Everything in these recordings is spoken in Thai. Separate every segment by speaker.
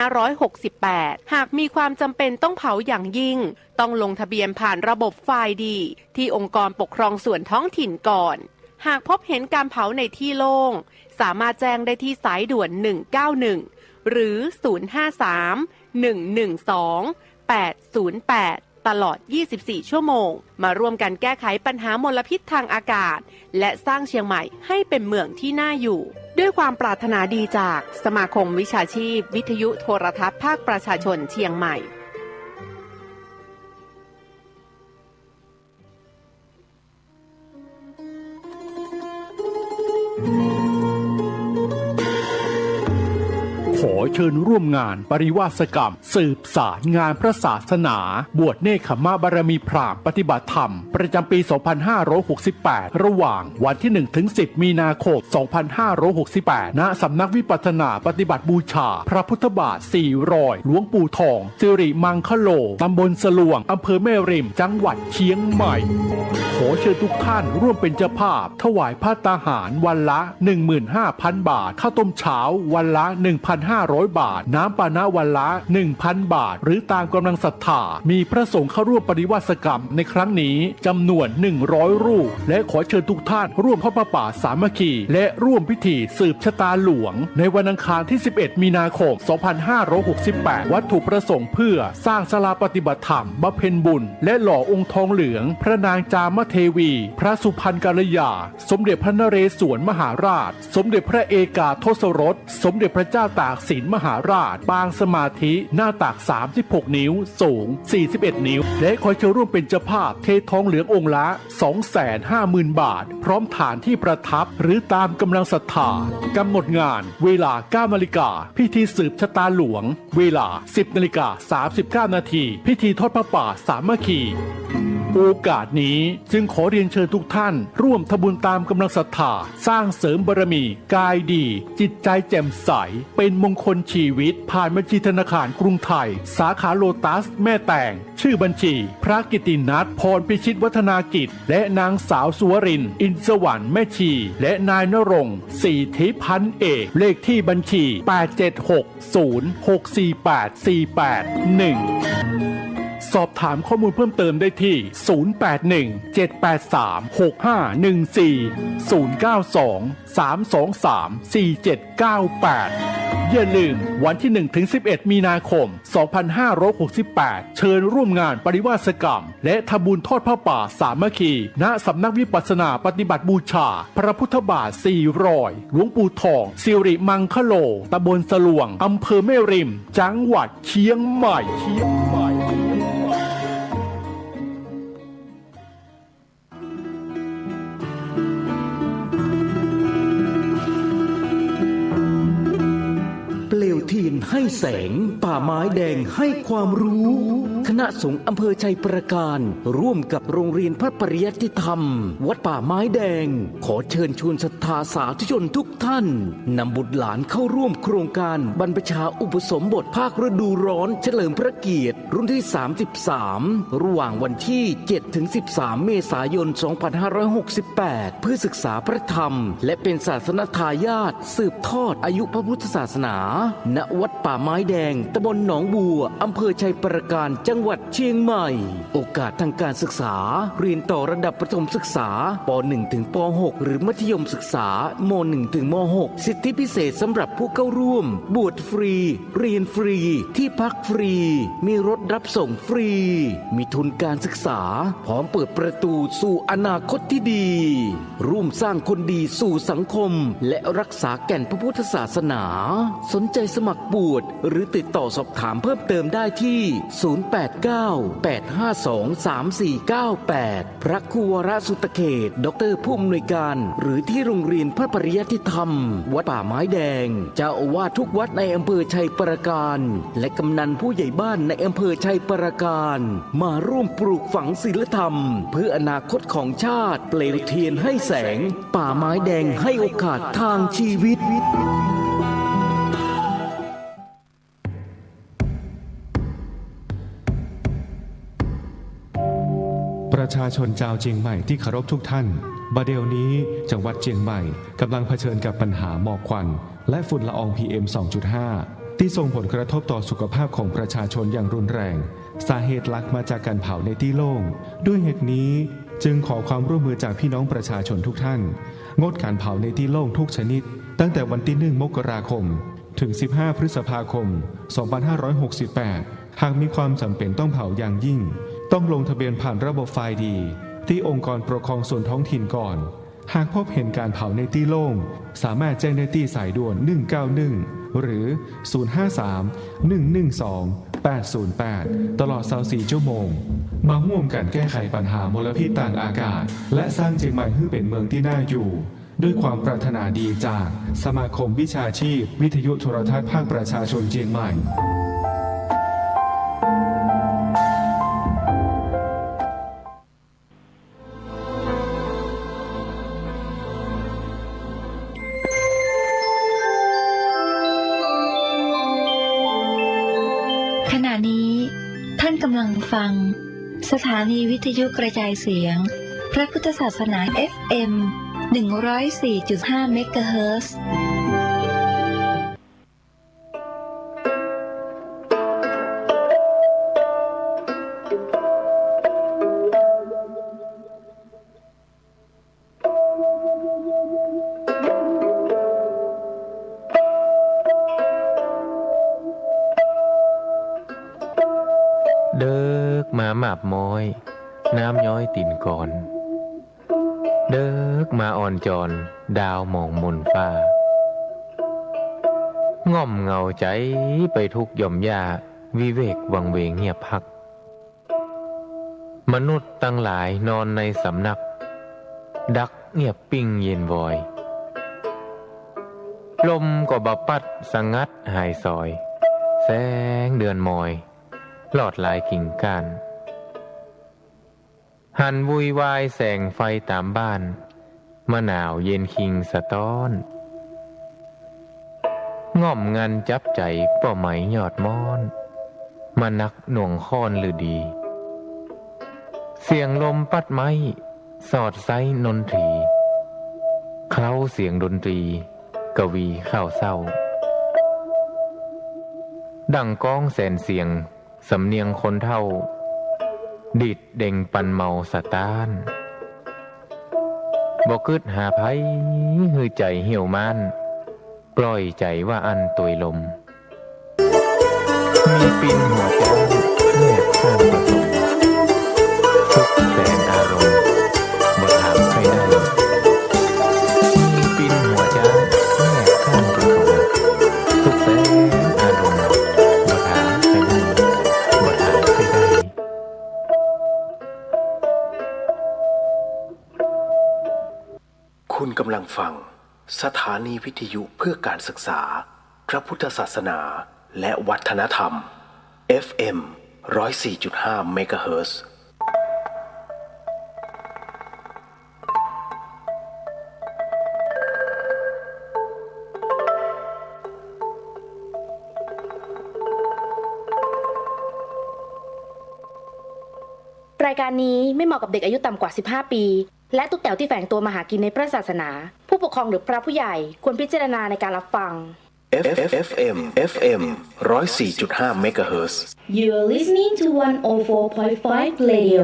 Speaker 1: 2568 หากมีความจำเป็นต้องเผาอย่างยิ่งต้องลงทะเบียนผ่านระบบไฟล์ดีที่องค์กรปกครองส่วนท้องถิ่นก่อนหากพบเห็นการเผาในที่โล่งสามารถแจ้งได้ที่สายด่วน 191 หรือ 053-112-808 ตลอด 24 ชั่วโมงมาร่วมกันแก้ไขปัญหามลพิษทางอากาศและสร้างเชียงใหม่ให้เป็นเมืองที่น่าอยู่ด้วยความปรารถนาดีจากสมาคมวิชาชีพวิทยุโทรทัศน์ภาคประชาชนเชียงใหม่
Speaker 2: ขอเชิญร่วมงานปริวาสกรรมสืบสารงานพระศาสนาบวชเนกขมาบารมีพราหมณ์ปฏิบัติธรรมประจำปี 2568 ระหว่างวันที่ 1-10 มีนาคม 2568 ณ สำนักวิปัสสนาปฏิบัติบูชาพระพุทธบาท400หลวงปู่ทองสิริมังคโลตำบลสลวงอำเภอแม่ริมจังหวัดเชียงใหม่ขอเชิญทุกท่านร่วมเป็นเจ้าภาพถวายผ้าตาหารวันละ 15,000 บาทข้าวต้มเช้าวันละ 1,500 บาทน้ำปานะวันละ 1,000 บาทหรือตามกำลังศรัทธามีพระสงฆ์เข้าร่วมปริวาสกรรมในครั้งนี้จำนวน100รูปและขอเชิญทุกท่านร่วมทอดผ้าป่าสามัคคีและร่วมพิธีสืบชะตาหลวงในวันอังคารที่ 11 มีนาคม 2568 วัตถุประสงค์เพื่อสร้างศาลาปฏิบัติธรรมบำเพ็ญบุญและหล่อองค์ทองเหลืองพระนางจามเทวีพระสุพรรณกัลยาสมเด็จพระนเรศวรมหาราชสมเด็จพระเอกาทศรสสมเด็จพระเจ้าตากสินมหาราชปางสมาธิหน้าตัก36 นิ้วสูง41 นิ้วและขอเชิญร่วมเป็นเจ้าภาพเททองเหลืององค์ละ 250,000 บาทพร้อมฐานที่ประทับหรือตามกำลังศรัทธากำหนดงานเวลา 9 นาฬิกาพิธีสืบชะตาหลวงเวลา 10 นาฬิกา 39 นาทีพิธีทอดผ้าป่าสามัคคีโอกาสนี้จึงขอเรียนเชิญทุกท่านร่วมทำบุญตามกำลังศรัทธาสร้างเสริมบารมีกายดีจิตใจแจ่มใสเป็นมงคลชีวิตผ่านบัญชีธนาคารกรุงไทยสาขาโลตัสแม่แตงชื่อบัญชีพระกิตินัทพรพิชิตวัฒนากิจและนางสาวสุวรินทร์อินทร์สวรรค์แม่ชีและนายณรงค์ศรีทิพันธ์เอกเลขที่บัญชี 8760648481สอบถามข้อมูลเพิ่มเติมได้ที่ 081-783-6514-092-323-4798 อย่าลืมวันที่ 1-11 มีนาคม 2568 เชิญร่วมงานปริวาสกรรมและทำบุญทอดผ้าป่าสามัคคีณสำนักวิปัสสนาปฏิบัติบูชาพระพุทธบาท400หลวงปู่ทองสิริมังคโลตำบลสลวงอำเภอแม่ริมจังหวัดเชียงใหม่
Speaker 3: เปลวเทียนให้แสงป่าไม้แดงให้ความรู้คณะสงฆ์อำเภอชัยประการร่วมกับโรงเรียนพระปริยัติธรรมวัดป่าไม้แดงขอเชิญชวนศรัทธาสาธุชนทุกท่านนำบุตรหลานเข้าร่วมโครงการบรรพชาอุปสมบทภาคฤดูร้อนเฉลิมพระเกียรติรุ่นที่ 33 ระหว่างวันที่ 7-13 เมษายน 2568 เพื่อศึกษาพระธรรมและเป็นศาสนทายาทสืบทอดอายุพระพุทธศาสนาณวัดป่าไม้แดงตำบลหนองบัวอำเภอชัยประการจังหวัดเชียงใหม่โอกาสทางการศึกษาเรียนต่อระดับประถมศึกษาป .1 ถึงป .6 หรือมัธยมศึกษาม.1 ถึงม.6 สิทธิพิเศษสำหรับผู้เข้าร่วมบวชฟรีเรียนฟรีที่พักฟรีมีรถรับส่งฟรีมีทุนการศึกษาพร้อมเปิดประตูสู่อนาคตที่ดีร่วมสร้างคนดีสู่สังคมและรักษาแก่นพระพุทธศาสนาสนใจสมัครบวชหรือติดต่อสอบถามเพิ่มเติมได้ที่ 089-852-3498 พระครูวรสุตเขตดร.ผู้อำนวยการหรือที่โรงเรียนพระปริยัติธรรมวัดป่าไม้แดงเจ้าอาวาสทุกวัดในอำเภอชัยประการและกำนันผู้ใหญ่บ้านในอำเภอชัยประการมาร่วมปลูกฝังศีลธรรมเพื่ออนาคตของชาติเปลวเทียนให้แสงป่าไม้แดงให้โอกาสทางชีวิต
Speaker 4: ประชาชนชาวเชียงใหม่ที่เคารพทุกท่านบัดเดี๋ยวนี้จังหวัดเชียงใหม่กำลังเผชิญกับปัญหาหมอกควันและฝุ่นละออง PM 2.5 ที่ส่งผลกระทบต่อสุขภาพของประชาชนอย่างรุนแรงสาเหตุหลักมาจากการเผาในที่โล่งด้วยเหตุนี้จึงขอความร่วมมือจากพี่น้องประชาชนทุกท่านงดการเผาในที่โล่งทุกชนิดตั้งแต่วันที่1 มกราคมถึง15 พฤษภาคม 2568 หากมีความจำเป็นต้องเผาอย่างยิ่งต้องลงทะเบียนผ่านระบบไฟล์ดีที่องค์กรปกครองส่วนท้องถิ่นก่อนหากพบเห็นการเผาในที่โล่งสามารถแจ้งได้ที่สายด่วน191หรือ053-112-808ตลอด24 ชั่วโมงมาร่วมกันแก้ไขปัญหามลพิษทางอากาศและสร้างเชียงใหม่ให้เป็นเมืองที่น่าอยู่ด้วยความปรารถนาดีจากสมาคมวิชาชีพวิทยุโทรทัศน์ภาคประชาชนเชียงใหม่
Speaker 5: ขณะนี้ท่านกำลังฟังสถานีวิทยุกระจายเสียงพระพุทธศาสนา FM 104.5 เมกะเฮิรตซ์
Speaker 6: เดิกมาหมาบม้อยน้ำย้อยติ่นก่อนเดิกมาอ่อนจอนดาวมองมนฟ้าง่อมเงาใจไปทุกหย่อมยาวิเวกวังเวงเงียบพักมนุษย์ตั้งหลายนอนในสำนักดักเงียบปิ้งเย็นวอยลมก็บปัดสังัดหายซอยแสงเดือนมอยหลอดลายกิ่งก้านหันวุยวายแสงไฟตามบ้านมะนาวเย็นคิงสะต้อนง่อมงันจับใจป่อไหมยอดม้อนมานักหน่วงค้อนหรือดีเสียงลมปัดไม้สอดไซนนทรีเคล้าเสียงดนตรีกวีข้าวเศร้าดังก้องแสนเสียงสำเนียงคนเท่าดิดเด่งปันเมาสะตานบ่กึดหาไผหือใจเหี่ยวมันปล่อยใจว่าอันตุยลมมีปิ่นหัวใจแนบข้างประสงค์ทุกแสนอารมณ์บ่ถามใครได้มีปิ่นหัวใจแนบข้างประสงค์ทุกแสนอารมณ์บ่ถามใครได้บ่ถามใครได้
Speaker 7: คุณกำลังฟังสถานีวิทยุเพื่อการศึกษาพระพุทธศาสนาและวัฒนธรรม FM 104.5 เมกะเฮิรตซ์
Speaker 8: รายการนี้ไม่เหมาะกับเด็กอายุต่ำกว่า 15 ปี และทุกแถวที่แฝงตัวมาหากินในพระศาสนา ผู้ปกครองหรือพระผู้ใหญ่ควรพิจารณาในการรับฟัง
Speaker 7: FM 104.5 เมกะเฮิรตซ์
Speaker 8: You are listening to 104.5 Radio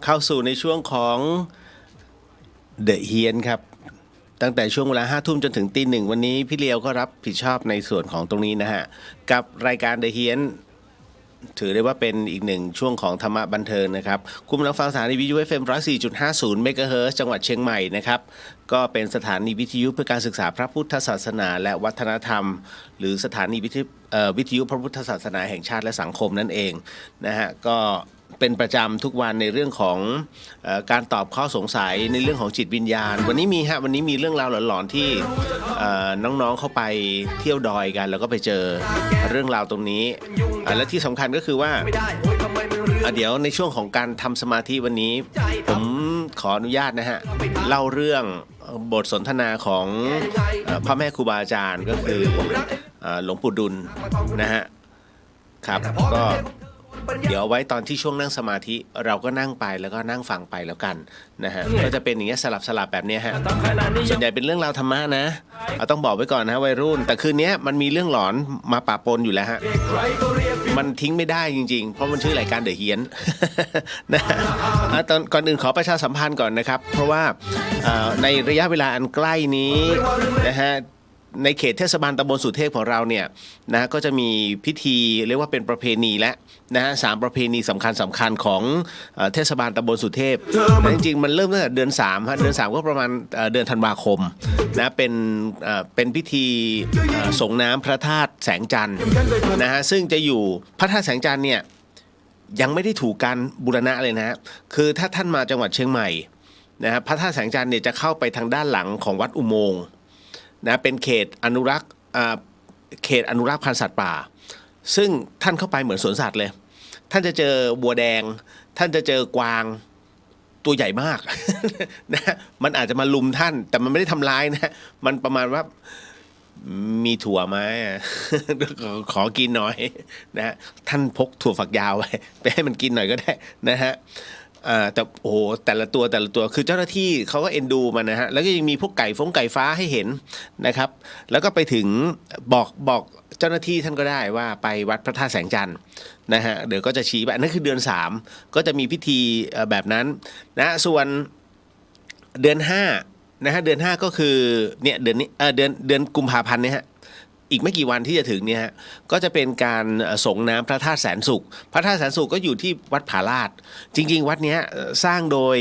Speaker 9: เข้าสู่ในช่วงของเดอะเฮียนครับตั้งแต่ช่วงเวลา 5 ทุ่มจนถึงตี 1วันนี้พี่เลียวก็รับผิดชอบในส่วนของตรงนี้นะฮะกับรายการเดอะเฮียนถือได้ว่าเป็นอีกหนึ่งช่วงของธรรมะบันเทิงนะครับคุณกำลังฟังสถานีวิทยุ FM 104.50 เมกะเฮิรตซ์จังหวัดเชียงใหม่นะครับก็เป็นสถานีวิทยุเพื่อการศึกษาพระพุทธศาสนาและวัฒนธรรมหรือสถานีวิทยุพระพุทธศาสนาแห่งชาติและสังคมนั่นเองนะฮะก็เป็นประจำทุกวันในเรื่องของการตอบข้อสงสัยในเรื่องของจิตวิญญาณวันนี้มีเรื่องราวหลอนๆที่น้องๆเข้าไปเที่ยวดอยกันแล้วก็ไปเจอเรื่องราวตรงนี้และที่สำคัญก็คือว่าเดี๋ยวในช่วงของการทำสมาธิวันนี้ผมขออนุญาตนะฮะเล่าเรื่องบทสนทนาของพ่อแม่ครูบาอาจารย์ก็คือหลวงปู่ดุลนะฮะครับก็ เดี๋ยวเอาไว้ตอนที่ช่วงนั่งสมาธิเราก็นั่งไปแล้วก็นั่งฟังไปแล้วกันนะฮะก็จะเป็นอย่างเงี้ยสลับแบบเนี้ยฮะส่วนใหญ่เป็นเรื่องราวธรรมะนะเอาต้องบอกไว้ก่อนนะวัยรุ่นแต่คืนนี้มันมีเรื่องหลอนมาปะปนอยู่แล้วฮะมันทิ้งไม่ได้จริงๆเพราะมันชื่อรายการเดอะเฮียน นะตอนก่อนอื่นขอประชาสัมพันธ์ก่อนนะครับเพราะว่าในระยะเวลาอันใกล้นี้นะฮะในเขตเทศบาลตำบลสุเทพของเราเนี่ยนะก็จะมีพิธีเรียกว่าเป็นประเพณีและนะฮะ3ประเพณีสำคัญของเทศบาลตำบลสุเทพจริงๆมันเริ่มตั้งแต่เดือน3ฮะเดือน3ก็ประมาณเดือนธันวาคมนะเป็นพิธีส่งน้ำพระธาตุแสงจันทร์นะฮะซึ่งจะอยู่พระธาตุแสงจันทร์เนี่ยยังไม่ได้ถูกการบูรณะเลยนะฮะคือถ้าท่านมาจังหวัดเชียงใหม่นะฮะพระธาตุแสงจันทร์เนี่ยจะเข้าไปทางด้านหลังของวัดอุโมงค์นะเป็นเขตอนุรักษ์พันธุ์สัตว์ป่าซึ่งท่านเข้าไปเหมือนสวนสัตว์เลยท่านจะเจอบัวแดงท่านจะเจอกวางตัวใหญ่มาก นะมันอาจจะมาลุมท่านแต่มันไม่ได้ทำร้ายนะมันประมาณว่ามีถั่วไหม ขอกินหน่อยนะฮะท่านพกถั่วฝักยาวไปให้มันกินหน่อยก็ได้นะฮะแต่โอ้โหแต่ละตัวคือเจ้าหน้าที่เขาก็เอ็นดูมันนะฮะแล้วก็ยังมีพวกไก่ฟ้าให้เห็นนะครับแล้วก็ไปถึงบอกเจ้าหน้าที่ท่านก็ได้ว่าไปวัดพระธาตุแสงจันทร์นะฮะเดี๋ยวก็จะชี้ไปนั่นคือเดือน3ก็จะมีพิธีแบบนั้นนะส่วนเดือน5นะฮะเดือน5ก็คือเนี่ยเดือนนี้เดือนกุมภาพันธ์เนี่ยฮะอีกไม่กี่วันที่จะถึงเนี่ยฮะก็จะเป็นการส่งน้ำพระธาตุแสนสุขพระธาตุแสนสุขก็อยู่ที่วัดผาลาดจริงๆวัดเนี้ยสร้างโดย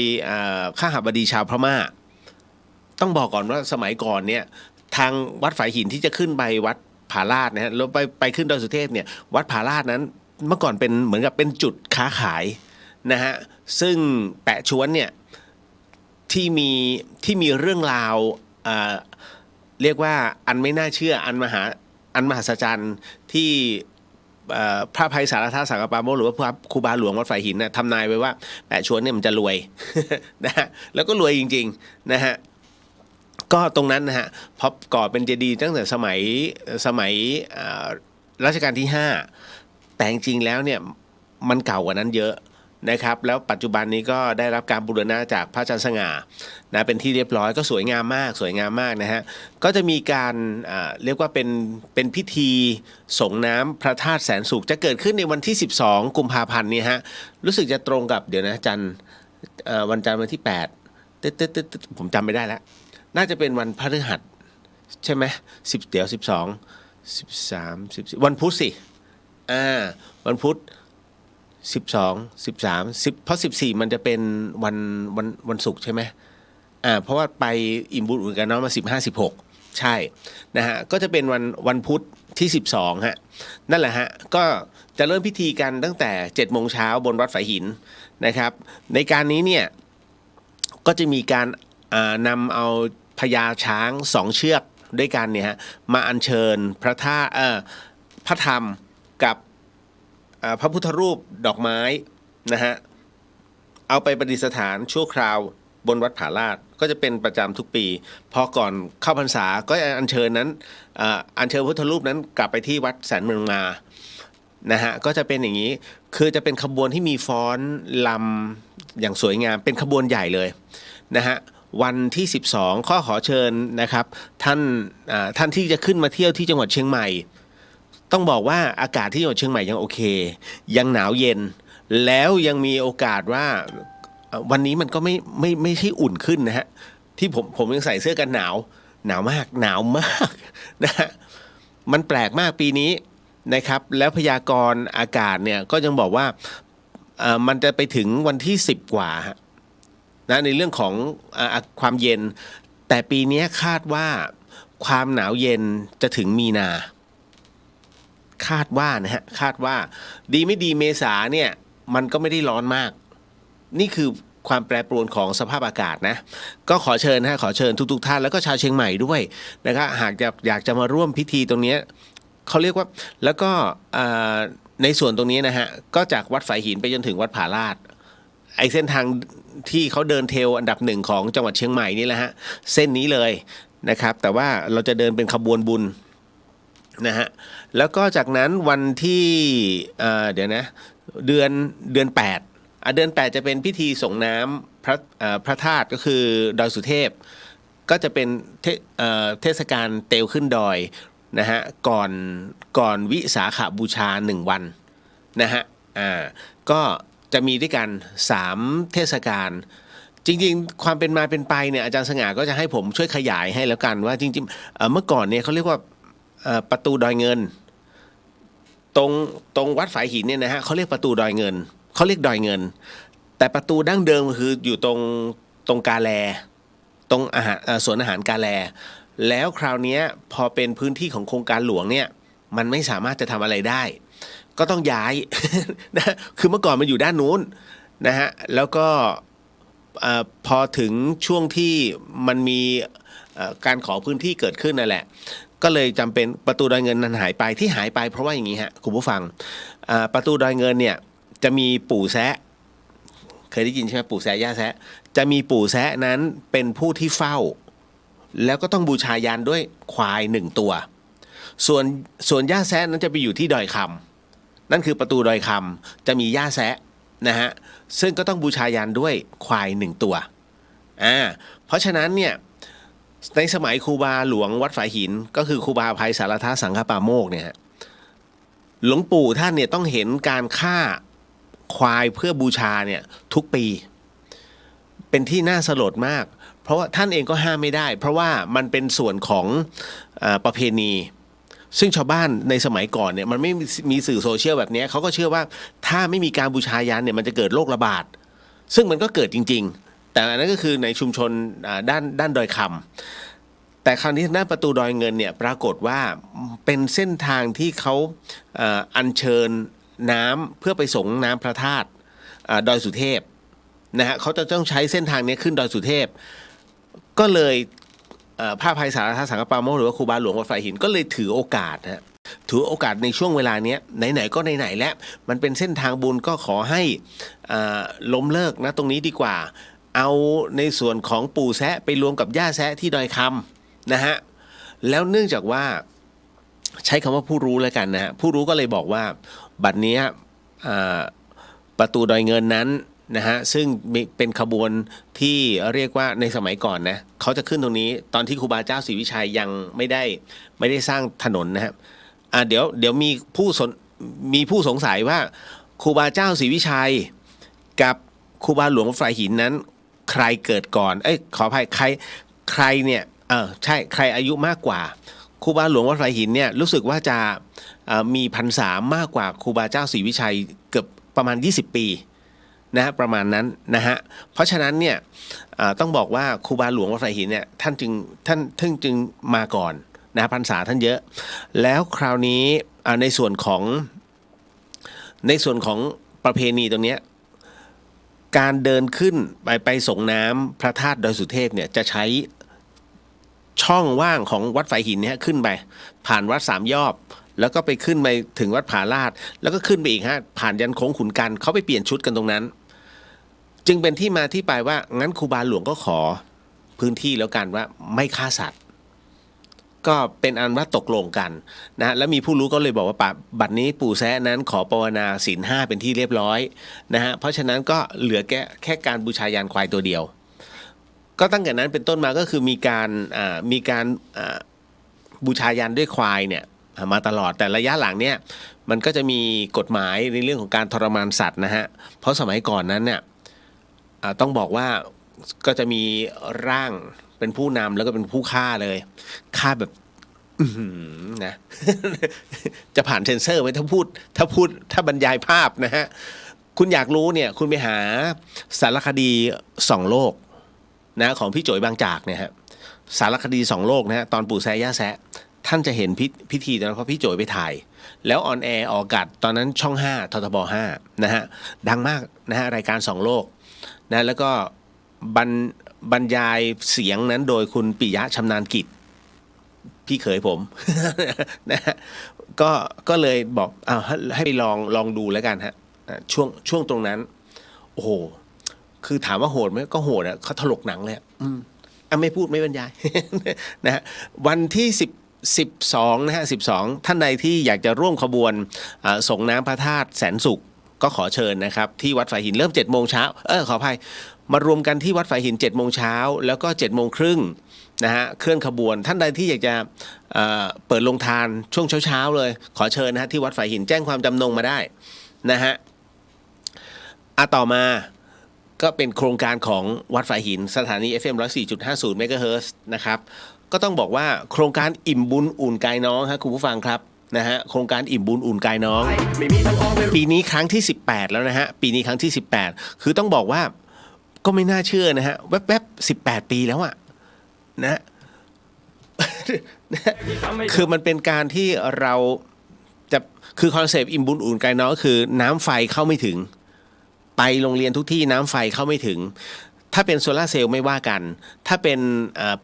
Speaker 9: ข้าบดีชาวพม่าต้องบอกก่อนว่าสมัยก่อนเนี่ยทางวัดฝายหินที่จะขึ้นไปวัดผาลาดนะฮะแล้วไปขึ้นดอยสุเทพเนี่ยวัดผาลาดนั้นเมื่อก่อนเป็นเหมือนกับเป็นจุดค้าขายนะฮะซึ่งแปะชวนเนี่ยที่มีเรื่องราวเรียกว่าอันไม่น่าเชื่ออันมหัศจรรย์ที่พระภัยสารธาตุสังฆปาโมกข์หรือว่าพระครูบาหลวงวัดฝายหินนะทำนายไว้ว่าแปะชวนเนี่ยมันจะรวย นะฮะแล้วก็รวยจริงๆนะฮะก็ตรงนั้นนะฮะพอก่อเป็นเจดีย์ตั้งแต่สมัยรัชกาลที่5แต่จริงๆแล้วเนี่ยมันเก่ากว่านั้นเยอะนะครับแล้วปัจจุบันนี้ก็ได้รับการบูรณะจากพระอาจารย์สง่านะเป็นที่เรียบร้อยก็สวยงามมากนะฮะก็จะมีการเรียกว่าเป็นพิธีส่งน้ำพระธาตุแสนสุขจะเกิดขึ้นในวันที่12กุมภาพันธ์นี้ฮะรู้สึกจะตรงกับเดี๋ยวนะวันจันทร์วันที่8ผมจำไม่ได้แล้วน่าจะเป็นวันพฤหัสใช่ไหมเดี๋ยว12 13 14วันพุธสิวันพุธ12 13 10เพราะ14มันจะเป็นวันศุกร์ใช่ไหมเพราะว่าไปอิ่มบุญอุ่นกันเนาะมา15 16ใช่นะฮะก็จะเป็นวันพุธที่12ฮะนั่นแหละฮะก็จะเริ่มพิธีกันตั้งแต่7 โมงเช้าบนวัดฝายหินนะครับในการนี้เนี่ยก็จะมีการนำเอาพญาช้าง2เชือกด้วยกันเนี่ยฮะมาอัญเชิญพระธรรมกับพระพุทธรูปดอกไม้นะฮะเอาไปประดิษฐานชั่วคราวบนวัดผาลาดก็จะเป็นประจำทุกปีพอก่อนเข้าพรรษาก็อัญเชิญพุทธรูปนั้นกลับไปที่วัดแสนเมืองมานะฮะก็จะเป็นอย่างนี้คือจะเป็นขบวนที่มีฟ้อนลำอย่างสวยงามเป็นขบวนใหญ่เลยนะฮะวันที่12ข้อขอเชิญนะครับท่านที่จะขึ้นมาเที่ยวที่จังหวัดเชียงใหม่ต้องบอกว่าอากาศที่จังหวัดเชียงใหม่ยังโอเคยังหนาวเย็นแล้วยังมีโอกาสว่าวันนี้มันก็ไม่ใช่อุ่นขึ้นนะฮะที่ผมยังใส่เสื้อกันหนาวมากนะฮะมันแปลกมากปีนี้นะครับแล้วพยากรณ์อากาศเนี่ยก็ยังบอกว่ามันจะไปถึงวันที่10กว่านะในเรื่องของความเย็นแต่ปีนี้คาดว่าความหนาวเย็นจะถึงมีนาคาดว่าดีไม่ดีเมษาเนี่ยมันก็ไม่ได้ร้อนมากนี่คือความแปรปรวนของสภาพอากาศนะก็ขอเชิญทุกท่านแล้วก็ชาวเชียงใหม่ด้วยนะครับหากอยากจะมาร่วมพิธีตรงนี้เขาเรียกว่าแล้วก็ในส่วนตรงนี้นะฮะก็จากวัดฝายหินไปจนถึงวัดผาลาดไอเส้นทางที่เขาเดินเทรลอันดับ1ของจังหวัดเชียงใหม่นี่แหละฮะเส้นนี้เลยนะครับแต่ว่าเราจะเดินเป็นขบวนบุญนะฮะแล้วก็จากนั้นวันที่เดี๋ยวนะ เดือน8เดือน8จะเป็นพิธีส่งน้ำพระธาตุก็คือดอยสุเทพก็จะเป็นเทศกาลเตลขึ้นดอยนะฮะก่อนวิสาขบูชา1 วันนะฮะก็จะมีด้วยกัน3เทศกาลจริงๆความเป็นมาเป็นไปเนี่ยอาจารย์สง่าก็จะให้ผมช่วยขยายให้แล้วกันว่าจริงๆเมื่อก่อนเนี่ยเขาเรียกว่าประตูดอยเงินตรงวัดฝายหินเนี่ยนะฮะเขาเรียกประตูดอยเงินเขาเรียกดอยเงินแต่ประตูดั้งเดิมคืออยู่ตรงกาแลตรงสวนอาหารกาแลแล้วคราวนี้พอเป็นพื้นที่ของโครงการหลวงเนี่ยมันไม่สามารถจะทำอะไรได้ก็ต้องย้าย นะคือเมื่อก่อนมันอยู่ด้านนู้นนะฮะแล้วก็พอถึงช่วงที่มันมีการขอพื้นที่เกิดขึ้นนั่นแหละก็เลยจำเป็นประตูดอยเงินนั้นหายไปที่หายไปเพราะว่าอย่างนี้ฮะคุณผู้ฟังประตูดอยเงินเนี่ยจะมีปู่แซะเคยได้ยินใช่ไหมปู่แซะย่าแซะจะมีปู่แซะนั้นเป็นผู้ที่เฝ้าแล้วก็ต้องบูชายันด้วยควาย1 ตัวส่วนย่าแซะนั้นจะไปอยู่ที่ดอยคำนั่นคือประตูดอยคำจะมีย่าแซะนะฮะซึ่งก็ต้องบูชายันด้วยควาย1 ตัวเพราะฉะนั้นเนี่ยในสมัยครูบาหลวงวัดฝายหินก็คือครูบาอภัยสารทสังฆปาโมกเนี่ยหลวงปู่ท่านเนี่ยต้องเห็นการฆ่าควายเพื่อบูชาเนี่ยทุกปีเป็นที่น่าสลดมากเพราะว่าท่านเองก็ห้ามไม่ได้เพราะว่ามันเป็นส่วนของประเพณีซึ่งชาวบ้านในสมัยก่อนเนี่ยมันไม่มีสื่อโซเชียลแบบนี้เขาก็เชื่อว่าถ้าไม่มีการบูชายันเนี่ยมันจะเกิดโรคระบาดซึ่งมันก็เกิดจริงๆแต่อันนั้นก็คือในชุมชนด้านดอยคำแต่คราวนี้หน้าประตูดอยเงินเนี่ยปรากฏว่าเป็นเส้นทางที่เขาอัญเชิญน้ำเพื่อไปส่งน้ำพระธาตุดอยสุเทพนะฮะเขาจะต้องใช้เส้นทางนี้ขึ้นดอยสุเทพก็เลยพระอภัยสารทสังฆปาโมกหรือว่าครูบาหลวงวัดฝายหินก็เลยถือโอกาสนะถือโอกาสในช่วงเวลานี้ไหนๆก็ไหนๆแล้วมันเป็นเส้นทางบุญก็ขอให้ล้มเลิกนะตรงนี้ดีกว่าเอาในส่วนของปู่แซะไปรวมกับย่าแซะที่ดอยคำนะฮะแล้วเนื่องจากว่าใช้คำว่าผู้รู้แล้วกันนะฮะผู้รู้ก็เลยบอกว่าบัดนี้ประตูดอยเงินนั้นนะฮะซึ่งเป็นขบวนที่เรียกว่าในสมัยก่อนนะเขาจะขึ้นตรงนี้ตอนที่ครูบาเจ้าศรีวิชัยยังไม่ได้สร้างถนนนะครับเดี๋ยวมีผู้สงสัยว่าครูบาเจ้าศรีวิชัยกับครูบาหลวงวัดฝายหินนั้นใครเกิดก่อนขออภัยใครเนี่ยใช่ใครอายุมากกว่าครูบาหลวงวัดฝายหินเนี่ยรู้สึกว่าจะมีพรรษามากกว่าครูบาเจ้าศรีวิชัยเกือบประมาณ20 ปีนะฮะประมาณนั้นนะฮะเพราะฉะนั้นเนี่ยต้องบอกว่าครูบาหลวงวัดฝายหินเนี่ยท่านจึงมาก่อนนะพรรษาท่านเยอะแล้วคราวนี้ในส่วนของประเพณีตรงนี้การเดินขึ้นไปส่งน้ำพระธาตุดอยสุเทพเนี่ยจะใช้ช่องว่างของวัดฝายหินเนี่ยขึ้นไปผ่านวัด3 ยอบแล้วก็ไปขึ้นไปถึงวัดผาลาดแล้วก็ขึ้นไปอีกฮะผ่านยันโค้งขุนกันเขาไปเปลี่ยนชุดกันตรงนั้นจึงเป็นที่มาที่ไปว่างั้นครูบาหลวงก็ขอพื้นที่แล้วกันว่าไม่ฆ่าสัตว์ก็เป็นอันว่าตกลงกันนะแล้วมีผู้รู้ก็เลยบอกว่าบัดนี้ปู่แซะนั้นขอภาวนาศีล 5เป็นที่เรียบร้อยนะฮะเพราะฉะนั้นก็เหลือแค่การบูชายันควายตัวเดียวก็ตั้งแต่นั้นเป็นต้นมาก็คือมีการบูชายันด้วยควายเนี่ยมาตลอดแต่ระยะหลังเนี่ยมันก็จะมีกฎหมายในเรื่องของการทรมานสัตว์นะฮะเพราะสมัยก่อนนั้นเนี่ยต้องบอกว่าก็จะมีร่างเป็นผู้นำแล้วก็เป็นผู้ฆ่าเลยฆ่าแบบนะ จะผ่านเซ็นเซอร์ไหมถ้าบรรยายภาพนะฮะคุณอยากรู้เนี่ยคุณไปหาสารคดี2 โลกนะของพี่โจยบางจากเนี่ยฮะสารคดี2 โลกนะฮะตอนปู่แซะย่าแซะท่านจะเห็นพิธีตอนนั้นเพราะพี่โจยไปถ่ายแล้วออนแอร์ออกอากาศตอนนั้นช่อง5ททบ5นะฮะดังมากนะฮะรายการ2 โลกนะแล้วก็บรรยายเสียงนั้นโดยคุณปิยะชำนาญกิจพี่เขยผม นะฮะก็เลยบอกให้ไปลองดูแล้วกันฮะช่วงตรงนั้นโอ้โหคือถามว่าโหดไหมก็โหดอ่ะเขาถลกหนังเลยไม่พูดไม่บรรยาย นะฮะวันที่12นะฮะ12ท่านใดที่อยากจะร่วมขบวนส่งน้ำพระธาตุแสนสุข ก็ขอเชิญนะครับที่วัดฝายหินเริ่ม7 โมงเช้าขออภัยมารวมกันที่วัดฝายหิน7 โมงเช้าแล้วก็7 โมงครึ่งนะฮะเคลื่อนขบวนท่านใดที่อยากจะเปิดโรงทานช่วงเช้าๆเลยขอเชิญนะฮะที่วัดฝายหินแจ้งความจำนงมาได้นะฮะต่อมาก็เป็นโครงการของวัดฝายหินสถานี FM 104.50 เมกะเฮิรตซ์นะครับก็ต้องบอกว่าโครงการอิ่มบุญอุ่นกายน้องฮะคุณผู้ฟังครับนะฮะโครงการอิ่มบุญอุ่นกายน้องปีนี้ครั้งที่18แล้วนะฮะปีนี้ครั้งที่18คือต้องบอกว่าก็ไม่น่าเชื่อนะฮะแวบๆ18 ปีแล้วอะนะ คือมันเป็นการที่เราจะคือคอนเซปต์อิ่มบุญอุ่นกายน้องคือน้ำไฟเข้าไม่ถึงไปโรงเรียนทุกที่น้ำไฟเข้าไม่ถึงถ้าเป็นโซลาร์เซลล์ไม่ว่ากันถ้าเป็น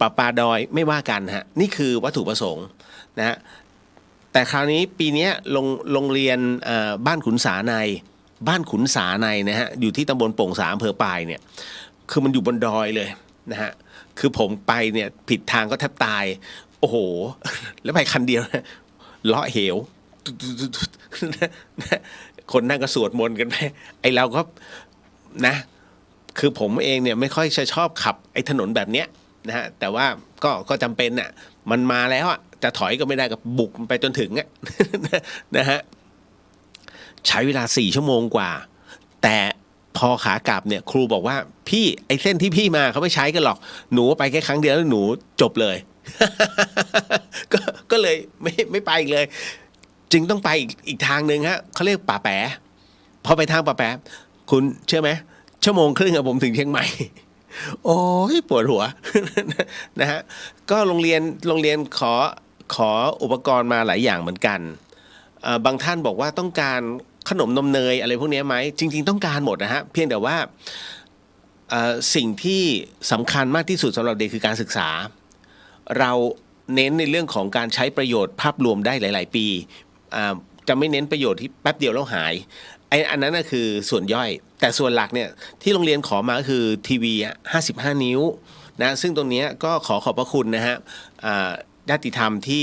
Speaker 9: ประปาดอยไม่ว่ากันฮะนี่คือวัตถุประสงค์นะฮะแต่คราวนี้ปีนี้โรงเรียนบ้านขุนสาในนะฮะอยู่ที่ตำบลโป่งสาอำเภอปายเนี่ยคือมันอยู่บนดอยเลยนะฮะคือผมไปเนี่ยผิดทางก็แทบตายโอ้โหแล้วไปคันเดียวนะเลาะเหวคนนั่งก็สวดมนต์กันไปไอเราก็นะคือผมเองเนี่ยไม่ค่อยจะชอบขับไอ้ถนนแบบเนี้ยนะฮะแต่ว่าก็จำเป็นน่ะมันมาแล้วอ่ะจะถอยก็ไม่ได้กับบุกไปจนถึงอ่ะ นะฮะใช้เวลา4 ชั่วโมงกว่าแต่พอขากลับเนี่ยครูบอกว่าพี่ไอ้เส้นที่พี่มาเขาไม่ใช้กันหรอกหนูไปแค่ครั้งเดียวแล้วหนูจบเลย ก็เลยไม่ไปอีกเลยจึงต้องไปอีกทางหนึ่งฮะเขาเรียกป่าแปะพอไปทางป่าแปะคุณเชื่อไหม1 ชั่วโมงครึ่งผมถึงเชียงใหม่ โอ้ยปวดหัว นะฮะก็โรงเรียนขออุปกรณ์มาหลายอย่างเหมือนกันบางท่านบอกว่าต้องการขนมนมเนยอะไรพวกนี้ไหมจริงๆต้องการหมดนะฮะเพียงแต่ว่าสิ่งที่สำคัญมากที่สุดสำหรับเด็กคือการศึกษาเราเน้นในเรื่องของการใช้ประโยชน์ภาพรวมได้หลายๆปีจะไม่เน้นประโยชน์ที่แป๊บเดียวแล้วหายอันนั้นก็คือส่วนย่อยแต่ส่วนหลักเนี่ยที่โรงเรียนขอมาก็คือทีวี55 นิ้วนะซึ่งตรงนี้ก็ขอบพระคุณนะฮะญาติธรรมที่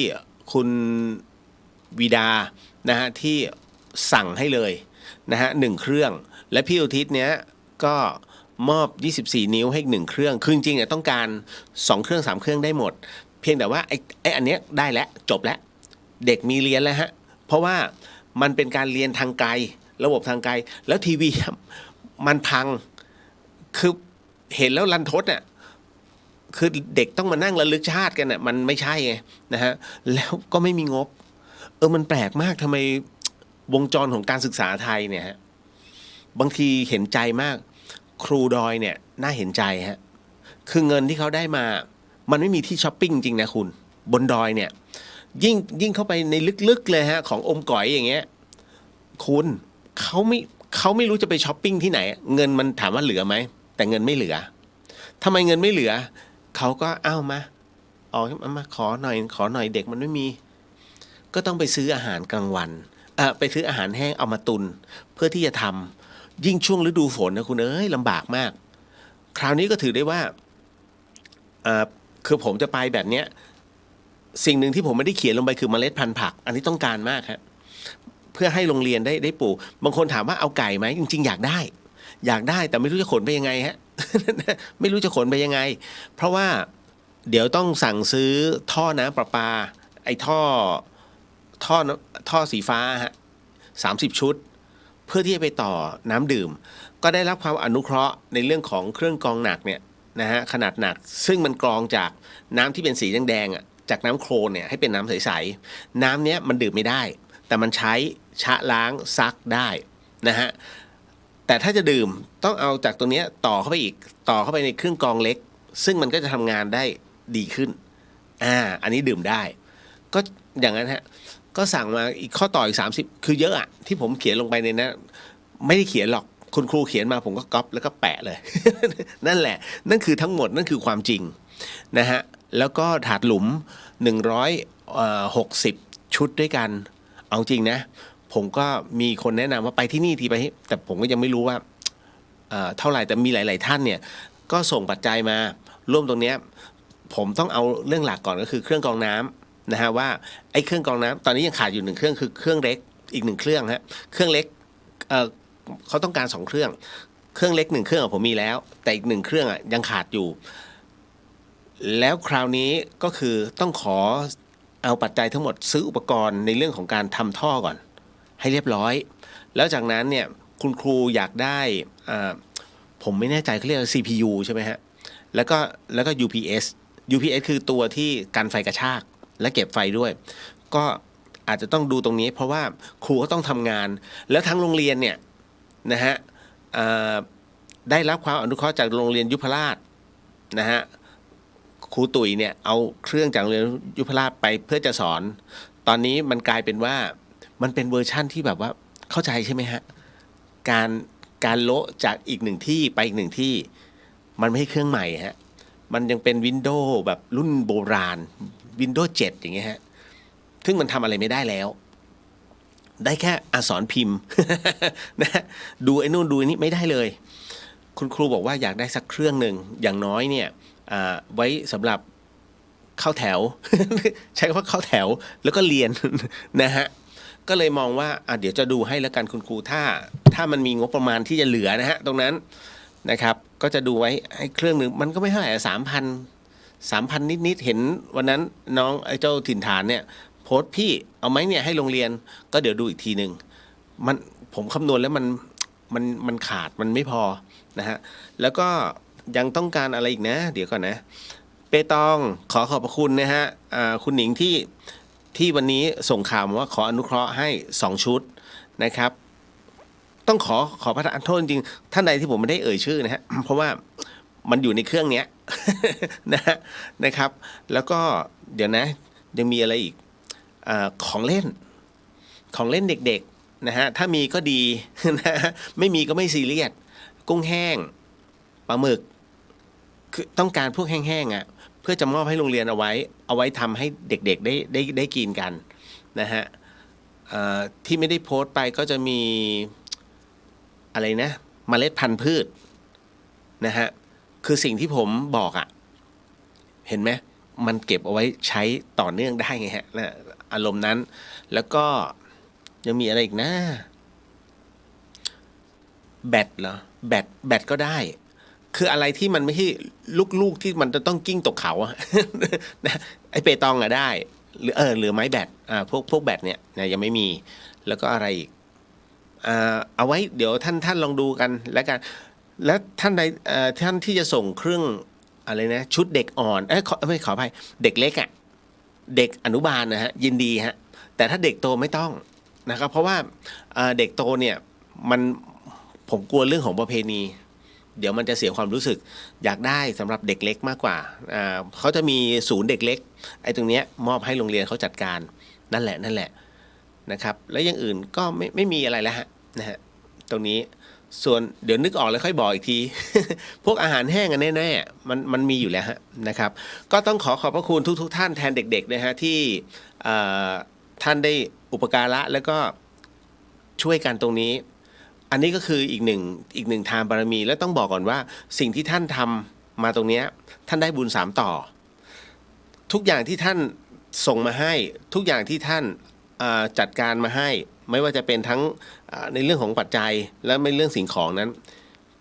Speaker 9: คุณวีดานะฮะที่สั่งให้เลยนะฮะ1 เครื่องและพี่อุทิศเนี้ยก็มอบ24 นิ้วให้1 เครื่องคือจริงๆเนี่ยต้องการ2 เครื่อง3 เครื่องได้หมดเพียงแต่ว่าไอ้อันเนี้ยได้แล้วจบแล้วเด็กมีเรียนแล้วฮะเพราะว่ามันเป็นการเรียนทางไกลระบบทางไกลแล้วทีวีมันพังคือเห็นแล้วรันทดอ่ะคือเด็กต้องมานั่งระลึกชาติกันอ่ะมันไม่ใช่ไงนะฮะแล้วก็ไม่มีงบมันแปลกมากทำไมวงจรของการศึกษาไทยเนี่ยฮะบางทีเห็นใจมากครูดอยเนี่ยน่าเห็นใจฮะคือเงินที่เขาได้มามันไม่มีที่ช้อปปิ้งจริงนะคุณบนดอยเนี่ยยิ่งเข้าไปในลึกๆเลยฮะของอมก๋อยอย่างเงี้ยคุณเขาไม่รู้จะไปช้อปปิ้งที่ไหนเงินมันถามว่าเหลือไหมแต่เงินไม่เหลือทำไมเงินไม่เหลือเขาก็มาขอหน่อยเด็กมันไม่มีก็ต้องไปซื้ออาหารกลางวันไปซื้ออาหารแห้งเอามาตุนเพื่อที่จะทำยิ่งช่วงฤดูฝนนะคุณลำบากมากคราวนี้ก็ถือได้ว่าคือผมจะไปแบบเนี้ยสิ่งหนึ่งที่ผมไม่ได้เขียนลงไปคือเมล็ดพันธุ์ผักอันนี้ต้องการมากครับเพื่อให้โรงเรียนได้ปลูกบางคนถามว่าเอาไก่ไหมจริงๆอยากได้แต่ไม่รู้จะขนไปยังไงฮะ ไม่รู้จะขนไปยังไงเพราะว่าเดี๋ยวต้องสั่งซื้อท่อน้ำประปาไอ้ท่อสีฟ้าฮะ30 ชุดเพื่อที่จะไปต่อน้ำดื่มก็ได้รับความอนุเคราะห์ในเรื่องของเครื่องกรองหนักเนี่ยนะฮะขนาดหนักซึ่งมันกรองจากน้ำที่เป็นสีแดงๆจากน้ำโคลนเนี่ยให้เป็นน้ำใสๆน้ำเนี้ยมันดื่มไม่ได้แต่มันใช้ชะล้างซักได้นะฮะแต่ถ้าจะดื่มต้องเอาจากตรงนี้ต่อเข้าไปในเครื่องกรองเล็กซึ่งมันก็จะทำงานได้ดีขึ้นอันนี้ดื่มได้ก็อย่างนั้นฮะก็สั่งมาอีกข้อต่ออีก30คือเยอะอะที่ผมเขียนลงไปในนั้นไม่ได้เขียนหรอกคุณครูเขียนมาผมก็ก๊อปแล้วก็แปะเลย นั่นแหละนั่นคือทั้งหมดนั่นคือความจริงนะฮะแล้วก็ถาดหลุม160 ชุดด้วยกันเอาจริงนะผมก็มีคนแนะนำว่าไปที่นี่ทีไปแต่ผมก็ยังไม่รู้ว่าเท่าไหร่แต่มีหลายๆท่านเนี่ยก็ส่งปัจจัยมาร่วมตรงนี้ผมต้องเอาเรื่องหลักก่อนก็คือเครื่องกรองน้ำนะฮะว่าไอ้เครื่องกรองน้ำตอนนี้ยังขาดอยู่1 เครื่องคือเครื่องเล็กอีก1 เครื่องฮะเครื่องเล็ก เขาต้องการ2เครื่องเล็ก1เครื่องผมมีแล้วแต่อีก1เครื่องยังขาดอยู่แล้วคราวนี้ก็คือต้องขอเอาปัจจัยทั้งหมดซื้ออุปกรณ์ในเรื่องของการทำท่อก่อนให้เรียบร้อยแล้วจากนั้นเนี่ยคุณครูอยากได้ผมไม่แน่ใจเขาเรียกว่า CPU ใช่ไหมฮะแล้วก็ UPS คือตัวที่กันไฟกระชากและเก็บไฟด้วยก็อาจจะต้องดูตรงนี้เพราะว่าครูก็ต้องทำงานแล้วทั้งโรงเรียนเนี่ยนะฮะได้รับความอนุเคราะห์จากโรงเรียนยุพราชนะฮะครูตุ๋ยเนี่ยเอาเครื่องจากโรงเรียนยุพราชไปเพื่อจะสอนตอนนี้มันกลายเป็นว่ามันเป็นเวอร์ชั่นที่แบบว่าเข้าใจใช่ไหมฮะการโละจากอีก1ที่ไปอีก1ที่มันไม่ใช่เครื่องใหม่ฮะมันยังเป็น Windows แบบรุ่นโบราณ Windows 7 อย่างเงี้ยฮะซึ่งมันทำอะไรไม่ได้แล้วได้แค่สอนพิมพ์ นะดูไอ้นู่นดูไอ้นี่ไม่ได้เลยคุณครูบอกว่าอยากได้สักเครื่องหนึ่งอย่างน้อยเนี่ยไว้สำหรับเข้าแถว ใช้คำว่าเข้าแถวแล้วก็เรียน นะฮะก็เลยมองว่าเดี๋ยวจะดูให้แล้วกันคุณครูถ้ามันมีงบประมาณที่จะเหลือนะฮะตรงนั้นนะครับก็จะดูไว้ให้เครื่องหนึ่งมันก็ไม่เท่าไหร่3,000นิดเห็นวันนั้นน้องไอ้เจ้าถิ่นฐานเนี่ยโพสต์พี่เอาไหมเนี่ยให้โรงเรียนก็เดี๋ยวดูอีกทีหนึ่งผมคำนวณแล้วมันขาดมันไม่พอนะฮะแล้วก็ยังต้องการอะไรอีกนะเดี๋ยวก่อนนะเปตองขอบพระคุณนะฮะคุณหนิงที่วันนี้ส่งข่าวมาว่าขออนุเคราะห์ให้2ชุดนะครับต้องขอประทานโทษจริงท่านใดที่ผมไม่ได้เอ่ยชื่อนะฮะ เพราะว่ามันอยู่ในเครื่องเนี้ย นะครับแล้วก็เดี๋ยวนะยังมีอะไรอีกของเล่นเด็กๆนะฮะถ้ามีก็ดี นะไม่มีก็ไม่ซีเรียสกุ้งแห้งปลาหมึกคือต้องการพวกแห้งๆเพื่อจะมอบให้โรงเรียนเอาไว้ทำให้เด็กๆได้กินกันนะฮะที่ไม่ได้โพสต์ไปก็จะมีอะไรนะเมล็ดพันธุ์พืชนะฮะคือสิ่งที่ผมบอกเห็นไหมมันเก็บเอาไว้ใช้ต่อเนื่องได้ไงฮะนะอารมณ์นั้นแล้วก็ยังมีอะไรอีกนะแบตเหรอแบตก็ได้คืออะไรที่มันไม่ใช่ลูกที่มันจะต้องกิ้งตกเขานะไอเปตองได้หรือไม้แบตพวกแบตเนี่ยยังไม่มีแล้วก็อะไรอีกเอาไว้เดี๋ยวท่านลองดูกันแล้วกันแล้วท่านใดท่านที่จะส่งเครื่องอะไรนะชุดเด็กอ่อนไม่ขออภัยเด็กเล็กเด็กอนุบาลนะฮะยินดีฮะแต่ถ้าเด็กโตไม่ต้องนะครับเพราะว่าเด็กโตเนี่ยผมกลัวเรื่องของประเพณีเดี๋ยวมันจะเสียความรู้สึกอยากได้สำหรับเด็กเล็กมากกว่าเขาจะมีศูนย์เด็กเล็กไอ้ตรงเนี้ยมอบให้โรงเรียนเขาจัดการนั่นแหละนะครับแล้วอย่างอื่นก็ไม่มีอะไรแล้วฮะนะฮะตรงนี้ส่วนเดี๋ยวนึกออกแล้วค่อยบอกอีกที พวกอาหารแห้งกันแน่ๆมันมีอยู่แล้วฮะนะครับก็ต้องขอบพระคุณทุกท่านแทนเด็กๆนะฮะที่ท่านได้อุปการะแล้วก็ช่วยกันตรงนี้อันนี้ก็คืออีกหนึ่งทานบารมีและต้องบอกก่อนว่าสิ่งที่ท่านทำมาตรงนี้ท่านได้บุญ3ต่อทุกอย่างที่ท่านส่งมาให้ทุกอย่างที่ท่านจัดการมาให้ไม่ว่าจะเป็นทั้งในเรื่องของปัจจัยและในเรื่องสิ่งของนั้น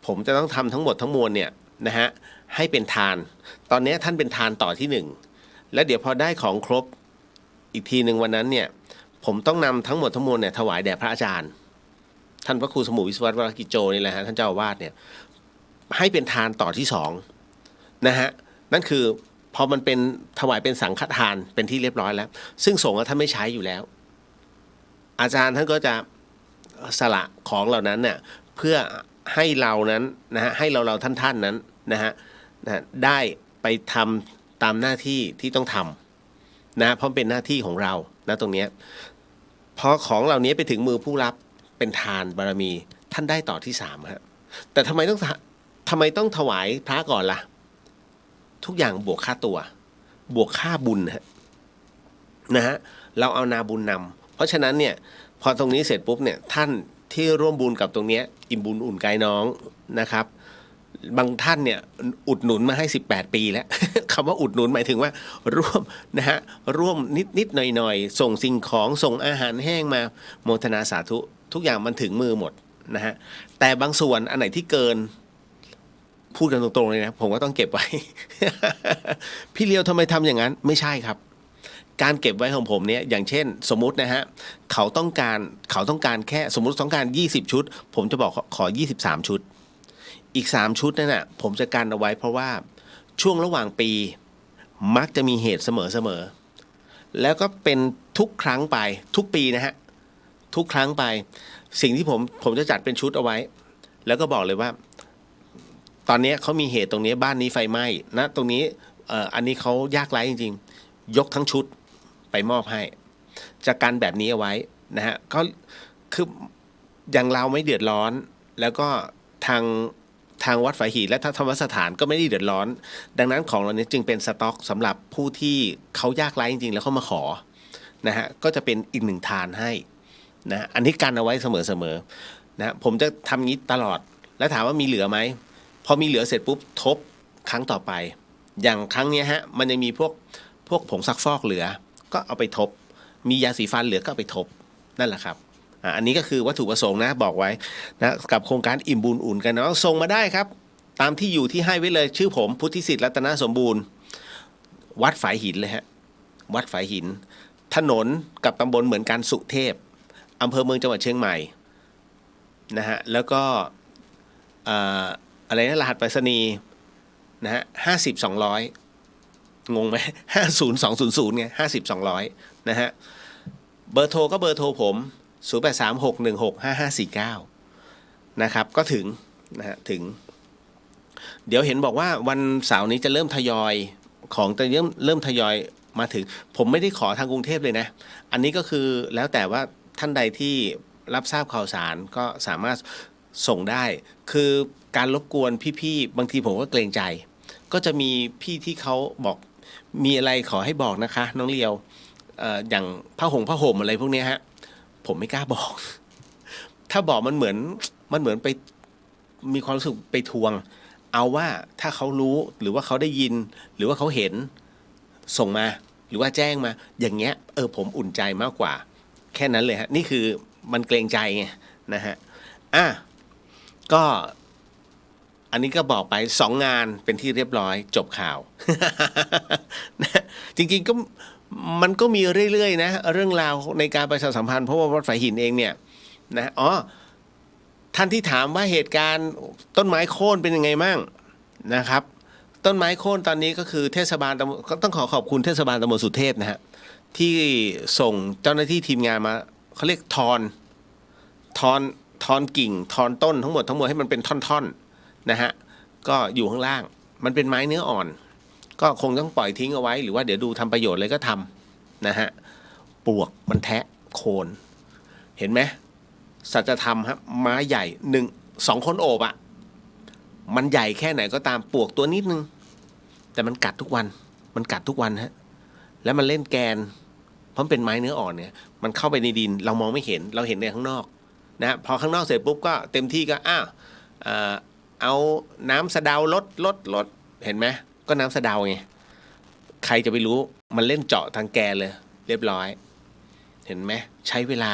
Speaker 9: ผมจะต้องทำทั้งหมดทั้งมวลเนี่ยนะฮะให้เป็นทานตอนนี้ท่านเป็นทานต่อที่1และเดี๋ยวพอได้ของครบอีกทีหนึ่งวันนั้นเนี่ยผมต้องนำทั้งหมดทั้งมวลเนี่ยถวายแด่พระอาจารย์ท่านพระครูสมุวิศวรกิจโจนี่แหละฮะท่านเจ้าอาวาสเนี่ยให้เป็นทานต่อที่2นะฮะนั่นคือพอมันเป็นถวายเป็นสังฆทานเป็นที่เรียบร้อยแล้วซึ่งสงฆ์ท่านไม่ใช้อยู่แล้วอาจารย์ท่านก็จะสละของเหล่านั้นเนี่ยเพื่อให้เรานั้นนะฮะให้เราท่านนั้นนะฮะได้ไปทำตามหน้าที่ที่ต้องทำนะเพราะเป็นหน้าที่ของเรานะตรงนี้พอของเหล่านี้ไปถึงมือผู้รับเป็นทานบารมีท่านได้ต่อที่3ฮะแต่ทำไมต้องถวายพระก่อนล่ะทุกอย่างบวกค่าตัวบวกค่าบุญนะฮะเราเอานาบุญนำเพราะฉะนั้นเนี่ยพอตรงนี้เสร็จปุ๊บเนี่ยท่านที่ร่วมบุญกับตรงนี้อิ่มบุญอุ่นกายน้องนะครับบางท่านเนี่ยอุดหนุนมาให้18ปีแล้ว คำว่าอุดหนุนหมายถึงว่าร่วมนะฮะร่วมนิดหน่อยส่งสิ่งของส่งอาหารแห้งมาโมทนาสาธุทุกอย่างมันถึงมือหมด นะฮะแต่บางส่วนอันไหนที่เกินพูดกันตรงๆเลยนะผมก็ต้องเก็บไว้ พี่เลียวทำไมทำอย่างนั้นไม่ใช่ครับการเก็บไว้ของผมเนี่ยอย่างเช่นสมมุตินะฮะเขาต้องการแค่สมมุติต้องการ20ชุดผมจะบอกขอ23ชุดอีก3ชุดนั่นน่ะผมจะกันเอาไว้เพราะว่าช่วงระหว่างปีมักจะมีเหตุเสมอแล้วก็เป็นทุกครั้งไปทุกปีนะฮะทุกครั้งไปสิ่งที่ผมจะจัดเป็นชุดเอาไว้แล้วก็บอกเลยว่าตอนนี้เขามีเหตุตรงนี้บ้านนี้ไฟไหม้นะตรงนี้อันนี้เขายากไร้จริงๆยกทั้งชุดไปมอบให้จะกันแบบนี้เอาไว้นะฮะก็คืออย่างเราไม่เดือดร้อนแล้วก็ทางวัดฝายหินและทางธรรมสถานก็ไม่ได้เดือดร้อนดังนั้นของเรานี้จึงเป็นสต็อกสำหรับผู้ที่เขายากไร้จริงๆแล้วเขามาขอนะฮะก็จะเป็นอีกหนึ่งทานให้นะอันนี้กันเอาไว้เสมอนะผมจะทำงี้ตลอดแล้วถามว่ามีเหลือไหมพอมีเหลือเสร็จปุ๊บทบครั้งต่อไปอย่างครั้งนี้ฮะมันยังมีพวกผงซักฟอกเหลือก็เอาไปทบมียาสีฟันเหลือก็เอาไปทบนั่นแหละครับอันนี้ก็คือวัตถุประสงค์นะบอกไว้นะกับโครงการอิ่มบุญอุ่นกันเนาะส่งมาได้ครับตามที่อยู่ที่ให้ไว้เลยชื่อผมพุทธิสิทธิ์รัตนสมบูรณ์วัดฝายหินเลยฮะวัดฝายหินถนนกับตำบลเหมือนกันสุเทพอำเภอเมืองจังหวัดเชียงใหม่นะฮะแล้วก็อะไรนะรหัสไปรษณีย์นะฮะ50-200งงไหม50200ไง50-200นะฮะเบอร์โทรก็เบอร์โทรผม0836165549นะครับก็ถึงนะฮะถึงเดี๋ยวเห็นบอกว่าวันเสาร์นี้จะเริ่มทยอยของจะเริ่มทยอยมาถึงผมไม่ได้ขอทางกรุงเทพเลยนะอันนี้ก็คือแล้วแต่ว่าท่านใดที่รับทราบข่าวสารก็สามารถส่งได้คือการรบกวนพี่ๆบางทีผมก็เกรงใจก็จะมีพี่ที่เขาบอกมีอะไรขอให้บอกนะคะน้องเลียวอย่างผ้าห่มอะไรพวกนี้ฮะผมไม่กล้าบอก ถ้าบอกมันเหมือนไปมีความรู้สึกไปทวงเอาว่าถ้าเขารู้หรือว่าเขาได้ยินหรือว่าเขาเห็นส่งมาหรือว่าแจ้งมาอย่างเงี้ยผมอุ่นใจมากกว่าแค่นั้นเลยฮะนี่คือมันเกรงใจไงนะฮะก็อันนี้ก็บอกไป2 งานเป็นที่เรียบร้อยจบข่าว นะจริงๆก็มันก็มีเรื่อยๆนะเรื่องราวในการประชาสัมพันธ์เพราะว่าวัดฝายหินเองเนี่ยนะท่านที่ถามว่าเหตุการณ์ต้นไม้โค่นเป็นยังไงมั่งนะครับต้นไม้โค่นตอนนี้ก็คือเทศบาลก็ต้องขอบคุณเทศบาลตำบลสุเทพนะฮะที่ส่งเจ้าหน้าที่ทีมงานมาเขาเรียกทอนกิ่งทอนต้นทั้งหมดให้มันเป็นท่อนๆนะฮะก็อยู่ข้างล่างมันเป็นไม้เนื้ออ่อนก็คงต้องปล่อยทิ้งเอาไว้หรือว่าเดี๋ยวดูทำประโยชน์เลยก็ทำนะฮะปลวกมันแทะโคนเห็นไหมสัจธรรมครับไม้ใหญ่2 คนโอบอ่ะมันใหญ่แค่ไหนก็ตามปลวกตัวนิดนึงแต่มันกัดทุกวันฮะแล้วมันเล่นแกนเพราะเป็นไม้เนื้ออ่อนเนี่ยมันเข้าไปในดินเรามองไม่เห็นเราเห็นในข้างนอกนะพอข้างนอกเสร็จปุ๊บก็เต็มที่ก็เอาน้ำสะเดาลดเห็นไหมก็น้ำสะเดาไงใครจะไปรู้มันเล่นเจาะทางแกนเลยเรียบร้อยเห็นไหมใช้เวลา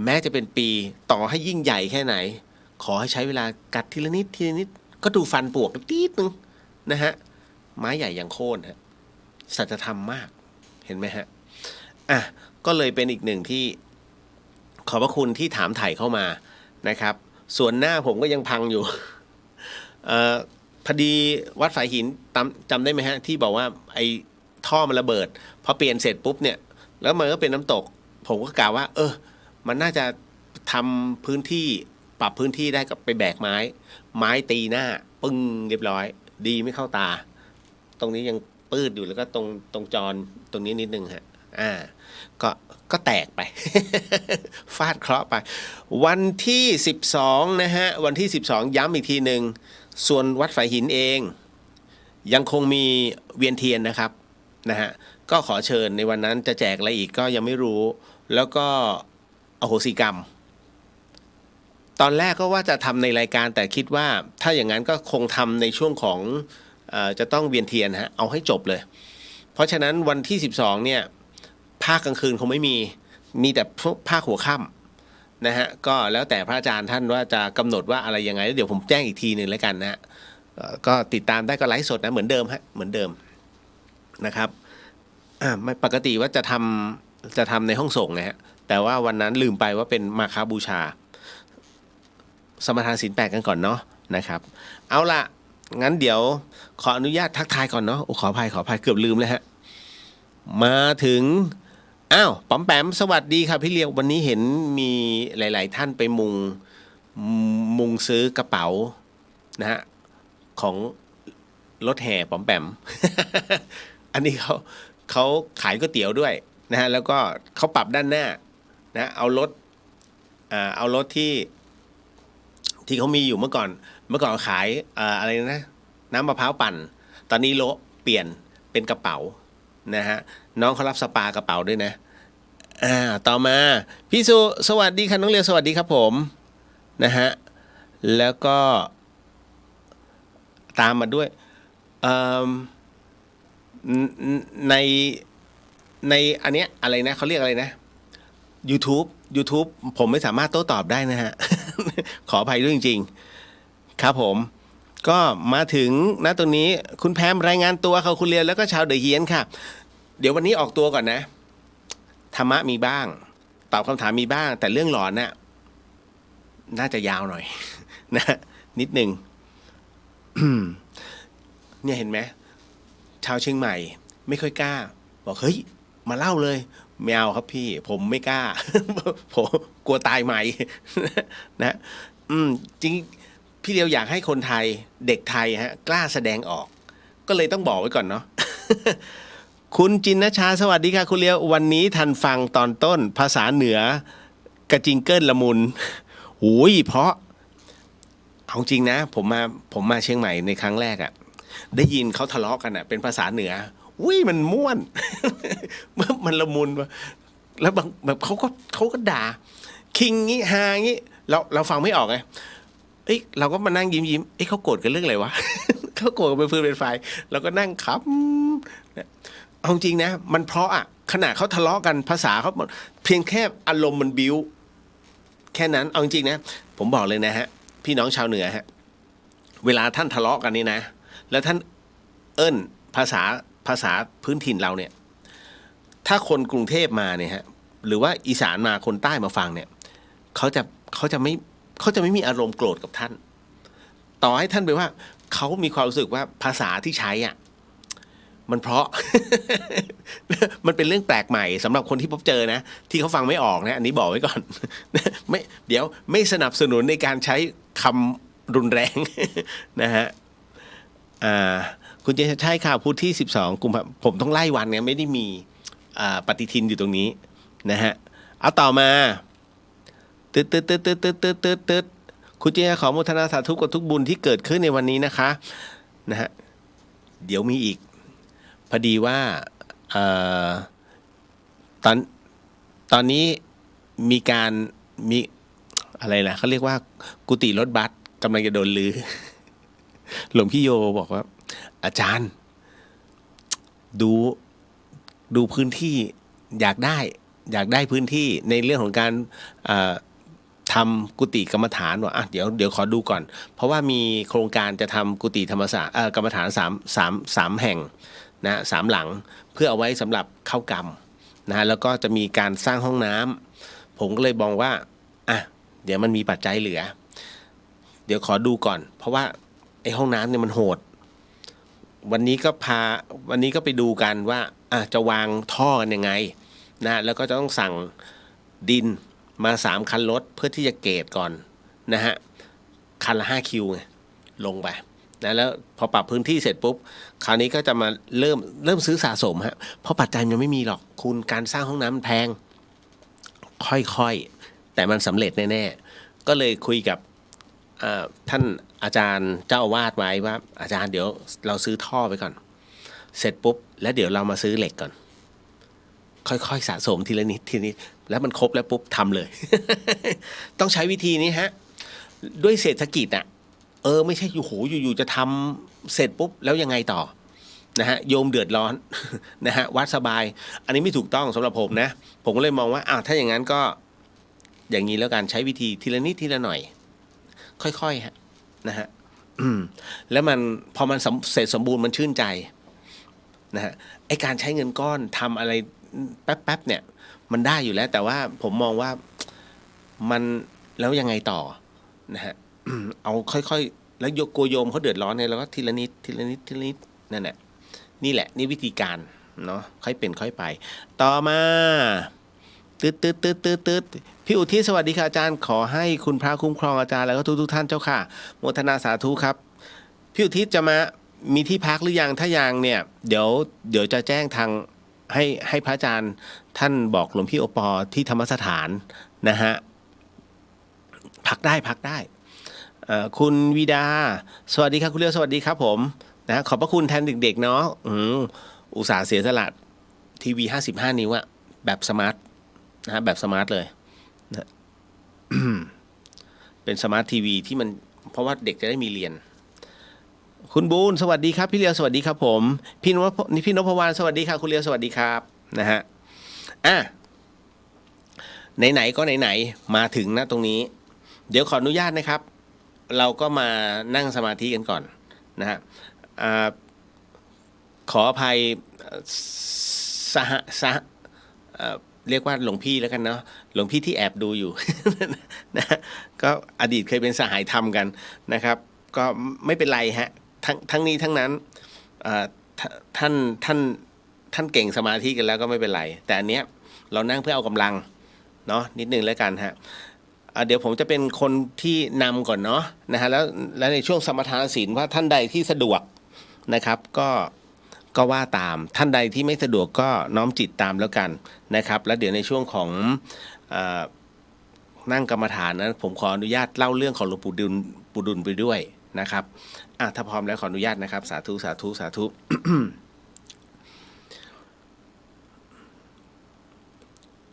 Speaker 9: แม้จะเป็นปีต่อให้ยิ่งใหญ่แค่ไหนขอให้ใช้เวลากัดทีละนิดก็ดูฟันปลวกนิดนึงนะฮะไม้ใหญ่อย่างโค่นฮะสัจธรรมมากเห็นไหมฮะก็เลยเป็นอีกหนึ่งที่ขอบพระคุณที่ถามถ่ายเข้ามานะครับส่วนหน้าผมก็ยังพังอยู่พอดีวัดฝายหินจำได้ไหมฮะที่บอกว่าไอ้ท่อมันระเบิดพอเปลี่ยนเสร็จปุ๊บเนี่ยแล้วมันก็เป็นน้ำตกผมก็กล่าวว่ามันน่าจะทำพื้นที่ปรับพื้นที่ได้กับไปแบกไม้ตีหน้าปึ้งเรียบร้อยดีไม่เข้าตาตรงนี้ยังปื้ดอยู่แล้วก็ตรงจรตรงนี้นิดนึงฮะก็แตกไป ฟาดเคราะห์ไปวันที่12นะฮะวันที่12ย้ำอีกทีหนึ่งส่วนวัดฝายหินเองยังคงมีเวียนเทียนนะครับนะฮะก็ขอเชิญในวันนั้นจะแจกอะไรอีกก็ยังไม่รู้แล้วก็อโหสิกรรมตอนแรกก็ว่าจะทำในรายการแต่คิดว่าถ้าอย่างนั้นก็คงทำในช่วงของจะต้องเวียนเทียนฮะเอาให้จบเลยเพราะฉะนั้นวันที่12เนี่ยภาคกลางคืนคงไม่มีแต่ภาคหัวค่ นะฮะก็แล้วแต่พระอาจารย์ท่านว่าจะกำหนดว่าอะไรยังไงแล้วเดี๋ยวผมแจ้งอีกทีหนึ่งแล้วกันนะฮะก็ติดตามได้ก็ไลฟ์สดนะเหมือนเดิมฮะเหมือนเดิมนะครับไม่ปกติว่าจะทำในห้องส่งนะฮะแต่ว่าวันนั้นลืมไปว่าเป็นมาฆบูชาสมทานศีล 8กันก่อนเนาะนะครับเอาละงั้นเดี๋ยวขออนุญาตทักทายก่อนเนาะขออภัยเกือบลืมเลยฮะมาถึงอ้าวป๋อมแปมสวัสดีครับพี่เลียววันนี้เห็นมีหลายๆท่านไปมุงซื้อกระเป๋านะฮะของรถแห่ป๋อมแปม อันนี้เขาขายก๋วยเตี๋ยวด้วยนะฮะแล้วก็เขาปรับด้านหน้านะเอารถที่เขามีอยู่เมื่อก่อนขายอะไรนะน้ำมะพร้าวปั่นตอนนี้โละเปลี่ยนเป็นกระเป๋านะฮะน้องเขารับสปากระเป๋าด้วยนะต่อมาพี่สุสวัสดีค่ะน้องเรียวสวัสดีครับผมนะฮะแล้วก็ตามมาด้วยในอันเนี้ยอะไรนะเขาเรียกอะไรนะ YouTube ผมไม่สามารถโต้ตอบได้นะฮะ ขออภัยด้วยจริงๆครับผมก็มาถึงณตรงนี้คุณแพมรายงานตัวค่ะคุณเรียนแล้วก็ชาวเดอะเฮียนค่ะเดี๋ยววันนี้ออกตัวก่อนนะธรรมะมีบ้างตอบคำถามมีบ้างแต่เรื่องหลอนน่ะน่าจะยาวหน่อย นะนิดหนึ่ง เนี่ยเห็นไหมชาวเชียงใหม่ไม่ค่อยกล้าบอกเฮ้ยมาเล่าเลยไม่เอาครับพี่ผมไม่กล้า ผมกลัวตายใหม่ นะจริงพี่เดียวอยากให้คนไทยเด็กไทยฮะกล้าแสดงออกก็เลยต้องบอกไว้ก่อนเนาะ คุณจินนชาสวัสดีค่ะคุณเลียววันนี้ทันฟังตอนต้นภาษาเหนือกระจิงเกิลละมุนหูยเพราะเอาจริงนะผมมาเชียงใหม่ในครั้งแรกอะได้ยินเขาทะเลาะกันอะเป็นภาษาเหนืออุ้ยมันม่วน มันละมุนแล้วแบบเขาก็ด่าคิงงี้ฮางี้เราฟังไม่ออกไงเราก็มานั่งยิ้มเขาโกรธกันเรื่องอะไรวะ เขาโกรธกันเป็นฟืนเป็นไฟเราก็นั่งขำเอาจริงนะมันเพราะอ่ะขนาดเขาทะเลาะกันภาษาเขาเพียงแค่อารมณ์มันบิ้วแค่นั้นเอาจริงนะผมบอกเลยนะฮะพี่น้องชาวเหนือฮะเวลาท่านทะเลาะกันนี่นะแล้วท่านเอิ้นภาษาพื้นถิ่นเราเนี่ยถ้าคนกรุงเทพมาเนี่ยฮะหรือว่าอีสานมาคนใต้มาฟังเนี่ยเขาจะไม่มีอารมณ์โกรธกับท่านต่อให้ท่านไปว่าเขามีความรู้สึกว่าภาษาที่ใช้อ่ะมันเพราะ มันเป็นเรื่องแปลกใหม่สำหรับคนที่พบเจอนะที่เขาฟังไม่ออกนะอันนี้บอกไว้ก่อน เดี๋ยวไม่สนับสนุนในการใช้คำรุนแรง นะฮะคุณเจษใช่ค่ะพุธที่12กุมภาพันธ์ผมต้องไล่วันเนี่ยไม่ได้มีปฏิทินอยู่ตรงนี้นะฮะเอาต่อมาตึ๊ดคุณเจษขอโมทนาสาธุกับทุกบุญที่เกิดขึ้นในวันนี้นะคะนะฮะเดี๋ยวมีอีกพอดีว่าตอนนี้มีอะไรนะเขาเรียกว่ากุฏิรถบัสกำลังจะโดนลือ หลวงพี่โยบอกว่าอาจารย์ดูพื้นที่อยากได้พื้นที่ในเรื่องของการทำกุฏิกรรมฐานว่าเดี๋ยวขอดูก่อนเพราะว่ามีโครงการจะทำกุฏิธรรมศาสตร์กรรมฐาน3แห่งนะ3หลังเพื่อเอาไว้สำหรับเข้ากรรมนะแล้วก็จะมีการสร้างห้องน้ำผมก็เลยบอกว่าเดี๋ยวมันมีปัจจัยเหลือเดี๋ยวขอดูก่อนเพราะว่าไอ้ห้องน้ำเนี่ยมันโหดวันนี้ก็ไปดูกันว่าจะวางท่อกันยังไงนะแล้วก็จะต้องสั่งดินมา3คันรถเพื่อที่จะเกรดก่อนนะฮะคันละ5คิวไงลงไปนะแล้วพอปรับพื้นที่เสร็จปุ๊บคราวนี้ก็จะมาเริ่มซื้อสะสมฮะเพราะปัจจัยมันไม่มีหรอกคุณการสร้างห้องน้ำมันแพงค่อยๆแต่มันสำเร็จแน่ๆก็เลยคุยกับท่านอาจารย์เจ้าอาวาสไว้ว่าอาจารย์เดี๋ยวเราซื้อท่อไปก่อนเสร็จปุ๊บแล้วเดี๋ยวเรามาซื้อเหล็กก่อนค่อยๆสะสมทีละนิดแล้วมันครบแล้วปุ๊บทำเลย ต้องใช้วิธีนี้ฮะด้วยเศรษฐกิจไม่ใช่อยู่จะทำเสร็จปุ๊บแล้วยังไงต่อนะฮะโยมเดือดร้อน นะฮะวัดสบายอันนี้ไม่ถูกต้องสำหรับผมนะผมก็เลยมองว่าถ้าอย่างนั้นก็ อย่างนี้แล้วกันใช้วิธีทีละนิดทีละหน่อยค่อยๆฮะนะฮะแล้วมันพอมันเสร็จสมบูรณ์มันชื่นใจนะฮะไอการใช้เงินก้อนทำอะไรแป๊บๆเนี่ยมันได้อยู่แล้วแต่ว่าผมมองว่ามันแล้วยังไงต่อนะฮะ เอาค่อยๆแล้วโกโยมเขาเดือดร้อนเนี่ยเราก็ทีละนิดทีละนิดทีละนิดนั่นแหละนี่วิธีการเนาะค่อยเป็นค่อยไปต่อมาตืดพี่อุทิศสวัสดีค่ะอาจารย์ขอให้คุณพระคุ้มครองอาจารย์แล้วก็ทุกท่านเจ้าค่ะโมทนาสาธุครับพี่อุทิศจะมามีที่พักหรือยังถ้ายังเนี่ยเดี๋ยวจะแจ้งทางให้พระอาจารย์ท่านบอกหลวงพี่โอปอที่ธรรมสถานนะฮะพักได้คุณวีดาสวัสดีครับคุณเลี้ยวสวัสดีครับผมนะขอบพระคุณแทนเด็กๆเนาะอุตส่าห์เสียสละทีวี55 นิ้วอะแบบสมาร์ทนะฮะแบบสมาร์ทเลยนะ เป็นสมาร์ททีวีที่มันเพราะว่าเด็กจะได้มีเรียนคุณบูนสวัสดีครับพี่เลียวสวัสดีครับผมพี่นพวรรณสวัสดีครับคุณเลียวสวัสดีครับนะฮะไหนๆก็ไหนๆมาถึงนะตรงนี้เดี๋ยวขออนุญาตนะครับเราก็มานั่งสมาธิกันก่อนนะฮะขออภัยเรียกว่าหลวงพี่แล้วกันเนาะหลวงพี่ที่แอบดูอยู่ นะก็อดีตเคยเป็นสหายธรรมกันนะครับก็ไม่เป็นไรฮะทั้งนี้ทั้งนั้นท่านเก่งสมาธิกันแล้วก็ไม่เป็นไรแต่อันเนี้ยเรานั่งเพื่อเอากำลังเนาะนิดนึงแล้วกันฮะเดี๋ยวผมจะเป็นคนที่นำก่อนเนาะนะฮะแล้วในช่วงสมทานศีลว่าท่านใดที่สะดวกนะครับก็ว่าตามท่านใดที่ไม่สะดวกก็น้อมจิตตามแล้วกันนะครับแล้วเดี๋ยวในช่วงของนั่งกรรมฐานนั้นผมขออนุญาตเล่าเรื่องของหลวงปู่ดุลไปด้วยนะครับถ้าพร้อมแล้วขออนุญาตนะครับสาธุสาธุสาธุ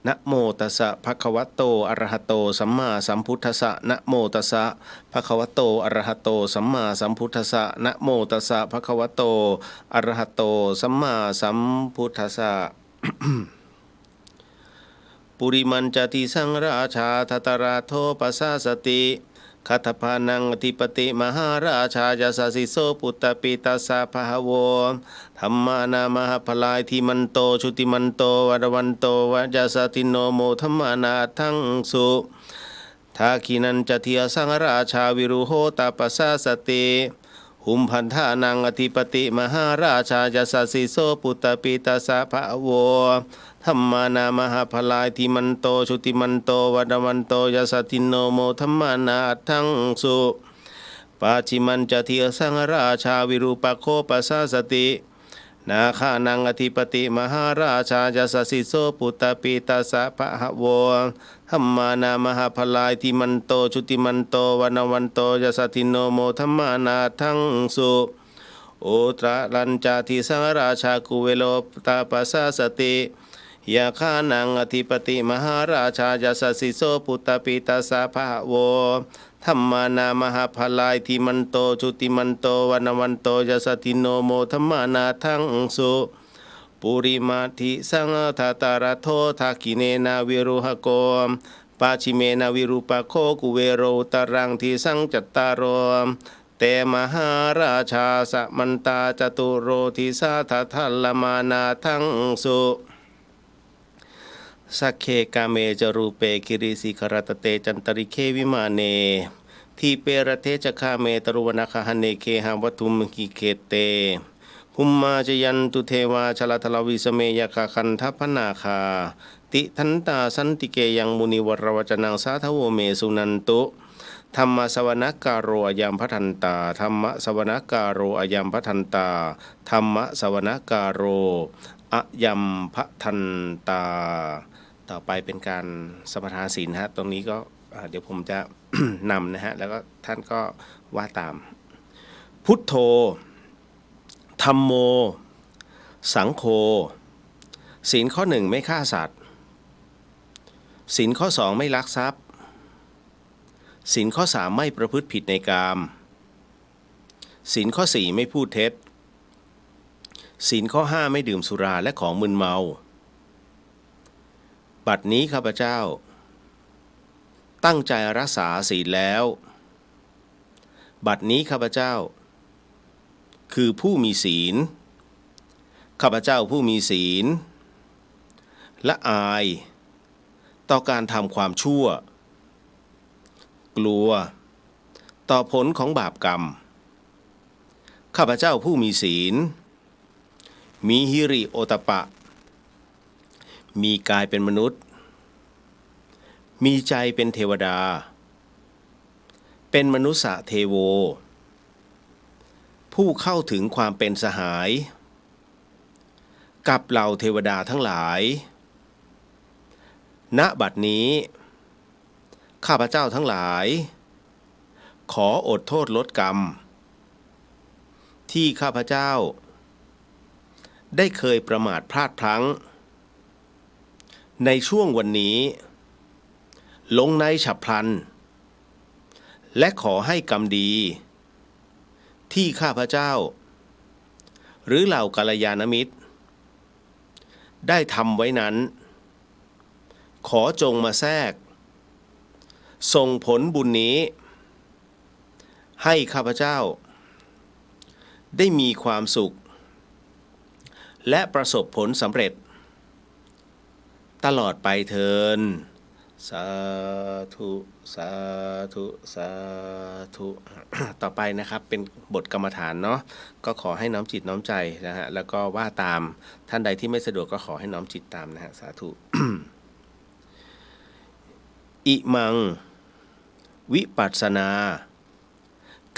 Speaker 9: นะโมตัสสะภะคะวะโตอะระหะโตสัมมาสัมพุทธัสสะนะโมตัสสะภะคะวะโตอะระหะโตสัมมาสัมพุทธัสสะนะโมตัสสะภะคะวะโตอะระหะโตสัมมาสัมพุทธัสสะ ปุริมันจติสังราชาทัตราโทปัสสะสติคัตถพานังอธิปติมหาราชายาสสิโสปุตตปิตัสสะภะโวธัมมานามาพลายทิมันโตชุติมันโตวรวันโตวัจสติโนโมธัมมานาทังสุทาคินันจติสังราชาวิรุโหตปัสสะสติหุมพันธานังอธิปติมหาราชายาสสิโสปุตตปิตัสสะภะโวธัมมานามาพลายทิมันโตชุติมันโตวัดวันโตยสติโนโมธัมมานาทังสุปาจิมันจติสังราชาวิรูปโคปัสสะสตินาคานังอธิปติมหาราชายาสสิโสปุตตปิตัสสะภะโวธัมมานามาพลายทิมันโตชุติมันโตวันวันโตยสติโนโมธัมมานาทังสุโอตระลัญจาทิสังราชากุเวโลตาปัสสะสติยาคานังอธิปติมหาราชายาสสิโสปุตตปิตัสสะภะโวธัมมานามาพลายทิมันโตชุติมันโตวันวันโตยสติโนโมธัมมานาทังสุปุริมาทิสังทัตระโททาคิเนนาวิรุหโกปาชิเมนาวิรูปโคกุเวโรตรังทิสังจัตตารโรเตมหาราชาสมันตาจตุโรทิสาทัทัลลมานาทังสุสักเคกาเมจรูเปคิริสิครตเตจันตริเควิมาเนทีเปรเทจคาเมตรุวนาคหเนเคหาวัตุมกิเกเตภุมมาจยันตุเทวาชลทลวิสเมยคาคันทัพนาคาติทันตาสันติเกยังมุนิวรวจนังสาทโวเมสุนันตุธรรมสวนกาโรอยัมพัทันตาธรรมสวนกาโรอยัมพัทันตาธรรมสวนกาโรอยัมพัทันตาต่อไปเป็นการสมทานศีลฮะตรงนี้ก็เดี๋ยวผมจะ นำนะฮะแล้วก็ท่านก็ว่าตามพุทโธธัมโมสังโฆศีลข้อ 1ไม่ฆ่าสัตว์ศีลข้อ 2ไม่ลักทรัพย์ศีลข้อ 3ไม่ประพฤติผิดในกามศีลข้อ 4ไม่พูดเท็จศีลข้อ 5ไม่ดื่มสุราและของมึนเมาบัดนี้ข้าพเจ้า ตั้งใจรักษาศีลแล้ว บัดนี้ข้าพเจ้าคือผู้มีศีลข้าพเจ้าผู้มีศีลละอายต่อการทำความชั่วกลัวต่อผลของบาปกรรมข้าพเจ้าผู้มีศีลมีหิริโอตปะมีกายเป็นมนุษย์มีใจเป็นเทวดาเป็นมนุษย์เทโวผู้เข้าถึงความเป็นสหายกับเหล่าเทวดาทั้งหลายณบัดนี้ข้าพเจ้าทั้งหลายขออดโทษลดกรรมที่ข้าพเจ้าได้เคยประมาทพลาดพลั้งในช่วงวันนี้ลงในฉับพลันและขอให้กรรมดีที่ข้าพเจ้าหรือเหล่ากัลยาณมิตรได้ทำไว้นั้นขอจงมาแทรกส่งผลบุญนี้ให้ข้าพเจ้าได้มีความสุขและประสบผลสำเร็จตลอดไปเถิดสาธุสาธุสาธุ ต่อไปนะครับเป็นบทกรรมฐานเนาะก็ขอให้น้อมจิตน้อมใจนะฮะแล้วก็ว่าตามท่านใดที่ไม่สะดวกก็ขอให้น้อมจิตตามนะฮะสาธุ อิมังวิปัสสนา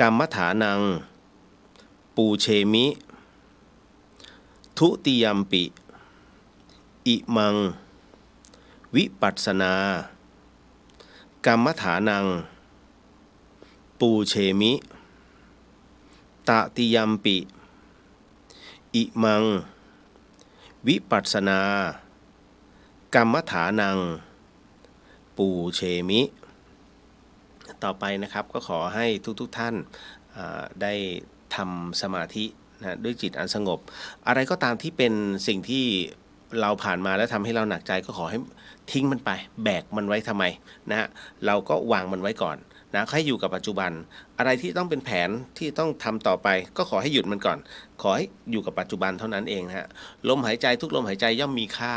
Speaker 9: กรรมฐานังปูเชมิทุติยัมปิอิมังวิปัสสนากรรมฐานังปูเชมิตติยัมปิอิมังวิปัสสนากรรมฐานังปูเชมิต่อไปนะครับก็ขอให้ทุกท่านได้ทำสมาธินะด้วยจิตอันสงบอะไรก็ตามที่เป็นสิ่งที่เราผ่านมาแล้วทำให้เราหนักใจก็ขอให้ทิ้งมันไปแบกมันไว้ทำไมนะฮะเราก็วางมันไว้ก่อนนะให้อยู่กับปัจจุบันอะไรที่ต้องเป็นแผนที่ต้องทำต่อไปก็ขอให้หยุดมันก่อนขอให้อยู่กับปัจจุบันเท่านั้นเองนะฮะลมหายใจทุกลมหายใจย่อมมีค่า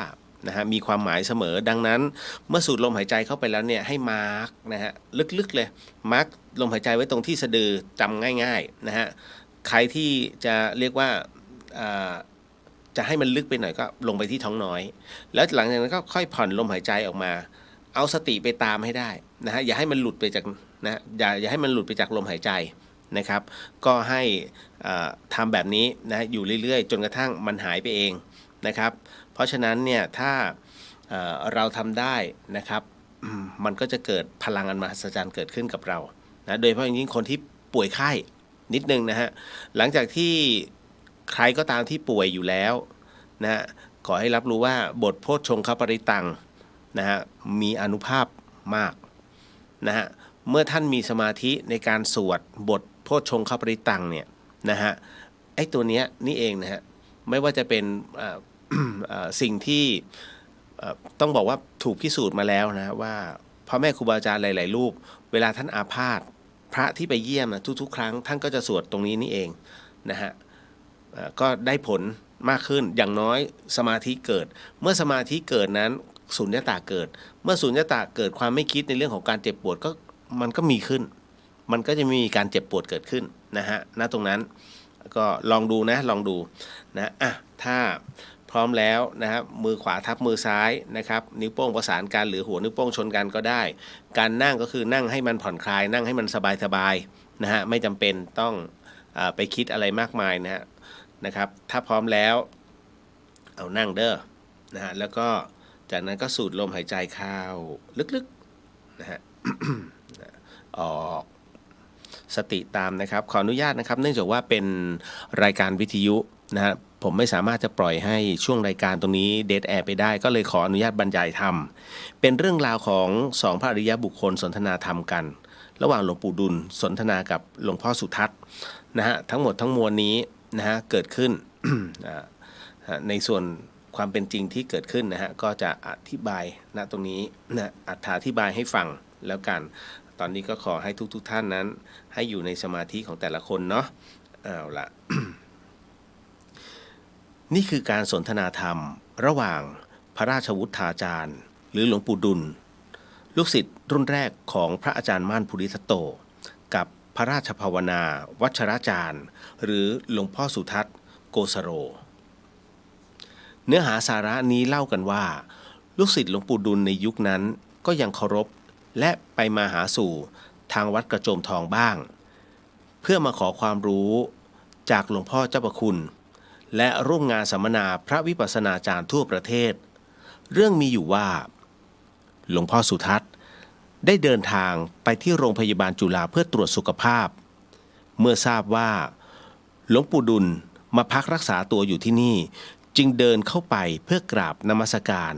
Speaker 9: นะฮะมีความหมายเสมอดังนั้นเมื่อสูดลมหายใจเข้าไปแล้วเนี่ยให้มาร์กนะฮะลึกๆเลยมาร์กลมหายใจไว้ตรงที่สะดือจำง่ายๆนะฮะใครที่จะเรียกว่าจะให้มันลึกไปหน่อยก็ลงไปที่ท้องน้อยแล้วหลังจากนั้นก็ค่อยผ่อนลมหายใจออกมาเอาสติไปตามให้ได้นะฮะอย่าให้มันหลุดไปจากนะอย่าให้มันหลุดไปจากลมหายใจนะครับก็ให้ทำแบบนี้นะอยู่เรื่อยๆจนกระทั่งมันหายไปเองนะครับเพราะฉะนั้นเนี่ยถ้าเราทำได้นะครับมันก็จะเกิดพลังอันมหัศจรรย์เกิดขึ้นกับเรานะโดยเฉพาะอย่างยิ่งคนที่ป่วยไข้นิดนึงนะฮะหลังจากที่ใครก็ตามที่ป่วยอยู่แล้วนะฮะขอให้รับรู้ว่าบทโพชฌงคปริตังนะฮะมีอานุภาพมากนะฮะเมื่อท่านมีสมาธิในการสวดบทโพชฌงคปริตังเนี่ยนะฮะไอ้ตัวเนี้ยนี่เองนะฮะไม่ว่าจะเป็นสิ่งที่ต้องบอกว่าถูกพิสูจน์มาแล้วนะว่าพ่อแม่ครูบาอาจารย์หลายๆรูปเวลาท่านอาพาธพระที่ไปเยี่ยมนะทุกๆครั้งท่านก็จะสวดตรงนี้นี่เองนะฮะก็ได้ผลมากขึ้นอย่างน้อยสมาธิเกิดเมื่อสมาธิเกิดนั้นสุญญตาเกิดเมื่อสุญญตาเกิดความไม่คิดในเรื่องของการเจ็บปวดก็มันก็มีขึ้นมันก็จะมีการเจ็บปวดเกิดขึ้นนะฮะณตรงนั้นก็ลองดูนะลองดูนะถ้าพร้อมแล้วนะครับมือขวาทับมือซ้ายนะครับนิ้วโป้งประสานกันหรือหัวนิ้วโป้งชนกันก็ได้การนั่งก็คือนั่งให้มันผ่อนคลายนั่งให้มันสบายๆนะฮะไม่จำเป็นต้องไปคิดอะไรมากมายนะครับถ้าพร้อมแล้วเอานั่งเด้อนะฮะแล้วก็จากนั้นก็สูดลมหายใจเข้าลึกๆนะฮะ ออกสติตามนะครับขออนุญาตนะครับเนื่องจากว่าเป็นรายการวิทยุนะฮะผมไม่สามารถจะปล่อยให้ช่วงรายการตรงนี้เดทแอร์ไปได้ก็เลยขออนุญาตบรรยายธรรมเป็นเรื่องราวของสองพระอริยบุคคลสนทนาธรรมกันระหว่างหลวงปู่ดุลสนทนากับหลวงพ่อสุทัศน์นะฮะทั้งหมดทั้งมวลนี้นะฮะเกิดขึ้น ในส่วนความเป็นจริงที่เกิดขึ้นนะฮะก็จะอธิบายณตรงนี้นะอธิบายให้ฟัง แล้วกันตอนนี้ก็ขอให้ทุกท่านนั้นให้อยู่ในสมาธิของแต่ละคนเนาะเอาละ นี่คือการสนทนาธรรมระหว่างพระราชวุฒาจารย์หรือหลวงปู่ดุลลูกศิษย์รุ่นแรกของพระอาจารย์ม่านภูริทัตโตกับพระราชภาวนาวัชราจารย์หรือหลวงพ่อสุทัศน์โกสโรเนื้อหาสาระนี้เล่ากันว่าลูกศิษย์หลวงปู่ดุลในยุคนั้นก็ยังเคารพและไปมาหาสู่ทางวัดกระโจมทองบ้างเพื่อมาขอความรู้จากหลวงพ่อเจ้าประคุณและร่วมงานสัมมนาพระวิปัสสนาจารย์ทั่วประเทศเรื่องมีอยู่ว่าหลวงพ่อสุทัศน์ได้เดินทางไปที่โรงพยาบาลจุฬาเพื่อตรวจสุขภาพเมื่อทราบว่าหลวงปู่ดุลมาพักรักษาตัวอยู่ที่นี่จึงเดินเข้าไปเพื่อกราบนมัสการ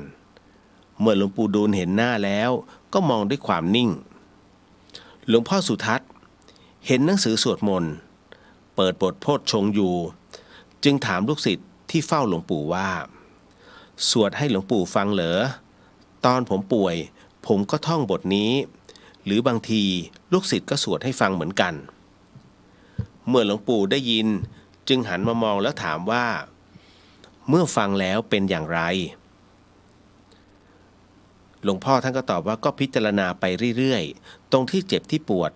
Speaker 9: เมื่อหลวงปู่ดูลเห็นหน้าแล้วก็มองด้วยความนิ่งหลวงพ่อสุทัศน์เห็นหนังสือสวดมนต์เปิดบทโพชฌงค์อยู่จึงถามลูกศิษย์ที่เฝ้าหลวงปู่ว่าสวดให้หลวงปู่ฟังเหรอตอนผมป่วยผมก็ท่องบทนี้หรือบางทีลูกศิษย์ก็สวดให้ฟังเหมือนกันเมื่อหลวงปู่ได้ยินจึงหันมามองแล้วถามว่าเมื่อฟังแล้วเป็นอย่างไรหลวงพ่อท่านก็ตอบว่าก็พิจารณาไปเรื่อยๆตรงที่เจ็บที่ปวด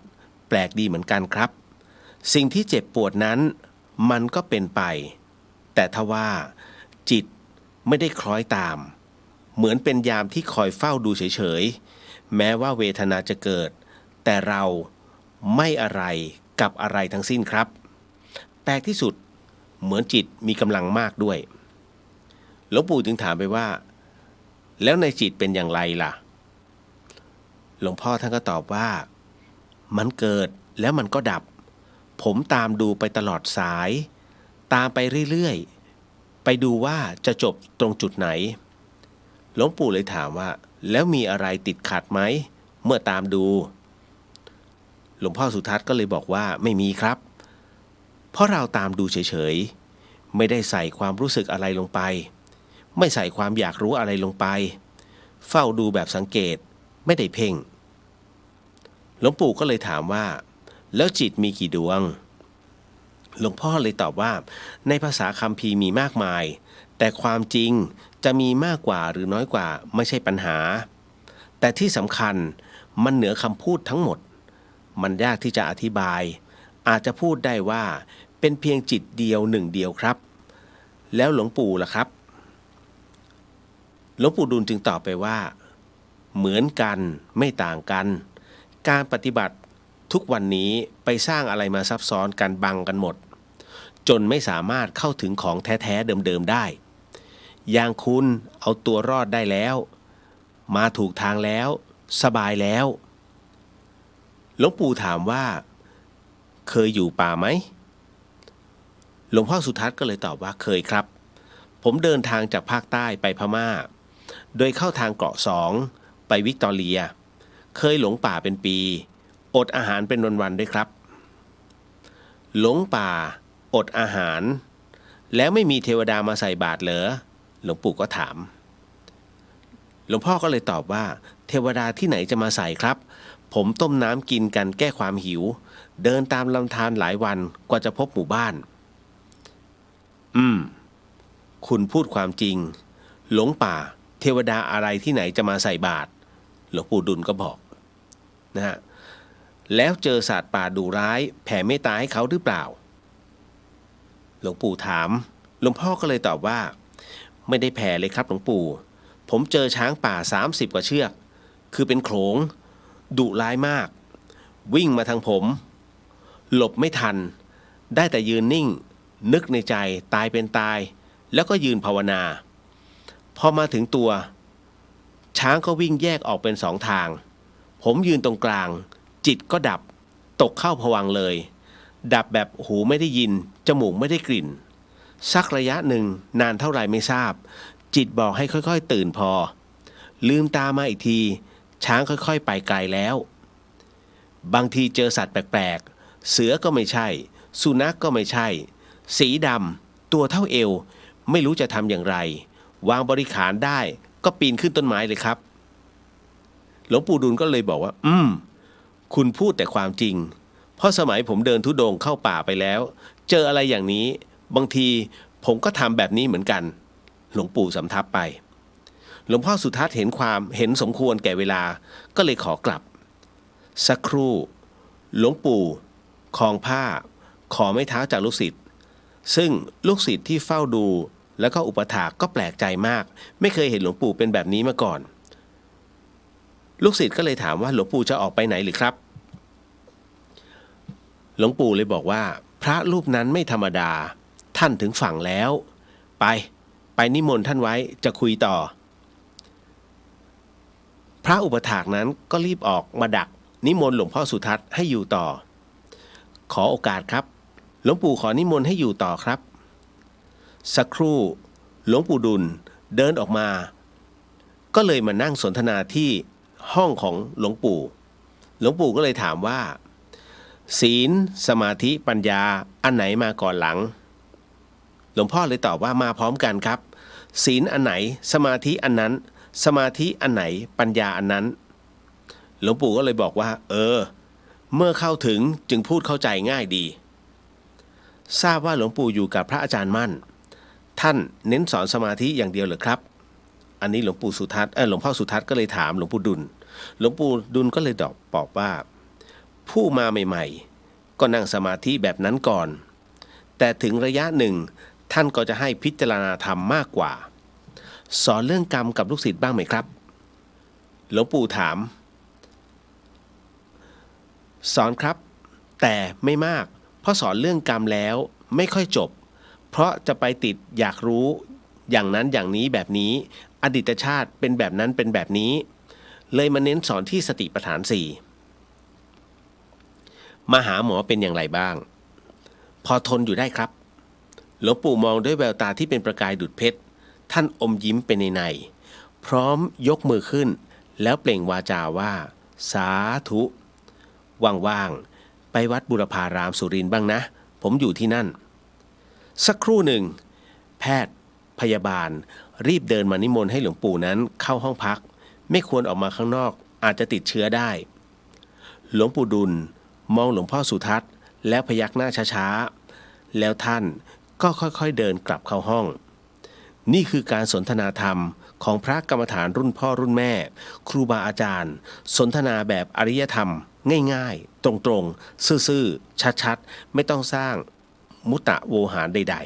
Speaker 9: แปลกดีเหมือนกันครับสิ่งที่เจ็บปวดนั้นมันก็เป็นไปแต่ทว่าจิตไม่ได้คล้อยตามเหมือนเป็นยามที่คอยเฝ้าดูเฉยๆแม้ว่าเวทนาจะเกิดแต่เราไม่อะไรกับอะไรทั้งสิ้นครับแปลกที่สุดเหมือนจิตมีกำลังมากด้วยหลวงปู่จึงถามไปว่าแล้วในจิตเป็นอย่างไรล่ะหลวงพ่อท่านก็ตอบว่ามันเกิดแล้วมันก็ดับผมตามดูไปตลอดสายตามไปเรื่อยๆไปดูว่าจะจบตรงจุดไหนหลวงปู่เลยถามว่าแล้วมีอะไรติดขัดไหมเมื่อตามดูหลวงพ่อสุทัศน์ก็เลยบอกว่าไม่มีครับเพราะเราตามดูเฉยๆไม่ได้ใส่ความรู้สึกอะไรลงไปไม่ใส่ความอยากรู้อะไรลงไปเฝ้าดูแบบสังเกตไม่ได้เพ่งหลวงปู่ก็เลยถามว่าแล้วจิตมีกี่ดวงหลวงพ่อเลยตอบว่าในภาษาคัมภีร์มีมากมายแต่ความจริงจะมีมากกว่าหรือน้อยกว่าไม่ใช่ปัญหาแต่ที่สำคัญมันเหนือคำพูดทั้งหมดมันยากที่จะอธิบายอาจจะพูดได้ว่าเป็นเพียงจิตเดียวหนึ่งเดียวครับแล้วหลวงปู่ล่ะครับหลวงปู่ดูลจึงตอบไปว่าเหมือนกันไม่ต่างกันการปฏิบัติทุกวันนี้ไปสร้างอะไรมาซับซ้อนกันบังกันหมดจนไม่สามารถเข้าถึงของแท้ๆเดิมๆได้อย่างคุณเอาตัวรอดได้แล้วมาถูกทางแล้วสบายแล้วหลวงปู่ถามว่าเคยอยู่ป่าไหมหลวงพ่อสุทัศน์ก็เลยตอบว่าเคยครับผมเดินทางจากภาคใต้ไปพม่าโดยเข้าทางเกาะ2ไปวิกตอเรียเคยหลงป่าเป็นปีอดอาหารเป็นวันๆด้วยครับหลงป่าอดอาหารแล้วไม่มีเทวดามาใส่บาตรเหรอหลวงปู่ก็ถามหลวงพ่อก็เลยตอบว่าเทวดาที่ไหนจะมาใส่ครับผมต้มน้ำกินกันแก้ความหิวเดินตามลำธารหลายวันกว่าจะพบหมู่บ้านคุณพูดความจริงหลงป่าเทวดาอะไรที่ไหนจะมาใส่บาตรหลวงปู่ดุลก็บอกนะฮะแล้วเจอสัตว์ป่าดุร้ายแผ่เมตตาให้เขาหรือเปล่าหลวงปู่ถามหลวงพ่อก็เลยตอบว่าไม่ได้แผ่เลยครับหลวงปู่ผมเจอช้างป่า30กว่าเชือกคือเป็นโขลงดุร้ายมากวิ่งมาทางผมหลบไม่ทันได้แต่ยืนนิ่งนึกในใจตายเป็นตายแล้วก็ยืนภาวนาพอมาถึงตัวช้างก็วิ่งแยกออกเป็น2ทางผมยืนตรงกลางจิตก็ดับตกเข้าภวังค์เลยดับแบบหูไม่ได้ยินจมูกไม่ได้กลิ่นสักระยะหนึ่งนานเท่าไหร่ไม่ทราบจิตบอกให้ค่อยๆตื่นพอลืมตามาอีกทีช้างค่อยๆไปไกลแล้วบางทีเจอสัตว์แปลกๆเสือก็ไม่ใช่สุนัขก็ไม่ใช่สีดำตัวเท่าเอวไม่รู้จะทำอย่างไรวางบริขารได้ก็ปีนขึ้นต้นไม้เลยครับ หลวงปู่ดุลก็เลยบอกว่าคุณพูดแต่ความจริงเพราะสมัยผมเดินธุดงค์เข้าป่าไปแล้วเจออะไรอย่างนี้บางทีผมก็ทำแบบนี้เหมือนกันหลวงปู่สำทับไปหลวงพ่อสุทัศน์เห็นสมควรแก่เวลาก็เลยขอกลับสักครู่หลวงปู่คลองผ้าขอไม้เท้าจากลูกศิษย์ซึ่งลูกศิษย์ที่เฝ้าดูแล้วก็อุปถากก็แปลกใจมากไม่เคยเห็นหลวงปู่เป็นแบบนี้มาก่อนลูกศิษย์ก็เลยถามว่าหลวงปู่จะออกไปไหนหรือครับหลวงปู่เลยบอกว่าพระรูปนั้นไม่ธรรมดาท่านถึงฝั่งแล้วไปนิมนต์ท่านไว้จะคุยต่อพระอุปถากนั้นก็รีบออกมาดักนิมนต์หลวงพ่อสุทัศน์ให้อยู่ต่อขอโอกาสครับหลวงปู่ขอนิมนต์ให้อยู่ต่อครับสักครู่หลวงปู่ดุลเดินออกมาก็เลยมานั่งสนทนาที่ห้องของหลวงปู่ก็เลยถามว่าศีลสมาธิปัญญาอันไหนมาก่อนหลังหลวงพ่อเลยตอบว่ามาพร้อมกันครับศีลอันไหนสมาธิอันนั้นสมาธิอันไหนปัญญาอันนั้นหลวงปู่ก็เลยบอกว่าเมื่อเข้าถึงจึงพูดเข้าใจง่ายดีทราบว่าหลวงปู่อยู่กับพระอาจารย์มั่นท่านเน้นสอนสมาธิอย่างเดียวเหรอครับอันนี้หลวงพ่อสุทัศน์ก็เลยถามหลวงปู่ดุลหลวงปู่ดุลก็เลยบอกว่าผู้มาใหม่ๆก็นั่งสมาธิแบบนั้นก่อนแต่ถึงระยะหนึ่งท่านก็จะให้พิจารณาธรรมมากกว่าสอนเรื่องกรรมกับลูกศิษย์บ้างไหมครับหลวงปู่ถามสอนครับแต่ไม่มากเพราะสอนเรื่องกรรมแล้วไม่ค่อยจบเพราะจะไปติดอยากรู้อย่างนั้นอย่างนี้แบบนี้อดีตชาติเป็นแบบนั้นเป็นแบบนี้เลยมาเน้นสอนที่สติปัฏฐาน4มาหาหมอเป็นอย่างไรบ้างพอทนอยู่ได้ครับหลวงปู่มองด้วยแววตาที่เป็นประกายดุจเพชรท่านอมยิ้มเป็นในพร้อมยกมือขึ้นแล้วเปล่งวาจาว่าสาธุว่างๆไปวัดบุรพารามสุรินทร์บ้างนะผมอยู่ที่นั่นสักครู่หนึ่งแพทย์พยาบาลรีบเดินมานิมนต์ให้หลวงปู่นั้นเข้าห้องพักไม่ควรออกมาข้างนอกอาจจะติดเชื้อได้หลวงปู่ดุลมองหลวงพ่อสุทัศน์แล้วพยักหน้าช้าๆแล้วท่านก็ค่อยๆเดินกลับเข้าห้องนี่คือการสนทนาธรรมของพระกรรมฐานรุ่นพ่อรุ่นแม่ครูบาอาจารย์สนทนาแบบอริยธรรมง่ายๆตรงๆซื่อๆชัดๆไม่ต้องสร้างมุตะโวหารใด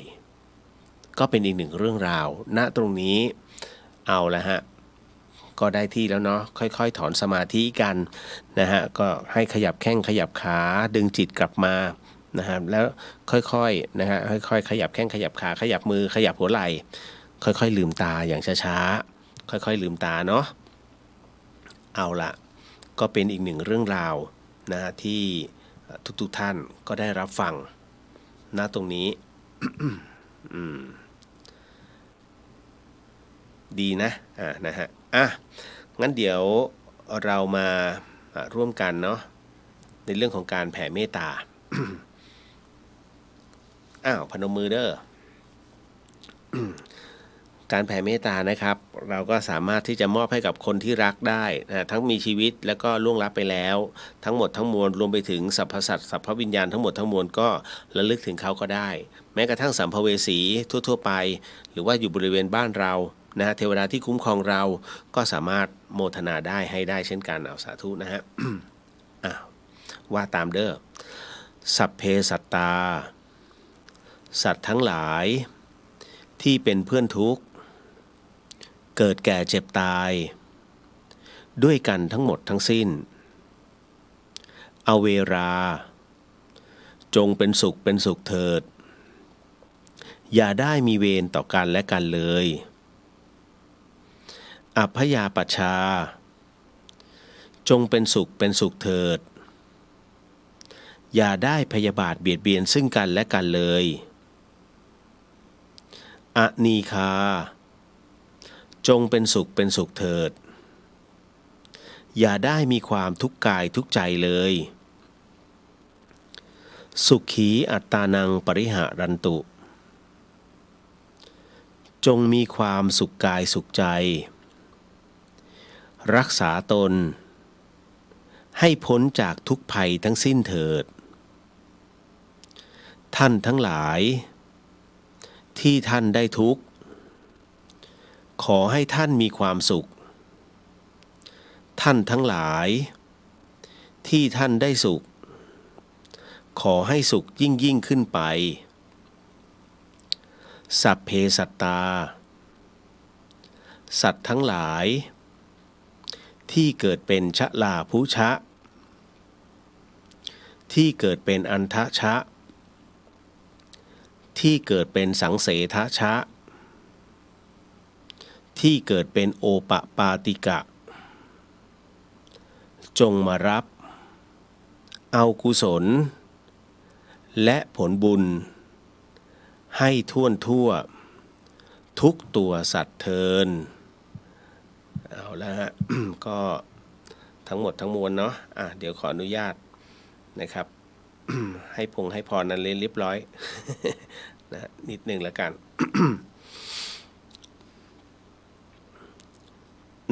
Speaker 9: ๆก็เป็นอีกหนึ่งเรื่องราวณตรงนี้เอาละฮะก็ได้ที่แล้วเนาะค่อยๆถอนสมาธิกันนะฮะก็ให้ขยับแข้งขยับขาดึงจิตกลับมานะฮะแล้วค่อยๆนะฮะค่อยๆขยับแข้งขยับขาขยับมือขยับหัวไหล่ค่อยๆลืมตาอย่างช้าๆค่อยๆลืมตาเนาะเอาละก็เป็นอีกหนึ่งเรื่องราวนะฮะที่ทุกท่านก็ได้รับฟังณตรงนี้ ดีนะนะฮะงั้นเดี๋ยวเรามาร่วมกันเนาะในเรื่องของการแผ่เมตตา พนมมือเด้อ การแผ่เมตตานะครับเราก็สามารถที่จะมอบให้กับคนที่รักได้นะทั้งมีชีวิตแล้วก็ล่วงลับไปแล้วทั้งหมดทั้งมวลรวมไปถึงสรรพสัตว์สรรพวิญญาณทั้งหมดทั้งมวลก็ระลึกถึงเขาก็ได้แม้กระทั่งสัมภเวสีทั่วๆไปหรือว่าอยู่บริเวณบ้านเรานะฮะเทวดาที่คุ้มครองเราก็สามารถโมทนาได้ให้ได้เช่นกันเอาสาธุนะฮะ ว่าตามเด้อสัพเพสัตตาสัตว์ทั้งหลายที่เป็นเพื่อนทุกข์เกิดแก่เจ็บตายด้วยกันทั้งหมดทั้งสิ้นอเวราจงเป็นสุขเถิดอย่าได้มีเวรต่อกันและกันเลยอัพพยาปัชชาจงเป็นสุขเถิดอย่าได้พยาบาทเบียดเบียนซึ่งกันและกันเลยอนีคาจงเป็นสุขเถิดอย่าได้มีความทุกข์กายทุกข์ใจเลยสุขีอัตตานังปริหารันตุจงมีความสุขกายสุขใจรักษาตน ให้พ้นจากทุกภัยทั้งสิ้นเถิดท่านทั้งหลายที่ท่านได้ทุกข์ขอให้ท่านมีความสุขท่านทั้งหลายที่ท่านได้สุขขอให้สุขยิ่งขึ้นไปสัพเพสัตตาสัตว์ทั้งหลายที่เกิดเป็นชะลาภุชะที่เกิดเป็นอันทะชะที่เกิดเป็นสังเสทะชะที่เกิดเป็นโอปปาติกะจงมารับเอากุศลและผลบุญให้ทั่วทุกตัวสัตว์เทินเอาละฮะ ก็ทั้งหมดทั้งมวลเนาะเดี๋ยวขออนุญาตนะครับ ให้พรนั้นเรียบร้อย นะนิดหนึ่งแล้วกัน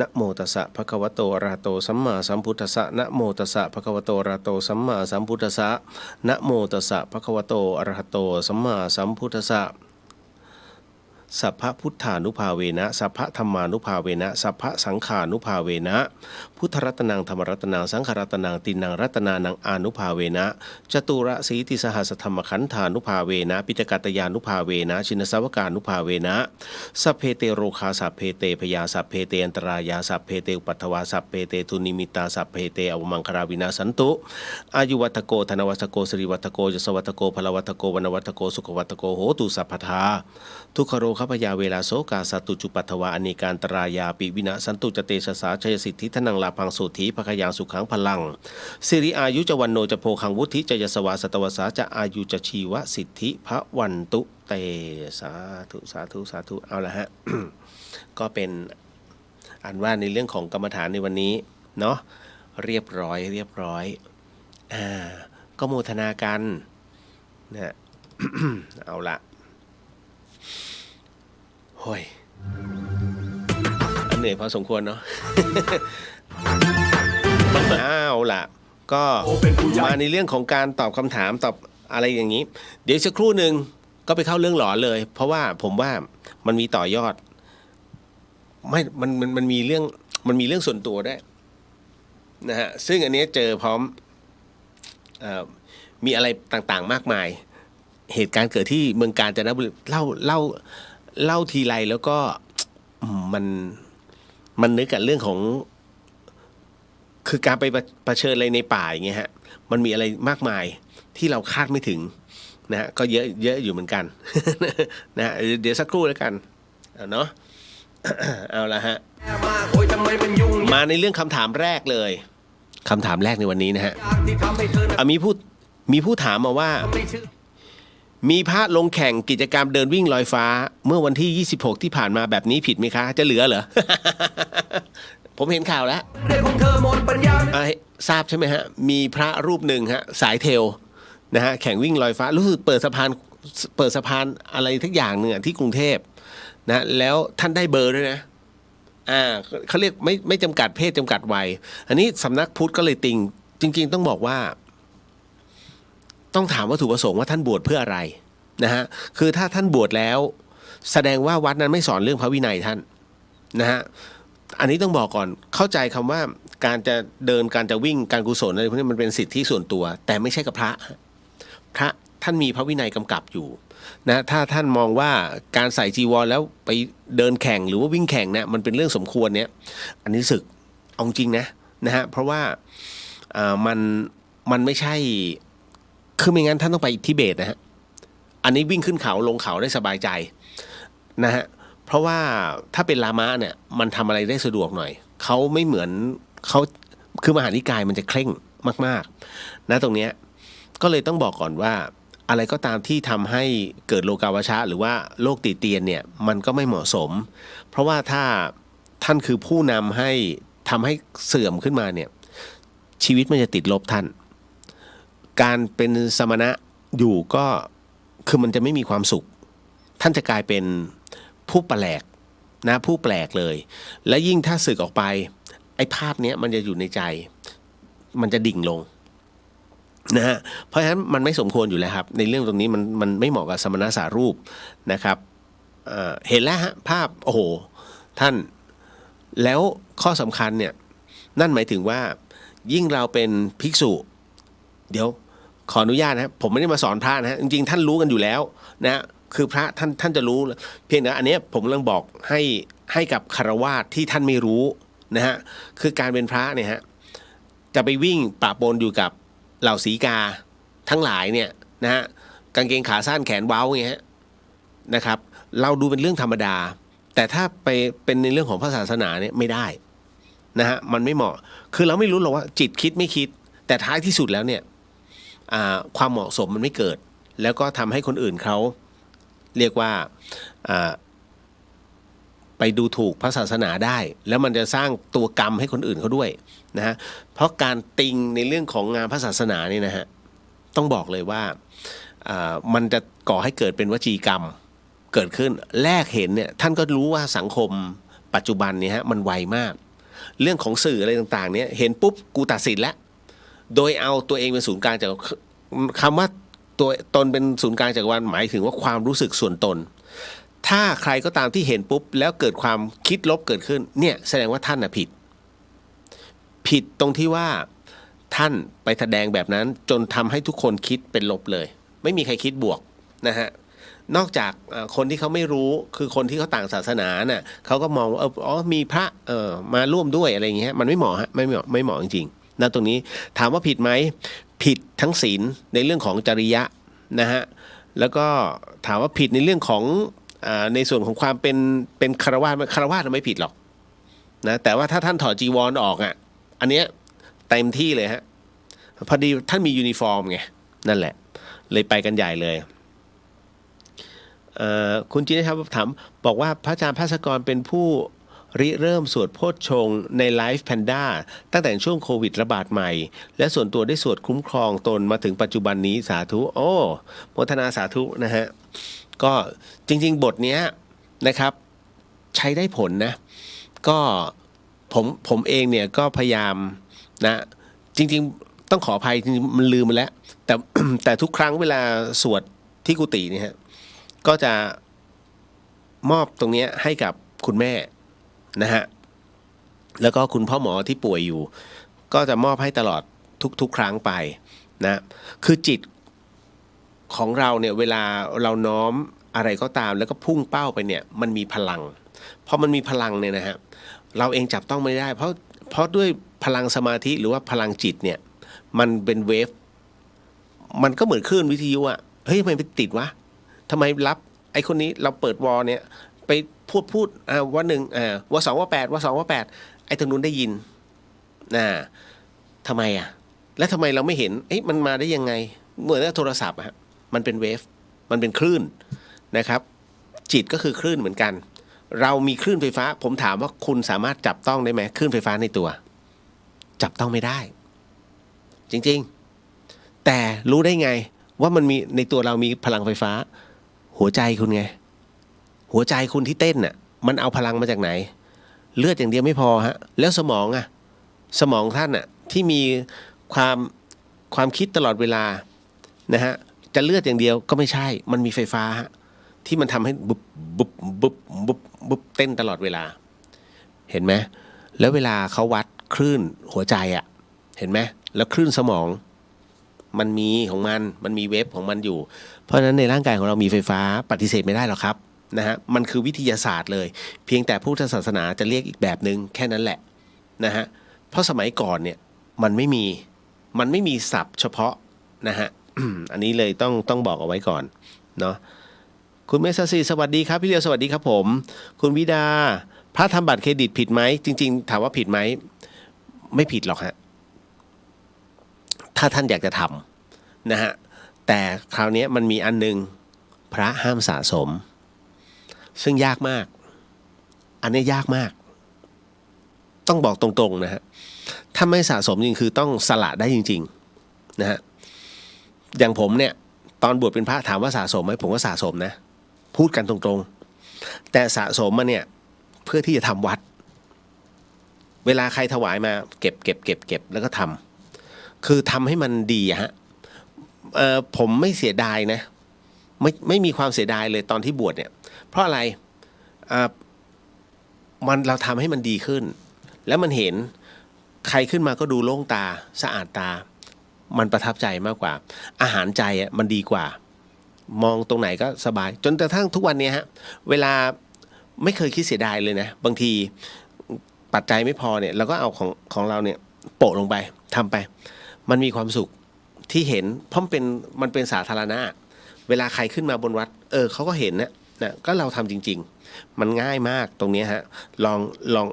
Speaker 9: นะโมตัสสะภะคะวะโตอะระหะโตสัมมาสัมพุทธัสสะนะโมตัสสะภะคะวะโตอะระหะโตสัมมาสัมพุทธัสสะนะโมตัสสะภะคะวะโตอะระหะโตสัมมาสัมพุทธัสสะสัพพะพุทธานุภาเวนะสัพพะธัมมานุภาเวนะสัพพะสังฆานุภาเวนะพุทธรัตนังธรรมรัตนังสังฆรัตนังตินังรัตนานังอานุภาเวนะจตุระสีติสหัสธรรมขันธานุภาเวนะปิฎกตยานุภาเวนะชินสาวกานุภาเวนะสัพเพเตโรคาสัพเพเตพยาสัพเพเตอันตรายาสัพเพเตอุปัฏฐวาสัพเพเตทุนิมิตาสัพเพเตอวมังคาราวินาสันตุอายุวัตโกธนวัตโกสิริวัตโกยศวัตโกพลวัตโกวรรณวัตโกสุขวัตโกโหตุสัพพทาทุกขโรคพยาเวลาโสกาสัตตุจุปัฏฐวาอเนการตรายาปิวินะสันตุจเตชะสาชัยสิทธิทนังลาพังสุถีภคยังสุขังพลังสิริอายุจวันโนจะโพคังวุฒิจะยสวาสตวสาจะอายุจะชีวสิทธิพระวันตุเตสาธุสาธุสาธุเอาละฮะ ก็เป็นอันว่าในเรื่องของกรรมฐานในวันนี้เนาะเรียบร้อยก็โมทนากันนะ เอาละโอ้ยเหนื่อยพอสมควรเนาะ เอาล่ะก็มาในเรื่องของการตอบคำถามตอบอะไรอย่างนี้เดี๋ยวสักครู่หนึ่งก็ไปเข้าเรื่องหลอนเลยเพราะว่าผมว่ามันมีต่อยอดมันมีเรื่องส่วนตัวด้วยนะฮะซึ่งอันนี้เจอพร้อมมีอะไรต่างๆมากมายเหตุการณ์เกิดที่เมืองกาญจนบุรีเล่าทีไรแล้วก็มันนึกกับเรื่องของคือการไปเผชิญอะไรในป่าอย่างเงี้ยฮะมันมีอะไรมากมายที่เราคาดไม่ถึงนะฮะก็เยอะอยู่เหมือนกัน นะฮะเดี๋ยวสักครู่แล้วกันเนาะ เอาละฮะมาในเรื่องคำถามแรกเลยคำถามแรกในวันนี้นะฮะมีผู้ถามมาว่ามีพระลงแข่งกิจกรรมเดินวิ่งลอยฟ้าเมื่อวันที่26ที่ผ่านมาแบบนี้ผิดไหมคะจะเหลือเหรอ ผมเห็นข่าวแล้วทราบใช่ไหมฮะมีพระรูปหนึ่งฮะสายเทลนะฮะแข่งวิ่งลอยฟ้ารู้สึกเปิดสะพานอะไรทุกอย่างหนึ่งที่กรุงเทพนะแล้วท่านได้เบอร์ด้วยนะเขาเรียกไม่จำกัดเพศจำกัดวัยอันนี้สำนักพุทธก็เลยติงจริงๆต้องบอกว่าต้องถามวัตถุประสงค์ว่าท่านบวชเพื่ออะไรนะฮะคือถ้าท่านบวชแล้วแสดงว่าวัดนั้นไม่สอนเรื่องพระวินัยท่านนะฮะอันนี้ต้องบอกก่อนเข้าใจคำว่าการจะเดินการจะวิ่งการกุศลอะไรพวกนี้มันเป็นสิทธิส่วนตัวแต่ไม่ใช่กับพระท่านมีพระวินัยกำกับอยู่นะถ้าท่านมองว่าการใส่จีวรแล้วไปเดินแข่งหรือว่าวิ่งแข่งเนี่ยมันเป็นเรื่องสมควรเนี่ยอันนี้สึกเอาจริงนะฮะเพราะว่ามันไม่ใช่คือไม่งั้นท่านต้องไปทิเบตนะฮะอันนี้วิ่งขึ้นเขาลงเขาได้สบายใจนะฮะเพราะว่าถ้าเป็นลามะเนี่ยมันทำอะไรได้สะดวกหน่อยเขาไม่เหมือนเขาคือมหานิกายมันจะเคร่งมากๆนะตรงเนี้ยก็เลยต้องบอกก่อนว่าอะไรก็ตามที่ทำให้เกิดโลกาวชะหรือว่าโลกติเตียนเนี่ยมันก็ไม่เหมาะสมเพราะว่าถ้าท่านคือผู้นำให้ทำให้เสื่อมขึ้นมาเนี่ยชีวิตมันจะติดลบท่านการเป็นสมณะอยู่ก็คือมันจะไม่มีความสุขท่านจะกลายเป็นผู้แปลกนะผู้แปลกเลยและยิ่งถ้าสึกออกไปไอ้ภาพนี้มันจะอยู่ในใจ มันจะดิ่งลงนะฮะเพราะฉะนั้นมันไม่สมควรอยู่แล้วครับในเรื่องตรงนี้มันไม่เหมาะกับสมณสารูปนะครับเห็นแล้วฮะภาพโอ้โหท่านแล้วข้อสำคัญเนี่ยนั่นหมายถึงว่ายิ่งเราเป็นภิกษุเดี๋ยวขออนุญาตนะครับผมไม่ได้มาสอนพระนะฮะจริงๆท่านรู้กันอยู่แล้วนะคือพระท่านจะรู้เพียงแต่อันนี้ผมกำลังบอกให้กับฆราวาสที่ท่านไม่รู้นะฮะคือการเป็นพระเนี่ยฮะจะไปวิ่งปะปนอยู่กับเหล่าสีกาทั้งหลายเนี่ยนะฮะกางเกงขาสั้นแขนเว้าอย่างเงี้ยนะครับเราดูเป็นเรื่องธรรมดาแต่ถ้าไปเป็นในเรื่องของพระศาสนาเนี่ยไม่ได้นะฮะมันไม่เหมาะคือเราไม่รู้หรอกว่าจิตคิดไม่คิดแต่ท้ายที่สุดแล้วเนี่ยความเหมาะสมมันไม่เกิดแล้วก็ทำให้คนอื่นเขาเรียกว่าไปดูถูกพระศาสนาได้แล้วมันจะสร้างตัวกรรมให้คนอื่นเขาด้วยนะฮะเพราะการติงในเรื่องของงานพระศาสนานี่นะฮะต้องบอกเลยว่ามันจะก่อให้เกิดเป็นวจีกรรมเกิดขึ้นแรกเห็นเนี่ยท่านก็รู้ว่าสังคมปัจจุบันเนี่ยฮะมันไวมากเรื่องของสื่ออะไรต่างๆเนี่ยเห็นปุ๊บกูตัดสินแล้วโดยเอาตัวเองเป็นศูนย์กลางจากคำว่าตัวตนเป็นศูนย์กลางจักรวาลหมายถึงว่าความรู้สึกส่วนตนถ้าใครก็ตามที่เห็นปุ๊บแล้วเกิดความคิดลบเกิดขึ้นเนี่ยแสดงว่าท่านน่ะผิดตรงที่ว่าท่านไปแสดงแบบนั้นจนทำให้ทุกคนคิดเป็นลบเลยไม่มีใครคิดบวกนะฮะนอกจากคนที่เขาไม่รู้คือคนที่เขาต่างศาสนาน่ะเขาก็มองว่ามีพระมาร่วมด้วยอะไรอย่างเงี้ยมันไม่เหมาะฮะไม่เหมาะจริงๆนะตรงนี้ถามว่าผิดไหมผิดทั้งศีลในเรื่องของจริยะนะฮะแล้วก็ถามว่าผิดในเรื่องของในส่วนของความเป็นฆราวาสไม่ผิดหรอกนะแต่ว่าถ้าท่านถอดจีวรออกอ่ะอันเนี้ยเต็มที่เลยฮะพอดีท่านมียูนิฟอร์มไงนั่นแหละเลยไปกันใหญ่เลยคุณจินนะครับถามบอกว่าพระอาจารย์ภาสกรเป็นผู้ริเริ่มสวดโพชฌงค์ในไลฟ์แพนด้าตั้งแต่ช่วงโควิดระบาดใหม่และส่วนตัวได้สวดคุ้มครองตนมาถึงปัจจุบันนี้สาธุโอ้โมทนาสาธุนะฮะก็จริงๆบทนี้นะครับใช้ได้ผลนะก็ผมเองเนี่ยก็พยายามนะจริงๆต้องขออภัยจริงๆมันลืมไปแล้วแต่ทุกครั้งเวลาสวดที่กุฏิเนี่ยฮะก็จะมอบตรงนี้ให้กับคุณแม่นะฮะแล้วก็คุณพ่อหมอที่ป่วยอยู่ก็จะมอบให้ตลอดทุกครั้งไปนะคือจิตของเราเนี่ยเวลาเราน้อมอะไรก็ตามแล้วก็พุ่งเป้าไปเนี่ยมันมีพลังพอมันมีพลังเนี่ยนะฮะเราเองจับต้องไม่ได้เพราะด้วยพลังสมาธิหรือว่าพลังจิตเนี่ยมันเป็นเวฟมันก็เหมือนคลื่นวิทยุอะเฮ้ยทำไมไปติดวะทำไมรับไอ้คนนี้เราเปิดวอลเนี่ยไปพูดว่าหนึ่งว่าสองว่าแปดว่าสองว่าแปดไอ้ตรงนู้นได้ยินทำไมอ่ะแล้วทำไมเราไม่เห็นมันมาได้ยังไงเหมือนกับโทรศัพท์อะมันเป็นเวฟมันเป็นคลื่นนะครับจิตก็คือคลื่นเหมือนกันเรามีคลื่นไฟฟ้าผมถามว่าคุณสามารถจับต้องได้ไหมคลื่นไฟฟ้าในตัวจับต้องไม่ได้จริงๆแต่รู้ได้ไงว่ามันมีในตัวเรามีพลังไฟฟ้าหัวใจคุณไงหัวใจคุณที่เต้นน่ะมันเอาพลังมาจากไหนเลือดอย่างเดียวไม่พอฮะแล้วสมองสมองท่านน่ะที่มีความคิดตลอดเวลานะฮะจะเลือดอย่างเดียวก็ไม่ใช่มันมีไฟฟ้าฮะที่มันทำให้บุบบุบบุบบุบบุบเต้นตลอดเวลาเห็นไหมแล้วเวลาเขาวัดคลื่นหัวใจอ่ะเห็นไหมแล้วคลื่นสมองมันมีของมันมีเวฟของมันอยู่เพราะฉะนั้นในร่างกายของเรามีไฟฟ้าปฏิเสธไม่ได้หรอกครับนะฮะมันคือวิทยาศาสตร์เลยเพียงแต่พุทธศาสนาจะเรียกอีกแบบนึงแค่นั้นแหละนะฮะเพราะสมัยก่อนเนี่ยมันไม่มีศัพท์เฉพาะนะฮะ อันนี้เลยต้องบอกเอาไว้ก่อนเนาะคุณเมษสีสวัสดีครับพี่เดียวสวัสดีครับผมคุณวิดาพระทำบัตรเครดิตผิดไหมจริงๆถามว่าผิดไหมไม่ผิดหรอกฮะถ้าท่านอยากจะทำนะฮะแต่คราวนี้มันมีอันนึงพระห้ามสะสมซึ่งยากมากอันนี้ยากมากต้องบอกตรงๆนะฮะถ้าไม่สะสมจริงคือต้องสละได้จริงๆนะฮะอย่างผมเนี่ยตอนบวชเป็นพระถามว่าสะสมไหมผมก็สะสมนะพูดกันตรงๆแต่สะสมมาเนี่ยเพื่อที่จะทำวัดเวลาใครถวายมาเก็บแล้วก็ท คือทำให้มันดีอะฮะผมไม่เสียดายนะไม่มีความเสียดายเลยตอนที่บวชเนี่ยเพราะอะไรมันเราทำให้มันดีขึ้นแล้วมันเห็นใครขึ้นมาก็ดูโล่งตาสะอาดตามันประทับใจมากกว่าอาหารใจอ่ะมันดีกว่ามองตรงไหนก็สบายจนกระทั่งทุกวันนี้ฮะเวลาไม่เคยคิดเสียดายเลยนะบางทีปัจจัยไม่พอเนี่ยเราก็เอาของเราเนี่ยโปะลงไปทำไปมันมีความสุขที่เห็นเพราะมันเป็นสาธารณะเวลาใครขึ้นมาบนวัดเขาก็เห็นนะก็เราทำจริงๆมันง่ายมากตรงนี้ฮะลอง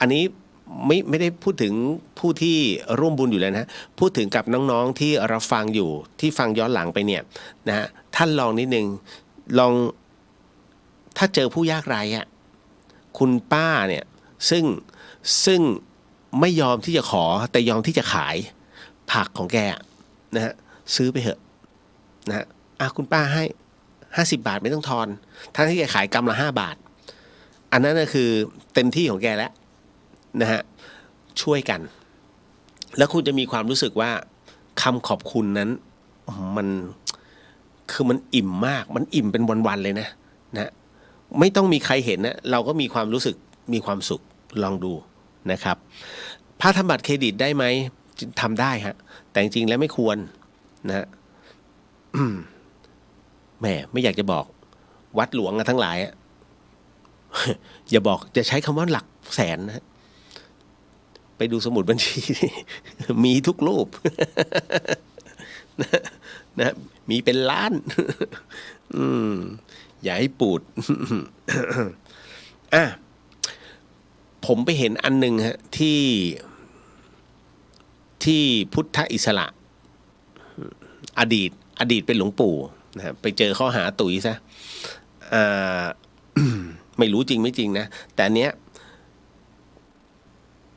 Speaker 9: อันนี้ไม่ได้พูดถึงผู้ที่ร่วมบุญอยู่แล้วนะพูดถึงกับน้องๆที่เราฟังอยู่ที่ฟังย้อนหลังไปเนี่ยนะฮะท่านลองนิดนึงลองถ้าเจอผู้ยากไร้อะคุณป้าเนี่ยซึ่งไม่ยอมที่จะขอแต่ยอมที่จะขายผักของแกนะฮะซื้อไปเถอะนะฮะคุณป้าให้50 บาทไม่ต้องทอนทั้งที่แกขายกำละ5 บาทอันนั้นก็คือเต็มที่ของแกแล้วนะฮะช่วยกันแล้วคุณจะมีความรู้สึกว่าคำขอบคุณนั้นมันอิ่มมากมันอิ่มเป็นวันๆเลยนะไม่ต้องมีใครเห็นนะเราก็มีความรู้สึกมีความสุขลองดูนะครับพระทำบัตรเครดิตได้ไหมทำได้ฮะแต่จริงๆแล้วไม่ควรนะแหมไม่อยากจะบอกวัดหลวงทั้งหลายอย่าบอกจะใช้คำว่าหลักแสนนะไปดูสมุดบัญชี มีทุกรูป นะมีเป็นล้าน อย่าให้ปูด ผมไปเห็นอันหนึ่งฮะที่พุทธอิสระอดีตเป็นหลวงปู่นะไปเจอข้อหาตุ๋ยซะไม่รู้จริงไม่จริงนะแต่อันเนี้ย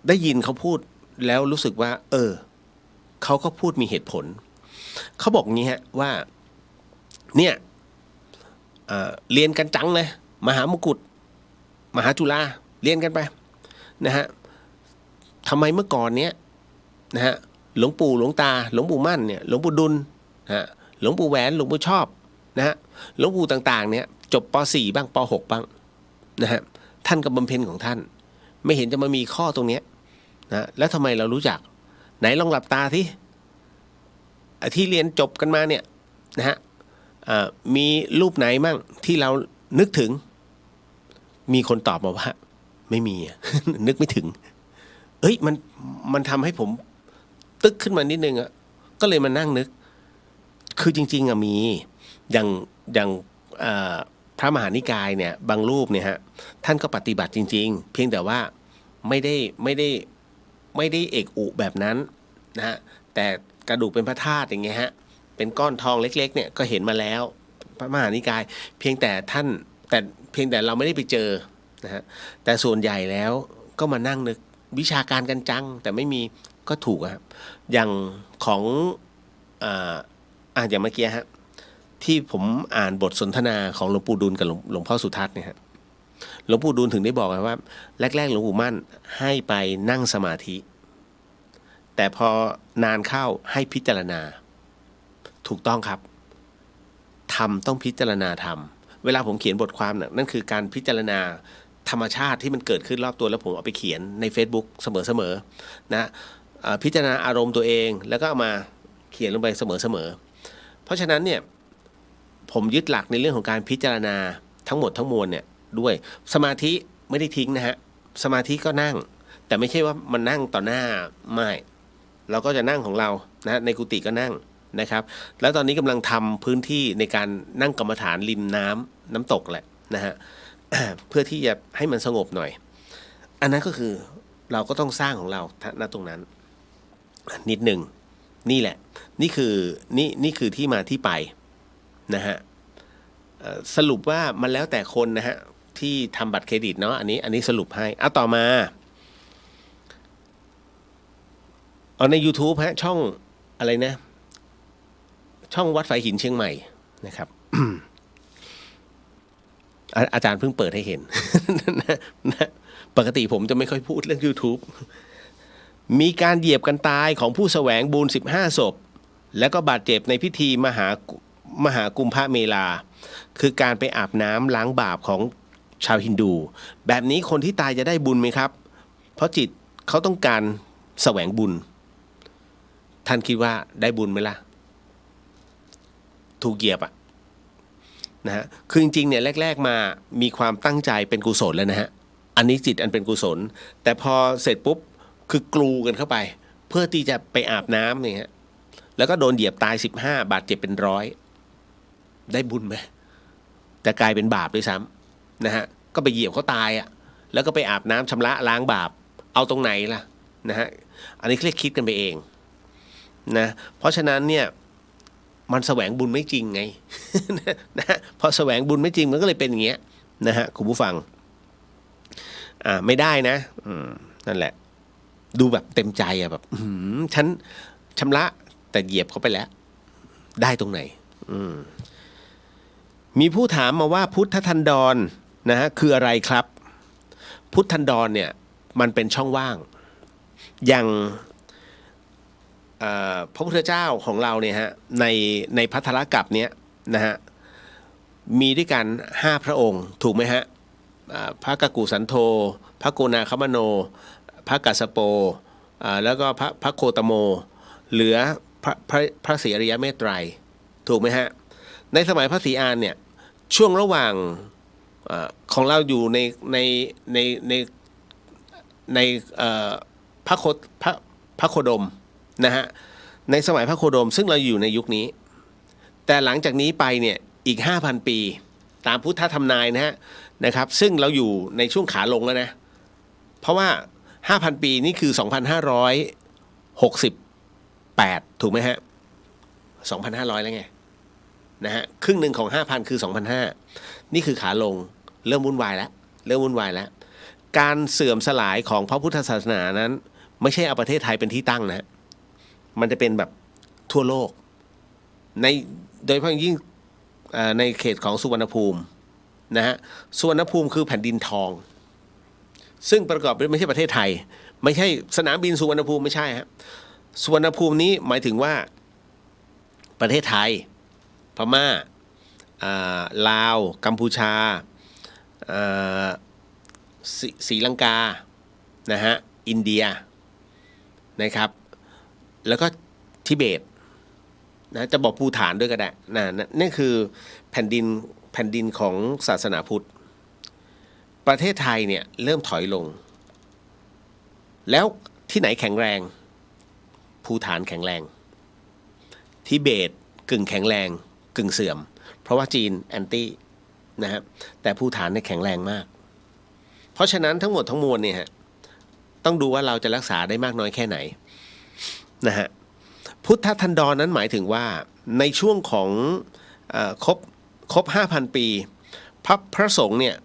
Speaker 9: ได้ยินเขาพูดแล้วรู้สึกว่าเขาก็พูดมีเหตุผลเขาบอกงี้ฮะว่าเนี่ยเรียนกันจังเลยมหามกุฏมหาจุฬาเรียนกันไปนะฮะทำไมเมื่อก่อนเนี้ยนะฮะหลวงปู่หลวงตาหลวงปู่มั่นเนี่ยหลวงปู่ดุลนะฮะหลวงปู่แหวนหลวงปู่ชอบนะฮะหลวงปู่ต่างๆเนี่ยจบป.4 บ้างป.6 บ้างนะฮะท่านก็บำเพ็ญของท่านไม่เห็นจะมามีข้อตรงเนี้ยนะแล้วทำไมเรารู้จักไหนลองหลับตาที่เรียนจบกันมาเนี่ยนะฮะมีรูปไหนมั่งที่เรานึกถึงมีคนตอบมาว่าไม่มี นึกไม่ถึงมันทำให้ผมตึกขึ้นมานิดนึงก็เลยมานั่งนึกคือจริงๆมีอย่างพระมหานิกายเนี่ยบางรูปเนี่ยฮะท่านก็ปฏิบัติจริงๆเพียงแต่ว่าไม่ได้เอกอุแบบนั้นนะฮะแต่กระดูกเป็นพระธาตุอย่างเงี้ยฮะเป็นก้อนทองเล็กๆเนี่ยก็เห็นมาแล้วพระมหานิกายเพียงแต่เราไม่ได้ไปเจอนะฮะแต่ส่วนใหญ่แล้วก็มานั่งนึกวิชาการกันจังแต่ไม่มีก็ถูกครับอย่างของอย่างเมื่อกี้ฮะที่ผมอ่านบทสนทนาของหลวงปู่ดูลกับหลวงพ่อสุทัศน์เนี่ยฮะหลวงปู่ดูลถึงได้บอกว่าแรกๆหลวงปู่มั่นให้ไปนั่งสมาธิแต่พอนานเข้าให้พิจารณาถูกต้องครับธรรมต้องพิจารณาธรรมเวลาผมเขียนบทความนั่นคือการพิจารณาธรรมชาติที่มันเกิดขึ้นรอบตัวแล้วผมเอาไปเขียนใน Facebook เสมอๆนะพิจารณาอารมณ์ตัวเองแล้วก็เอามาเขียนลงไปเสมอเพราะฉะนั้นเนี่ยผมยึดหลักในเรื่องของการพิจารณาทั้งหมดทั้งมวลเนี่ยด้วยสมาธิไม่ได้ทิ้งนะฮะสมาธิก็นั่งแต่ไม่ใช่ว่ามันนั่งต่อหน้าไม่เราก็จะนั่งของเรานะในกุฏิก็นั่งนะครับแล้วตอนนี้กำลังทำพื้นที่ในการนั่งกรรมฐานริมน้ำตกแหละนะฮะ เพื่อที่จะให้มันสงบหน่อยอันนั้นก็คือเราก็ต้องสร้างของเราณตรงนั้นนิดหนึ่งนี่แหละนี่คือที่มาที่ไปนะฮะสรุปว่ามันแล้วแต่คนนะฮะที่ทำบัตรเครดิตเนาะอันนี้สรุปให้ต่อมาใน YouTube ฮะช่องอะไรนะช่องวัดฝายหินเชียงใหม่นะครับ อาจารย์เพิ่งเปิดให้เห็น นะปกติผมจะไม่ค่อยพูดเรื่อง YouTube มีการเหยียบกันตายของผู้แสวงบุญ15 ศพแล้วก็บาดเจ็บในพิธีมหากุมภเมลาคือการไปอาบน้ำล้างบาปของชาวฮินดู แบบนี้คนที่ตายจะได้บุญไหมครับ เพราะจิตเขาต้องการแสวงบุญท่านคิดว่าได้บุญไหมล่ะถูกเหยียบนะฮะคือจริงๆเนี่ยแรกๆมามีความตั้งใจเป็นกุศลแล้วนะฮะอันนี้จิตอันเป็นกุศลแต่พอเสร็จปุ๊บคือกลูกันเข้าไปเพื่อที่จะไปอาบน้ำเนี่ยฮะแล้วก็โดนเหยียบตาย15บาดเจ็บเป็น100ได้บุญไหมจะกลายเป็นบาปด้วยซ้ำนะฮะก็ไปเหยียบเขาตายแล้วก็ไปอาบน้ำชำระล้างบาปเอาตรงไหนล่ะนะฮะอันนี้เรียกคิดกันไปเองนะเพราะฉะนั้นเนี่ยมันแสวงบุญไม่จริงไง นะฮะพอแสวงบุญไม่จริงมันก็เลยเป็นอย่างเงี้ยนะฮะคุณผู้ฟังไม่ได้นะนั่นแหละดูแบบเต็มใจแบบฉันชำระแต่เหยียบเขาไปแล้วได้ตรงไหนมีผู้ถามมาว่าพุทธทันดรนะฮะคืออะไรครับพุทธทันดรเนี่ยมันเป็นช่องว่างอย่างพระพุทธเจ้าของเราเนี่ยฮะในภัททรกัปเนี้ยนะฮะมีด้วยกัน5พระองค์ถูกไหมฮะพระกกุสันโธพระโกนาคมโนพระกัสสโปแล้วก็พระโคตโมเหลือพระศรีอริยเมตไตรถูกไหมฮะในสมัยพระศรีอานเนี่ยช่วงระหว่างของเราอยู่ในพระโคดมนะฮะในสมัยพระโคดมซึ่งเราอยู่ในยุคนี้แต่หลังจากนี้ไปเนี่ยอีก 5,000 ปีตามพุทธธรรมนายนะครับซึ่งเราอยู่ในช่วงขาลงแล้วนะเพราะว่า 5,000 ปีนี่คือ 2,568 ถูกไหมฮะ 2,500 แล้วไงนะฮะครึ่งหนึ่งของ 5,000 คือ 2,500 นี่คือขาลงเริ่มวุ่นวายแล้วการเสื่อมสลายของพระพุทธศาสนานั้นไม่ใช่เอาประเทศไทยเป็นที่ตั้งนะมันจะเป็นแบบทั่วโลกโดยเฉพาะยิ่งในเขตของสุวรรณภูมินะฮะสุวรรณภูมิคือแผ่นดินทองซึ่งประกอบด้วยไม่ใช่ประเทศไทยไม่ใช่สนามบินสุวรรณภูมิไม่ใช่ฮะสุวรรณภูมินี้หมายถึงว่าประเทศไทยพม่าลาวกัมพูชาศรีลังกานะฮะอินเดียนะครับแล้วก็ทิเบตนะจะบอกภูฐานด้วยก็ได้นั่นคือแผ่นดินของศาสนาพุทธประเทศไทยเนี่ยเริ่มถอยลงแล้วที่ไหนแข็งแรงภูฐานแข็งแรงทิเบตกึ่งแข็งแรงกึ่งเสื่อมเพราะว่าจีนแอนตี้นะฮะแต่ภูฐานเนี่ยแข็งแรงมากเพราะฉะนั้นทั้งหมดทั้งมวลเนี่ยฮะต้องดูว่าเราจะรักษาได้มากน้อยแค่ไหนนะฮะพุทธทันดรนั้นหมายถึงว่าในช่วงของครบ 5,000 ปีพระสงฆ์เนี่ย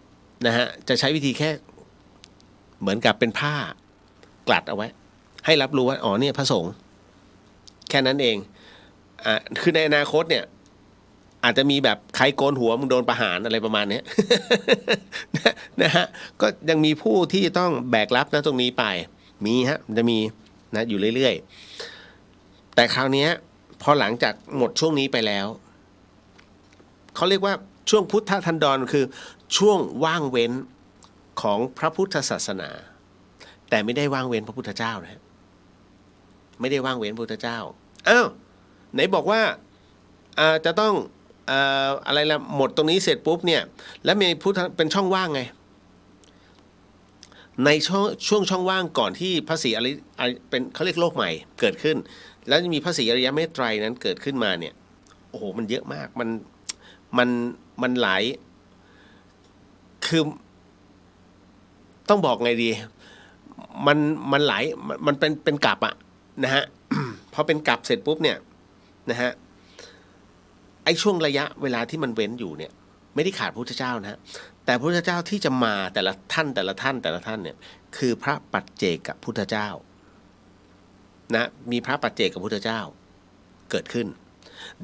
Speaker 9: นะฮะจะใช้วิธีแค่เหมือนกับเป็นผ้ากลัดเอาไว้ให้รับรู้ว่าอ๋อเนี่ยพระสงฆ์แค่นั้นเองคือในอนาคตเนี่ยอาจจะมีแบบใครโกนหัวมึงโดนประหารอะไรประมาณนี้ นะฮะก็ยังมีผู้ที่ต้องแบกรับนะตรงนี้ไปมีฮะจะมีนะอยู่เรื่อยๆแต่คราวนี้พอหลังจากหมดช่วงนี้ไปแล้วเขาเรียกว่าช่วงพุทธทันดรคือช่วงว่างเว้นของพระพุทธศาสนาแต่ไม่ได้ว่างเว้นพระพุทธเจ้านะไม่ได้ว่างเว้นพระพุทธเจ้าอ้าวไหนบอกว่าจะต้องอะไรละหมดตรงนี้เสร็จปุ๊บเนี่ยแล้วมีพุทธเป็นช่องว่างไงในช่วงช่องว่างก่อนที่พระศรีอะไรเป็นเขาเรียกโลกใหม่เกิดขึ้นแล้วจะมีพระศรีอริยเมตไตรนั้นเกิดขึ้นมาเนี่ยโอ้โหมันเยอะมากมันหลายคือต้องบอกไงดีมันหลายมันเป็นกลับนะฮะ พอเป็นกลับเสร็จปุ๊บเนี่ยนะฮะไอ้ช่วงระยะเวลาที่มันเว้นอยู่เนี่ยไม่ได้ขาดพระพุทธเจ้านะฮะแต่พระพุทธเจ้าที่จะมาแต่ละท่านเนี่ยคือพระปัจเจกพุทธเจ้านะมีพระปัจเจกพุทธเจ้าเกิดขึ้น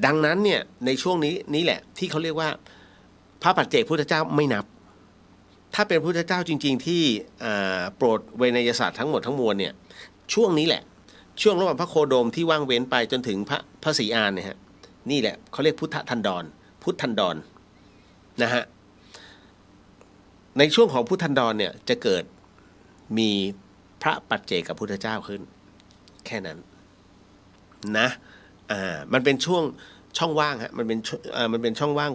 Speaker 9: ดังนั้นเนี่ยในช่วงนี้แหละที่เขาเรียกว่าพระปัจเจกพุทธเจ้าไม่นับถ้าเป็นพุทธเจ้าจริงๆที่โปรดเวนยศาสตร์ทั้งหมดทั้งมวลเนี่ย ช่วงนี้แหละช่วงระหว่างพระโคดมที่ว่างเว้นไปจนถึงพระศรีอานเนี่ยฮะนี่แหละเขาเรียกพุทธทันดรพุทธันดรนะฮะในช่วงของพุทธันดรเนี่ยจะเกิดมีพระปัจเจกพุทธเจ้าขึ้นแค่นั้นนะมันเป็นช่องว่างฮะมันเป็นช่องว่าง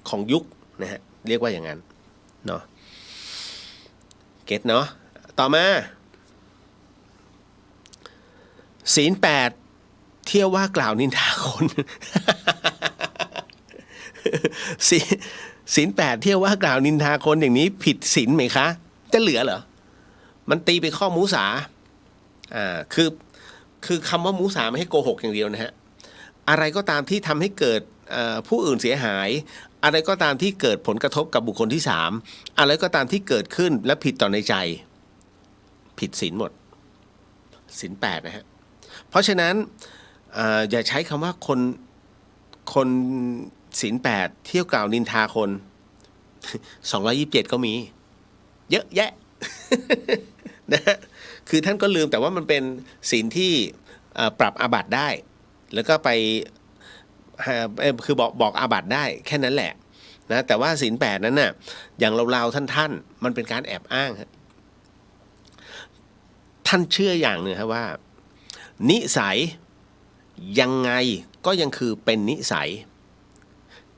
Speaker 9: ของยุคนะฮะเรียกว่าอย่างนั้นเนาะเก็ตเนาะต่อมาศีล 8เที่ยวว่ากล่าวนินทาคน ศีล 8เที่ยวว่ากล่าวนินทาคนอย่างนี้ผิดศีลไหมคะจะเหลือเหรอมันตีไปข้อมุสาคือคำว่ามุสาไม่ให้โกหกอย่างเดียวนะฮะอะไรก็ตามที่ทำให้เกิดผู้อื่นเสียหายอะไรก็ตามที่เกิดผลกระทบกับบุคคลที่3อะไรก็ตามที่เกิดขึ้นและผิดต่อในใจผิดศีลหมดศีล 8นะฮะเพราะฉะนั้นอย่าใช้คำว่าคนศีล 8เที่ยวกล่าวนินทาคน227ก็มีเยอะแยะ นะฮะคือท่านก็ลืมแต่ว่ามันเป็นศีลที่ปรับอาบัติได้แล้วก็ไปคือบอกอาบัติได้แค่นั้นแหละนะแต่ว่าศีล 8นั้นน่ะอย่างเราท่านมันเป็นการแอบอ้างฮะท่านเชื่ออย่างหนึ่งครับว่านิสัยยังไงก็ยังคือเป็นนิสัย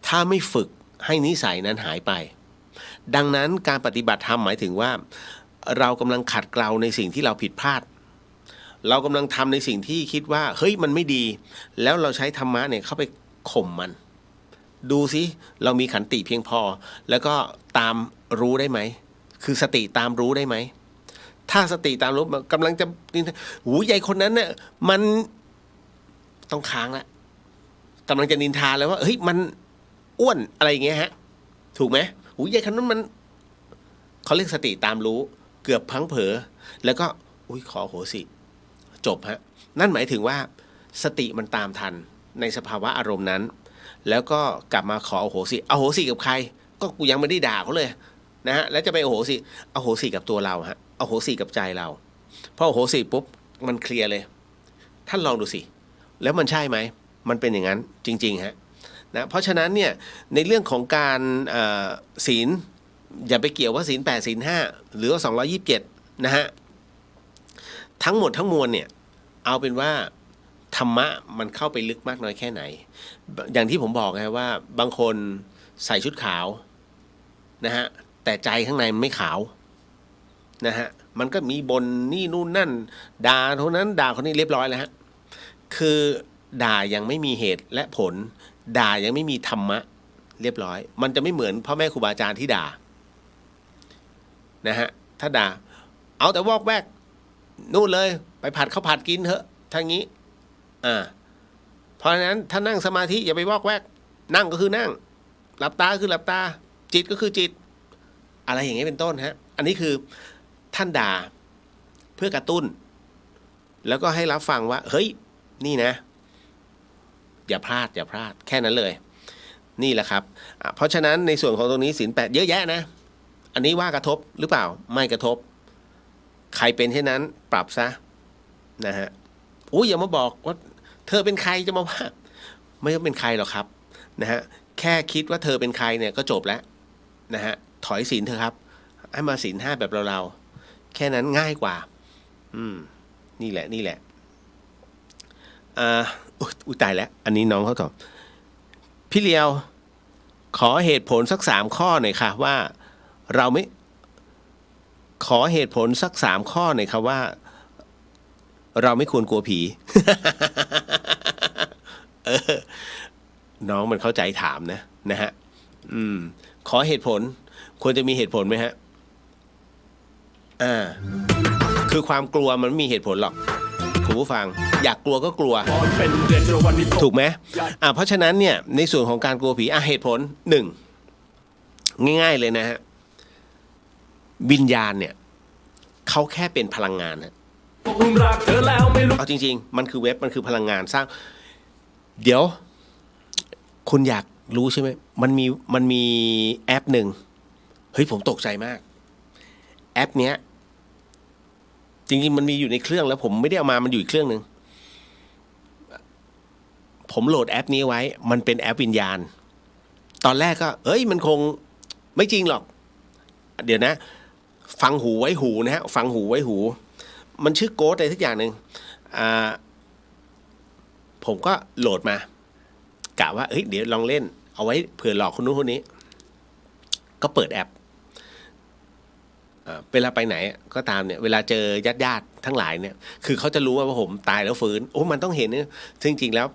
Speaker 9: ถ้าไม่ฝึกให้นิสัยนั้นหายไปดังนั้นการปฏิบัติธรรมหมายถึงว่าเรากำลังขัดเกลาในสิ่งที่เราผิดพลาดเรากำลังทำในสิ่งที่คิดว่าเฮ้ยมันไม่ดีแล้วเราใช้ธรรมะเนี่ยเข้าไปข่มมันดูสิเรามีขันติเพียงพอแล้วก็ตามรู้ได้ไหมคือสติตามรู้ได้ไหมถ้าสติตามรู้กำลังจะหูใหญ่คนนั้นเนี่ยมันต้องค้างละกำลังจะนินทาแล้วว่าเฮ้ยมันอ้วนอะไรอย่างเงี้ยฮะถูกไหมหูใหญ่คนนั้นมันเขาเรียกสติตามรู้เกือบพังเผลอแล้วก็อุ้ยขอโหสิจบฮะนั่นหมายถึงว่าสติมันตามทันในสภาวะอารมณ์นั้นแล้วก็กลับมาขออโหสิอโหสิกับใครก็กูยังไม่ได้ด่าเขาเลยนะฮะแล้วจะไปอโหสิกับตัวเราฮะอโหสิกับใจเราพออโหสิปุ๊บมันเคลียร์เลยท่านลองดูสิแล้วมันใช่ไหมมันเป็นอย่างนั้นจริงๆฮะนะเพราะฉะนั้นเนี่ยในเรื่องของการศีลอย่าไปเกี่ยวว่าศีล 8ศีล 5หรือว่า227นะฮะทั้งหมดทั้งมวลเนี่ยเอาเป็นว่าธรรมะมันเข้าไปลึกมากน้อยแค่ไหนอย่างที่ผมบอกไงว่าบางคนใส่ชุดขาวนะฮะแต่ใจข้างในมันไม่ขาวนะฮะมันก็มีบนนี่นู่นนั่นด่าคนนั้นด่าคนนี้เรียบร้อยแล้วฮะคือด่ายังไม่มีเหตุและผลด่ายังไม่มีธรรมะเรียบร้อยมันจะไม่เหมือนพ่อแม่ครูบาอาจารย์ที่ด่านะฮะถ้าด่าเอาแต่วอกแวกนู่นเลยไปผัดข้าวผัดกินเถอะทางนี้เพราะฉะนั้นถ้านั่งสมาธิอย่าไปวอกแวกนั่งก็คือนั่งหลับตาก็คือหลับตาจิตก็คือจิตอะไรอย่างนี้เป็นต้นฮะอันนี้คือท่านด่าเพื่อกระตุ้นแล้วก็ให้รับฟังว่าเฮ้ยนี่นะอย่าพลาดแค่นั้นเลยนี่แหละครับเพราะฉะนั้นในส่วนของตรงนี้ศีล 8เยอะแยะนะอันนี้ว่ากระทบหรือเปล่าไม่กระทบใครเป็นเช่นนั้นปรับซะนะฮะอย่ามาบอกว่าเธอเป็นใครจะมาว่าไม่ต้องเป็นใครหรอกครับนะฮะแค่คิดว่าเธอเป็นใครเนี่ยก็จบแล้วนะฮะถอยศีลเถอะครับให้มาศีล 5แบบเราแค่นั้นง่ายกว่านี่แหละอุ้ยตายแล้วอันนี้น้องเขาตอบพี่เลียวขอเหตุผลสัก3ข้อหน่อยค่ะว่าเราไม่ขอเหตุผลสัก3ข้อหน่อยค่ะว่าเราไม่ควรกลัวผี น้องมันเข้าใจถามนะฮะขอเหตุผลควรจะมีเหตุผลไหมฮะคือความกลัวมันไม่มีเหตุผลหรอกคุณผู้ฟังอยากกลัวก็กลัวถูกไหมเพราะฉะนั้นเนี่ยในส่วนของการกลัวผีเหตุผล1ง่ายๆเลยนะฮะวิญญาณเนี่ยเขาแค่เป็นพลังงานนะเอาจริงๆมันคือเว็บมันคือพลังงานสร้างเดี๋ยวคุณอยากรู้ใช่ไหมมันมีแอปหนึ่งเฮ้ยผมตกใจมากแอปเนี้ย จริงๆมันมีอยู่ในเครื่องแล้วผมไม่ได้เอามามันอยู่อีกเครื่องหนึ่งผมโหลดแอปนี้ไว้มันเป็นแอปวิญญาณตอนแรกก็มันคงไม่จริงหรอกเดี๋ยวนะฟังหูไว้หูนะฮะฟังหูไว้หูมันชื่อโกสอะไรสักอย่างหนึ่งผมก็โหลดมากะว่าเดี๋ยวลองเล่นเอาไว้เผื่อหลอกคนนู้นคนนี้ก็เปิดแอปเวลาไปไหนก็ตามเนี่ยเวลาเจอญาติทั้งหลายเนี่ยคือเขาจะรู้ว่าผมตายแล้วฟื้นมันต้องเห็นเนี่ยซึ่งจริงแล้ว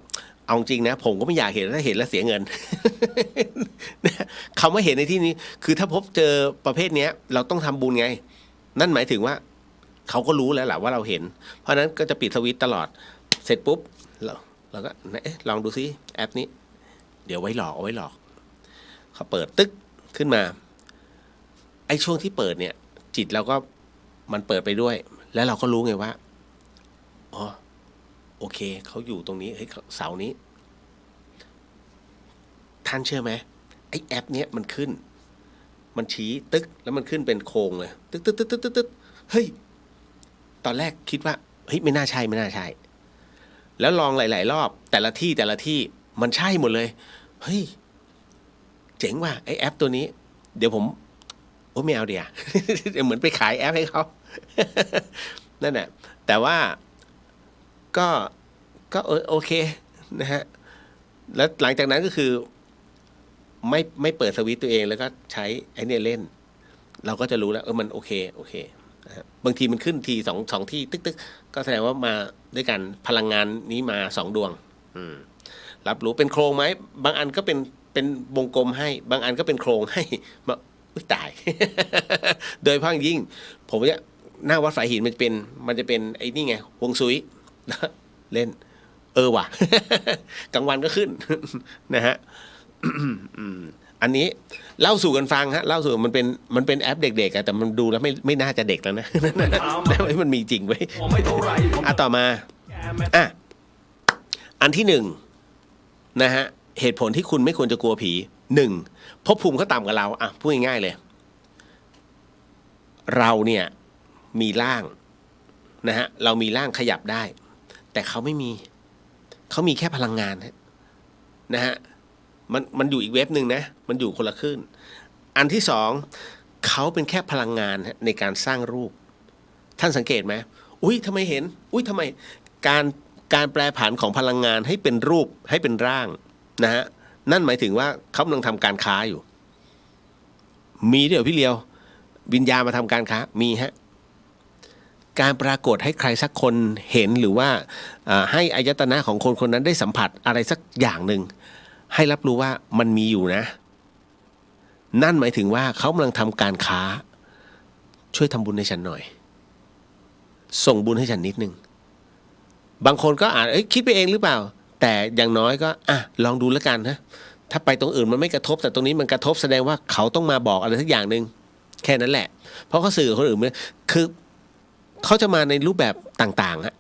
Speaker 9: เอาจริงนะผมก็ไม่อยากเห็นถ้าเห็นแล้วเสียเงิน คำว่าเห็นในที่นี้คือถ้าพบเจอประเภทนี้เราต้องทำบุญไงนั่นหมายถึงว่าเขาก็รู้แล้วแหละว่าเราเห็นเพราะฉะนั้นก็จะปิดสวิตช์ตลอดเสร็จปุ๊บเราก็ลองดูซิแอปนี้เดี๋ยวไว้หลอกเอาไว้หลอกเขาเปิดตึ๊กขึ้นมาไอ้ช่วงที่เปิดเนี่ยจิตเราก็มันเปิดไปด้วยแล้วเราก็รู้ไงว่าโอเคเขาอยู่ตรงนี้เสานี้ท่านเชื่อไหมไอ้แอปเนี้ยมันขึ้นมันชี้ตึ๊กแล้วมันขึ้นเป็นโครงเลยตึ๊กตึ๊กตึ๊กตึ๊กตึ๊กเฮ้ยตอนแรกคิดว่าไม่น่าใช่แล้วลองหลายๆรอบแต่ละที่มันใช่หมดเลยเฮ้ยเจ๋งว่ะไอ้แอปตัวนี้เดี๋ยวผมไม่เอาเดี๋ยว เหมือนไปขายแอปให้เขา นั่นแหละแต่ว่าก็โอเคนะฮะแล้วหลังจากนั้นก็คือไม่เปิดสวิตช์ตัวเองแล้วก็ใช้ไอ้นี่เล่นเราก็จะรู้แล้วมันโอเคนะฮะบางทีมันขึ้นทีสองที่ตึกก็แสดงว่ามาด้วยกันพลังงานนี้มา2 ดวงรับรู้เป็นโครงไหมบางอันก็เป็นวงกลมให้บางอันก็เป็นโครงให้มาตาย โดยเฉพาะยิ่งผมว่าหน้าวัดฝายหินมันจะเป็นไอ้นี่ไงฮวงซุย เล่นว่ะ กลางวันก็ขึ้น นะฮะ อันนี้เล่าสู่กันฟังฮะเล่าสู่มันเป็นแอปเด็กๆแต่มันดูแล้วไม่น่าจะเด็กแล้วนะ แต่มันมีจริงไว้ต่อมาอันที่ 1นะฮะเหตุผลที่คุณไม่ควรจะกลัวผี 1ภพภูมิเขาต่ำกว่าเราพูดง่ายๆเลยเราเนี่ยมีร่างนะฮะเรามีร่างขยับได้แต่เขาไม่มีเขามีแค่พลังงานนะฮะมันอยู่อีกเว็บหนึ่งนะมันอยู่คนละคลื่นอันที่ 2เขาเป็นแค่พลังงานในการสร้างรูปท่านสังเกตไหมทำไมเห็นทำไมการแปลผันของพลังงานให้เป็นรูปให้เป็นร่างนะฮะนั่นหมายถึงว่าเขากำลังทำการค้าอยู่มีเดี๋ยวพี่เลียววิญญาณมาทำการค้ามีฮะการปรากฏให้ใครสักคนเห็นหรือว่าให้อายตนะของคนคนนั้นได้สัมผัสอะไรสักอย่างหนึ่งให้รับรู้ว่ามันมีอยู่นะนั่นหมายถึงว่าเขากำลังทำการค้าช่วยทำบุญให้ฉันหน่อยส่งบุญให้ฉันนิดนึงบางคนก็อาจคิดไปเองหรือเปล่าแต่อย่างน้อยก็ลองดูแล้วกันนะถ้าไปตรงอื่นมันไม่กระทบแต่ตรงนี้มันกระทบแสดงว่าเขาต้องมาบอกอะไรสักอย่างหนึ่งแค่นั้นแหละเพราะเขาสื่อคนอื่นคือเขาจะมาในรูปแบบต่างๆฮะ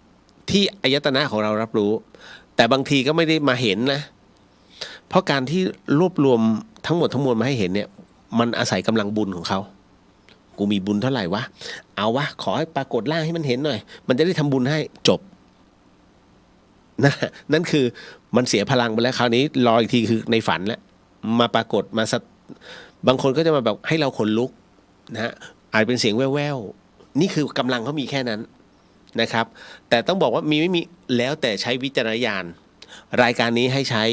Speaker 9: ที่อายตนะของเรารับรู้แต่บางทีก็ไม่ได้มาเห็นนะเพราะการที่รวบรวมทั้งหมดทั้งมวลมาให้เห็นเนี่ยมันอาศัยกำลังบุญของเขากูมีบุญเท่าไหร่วะเอาวะขอให้ปรากฏร่างให้มันเห็นหน่อยมันจะได้ทำบุญให้จบนั่นคือมันเสียพลังไปแล้วคราวนี้รออีกทีคือในฝันแล้วมาปรากฏมาบางคนก็จะมาแบบให้เราขนลุกนะฮะอาจเป็นเสียงแว่วๆนี่คือกำลังเขามีแค่นั้นนะครับแต่ต้องบอกว่ามีไม่มีแล้วแต่ใช้วิจารณญาณรายการนี้ให้ใช้